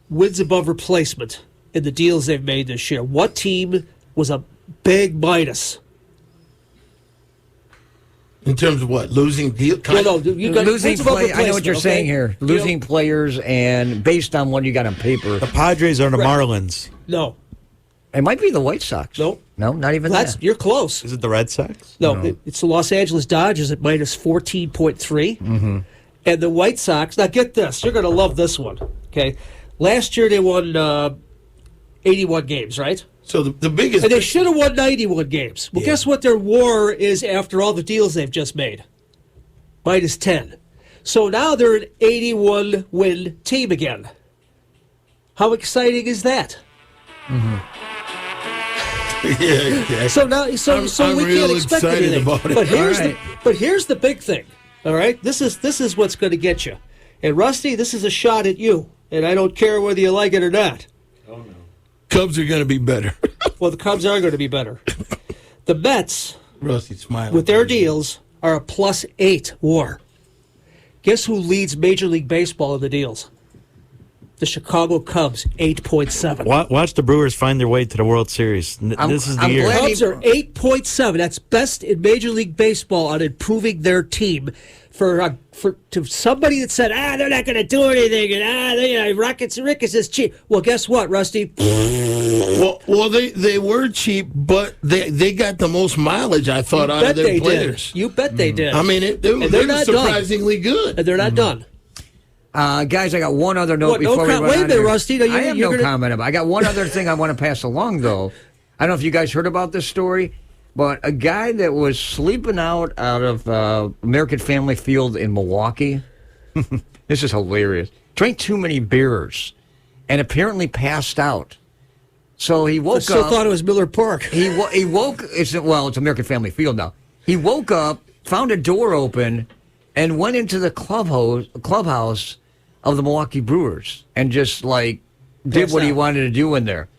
wins above replacement, in the deals they've made this year? What team was a big minus? In terms of what? Losing deal? No, you got losing play. I know what you're saying here. Losing players, and based on what you got on paper. The Padres are the Marlins. No. It might be the White Sox. Nope. No, not even that. You're close. Is it the Red Sox? No. It's the Los Angeles Dodgers at minus 14.3. Mm-hmm. And the White Sox, now get this. You're going to love this one. Okay. Last year they won 81 games, right? So the biggest... And they should have won 91 games. Well, guess what their WAR is after all the deals they've just made? Minus 10. So now they're an 81-win team again. How exciting is that? Mm-hmm. Yeah. So now, I'm we can't real expect excited anything. about it. But here's the big thing. All right, this is what's going to get you. And Rusty, this is a shot at you. And I don't care whether you like it or not. Oh no. Cubs are going to be better. Well, the Cubs are going to be better. The Mets, Rusty smiling, with their deals, are a +8 WAR. Guess who leads Major League Baseball in the deals? The Chicago Cubs, 8.7. Watch the Brewers find their way to the World Series. This is the year. The Cubs are 8.7. That's best in Major League Baseball on improving their team. For somebody that said, they're not going to do anything, and Ricketts is cheap. Well, guess what, Rusty? Well, they were cheap, but they got the most mileage, I thought, out of their players. You bet they did. I mean, they were surprisingly good. And they're not done. Guys, I got one other note before we run wait on a minute, here. Rusty. I have no comment about it. I got one other thing I want to pass along, though. I don't know if you guys heard about this story, but a guy that was sleeping out of American Family Field in Milwaukee, this is hilarious, drank too many beers and apparently passed out. So he woke up. I still thought it was Miller Park. He woke, it's American Family Field now. He woke up, found a door open, and went into the clubhouse of the Milwaukee Brewers and just did what he wanted to do in there.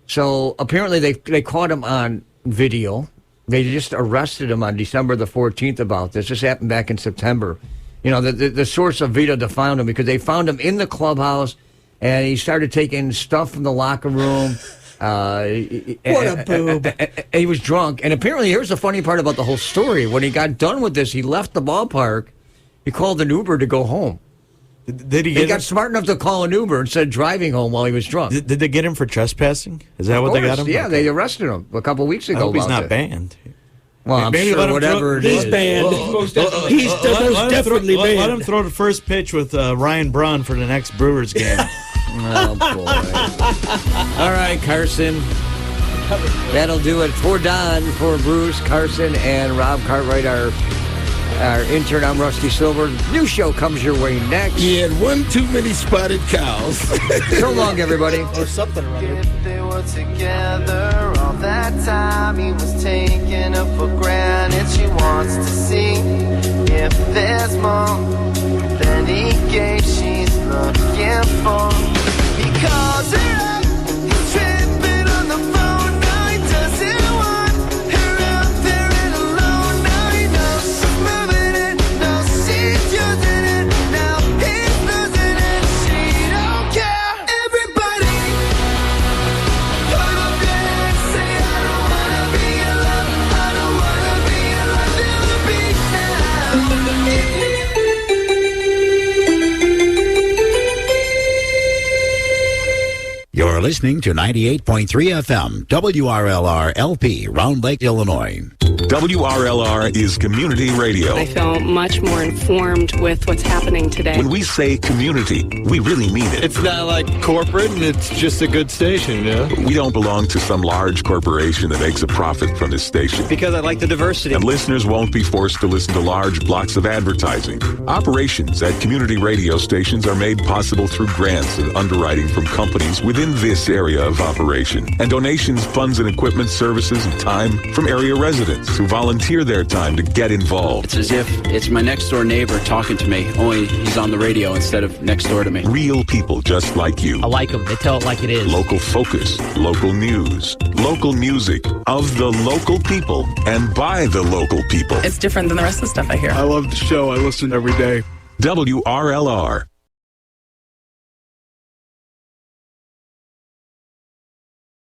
So apparently they caught him on video. They just arrested him on December the 14th about this. This happened back in September. You know, the source of Vito found him because they found him in the clubhouse and he started taking stuff from the locker room. What a boob. He was drunk. And apparently, here's the funny part about the whole story. When he got done with this, he left the ballpark. He called an Uber to go home. Did he got smart enough to call an Uber instead of driving home while he was drunk. Did they get him for trespassing? Is that what they got him? Yeah, okay. They arrested him a couple weeks ago. I hope he's not that. banned. Well, I'm maybe sure whatever it is. He's banned. He's most definitely banned. Let him throw the first pitch with Ryan Braun for the next Brewers game. Oh, boy. All right, Carson. That'll do it for Don, for Bruce, Carson, and Rob Cartwright, our intern. I'm Rusty Silber. New show comes your way next. He had one too many spotted cows. So long, everybody. Or something around here. They were together all that time. He was taking her for granted. that she wants to see. If there's more than he gave, she's looking for. He calls her up, he's tripping on the phone. Now he doesn't want her out there and alone. Now he knows she's moving it, knows she's using it. Now he's losing it, she don't care. Everybody, put up your hands, say I don't wanna be in love. I don't wanna be in love, never be now. You're listening to 98.3 FM, WRLR LP, Round Lake, Illinois. WRLR is community radio. I feel much more informed with what's happening today. When we say community, we really mean it. It's not like corporate, and it's just a good station, yeah? We don't belong to some large corporation that makes a profit from this station. Because I like the diversity. And listeners won't be forced to listen to large blocks of advertising. Operations at community radio stations are made possible through grants and underwriting from companies within this area of operation, and donations, funds, and equipment, services, and time from area residents who volunteer their time to get involved. It's as if it's my next door neighbor talking to me, only he's on the radio instead of next door to me. Real people just like you. I like them. They tell it like it is. Local focus, local news, local music, of the local people, and by the local people. It's different than the rest of the stuff I hear. I love the show. I listen every day. WRLR.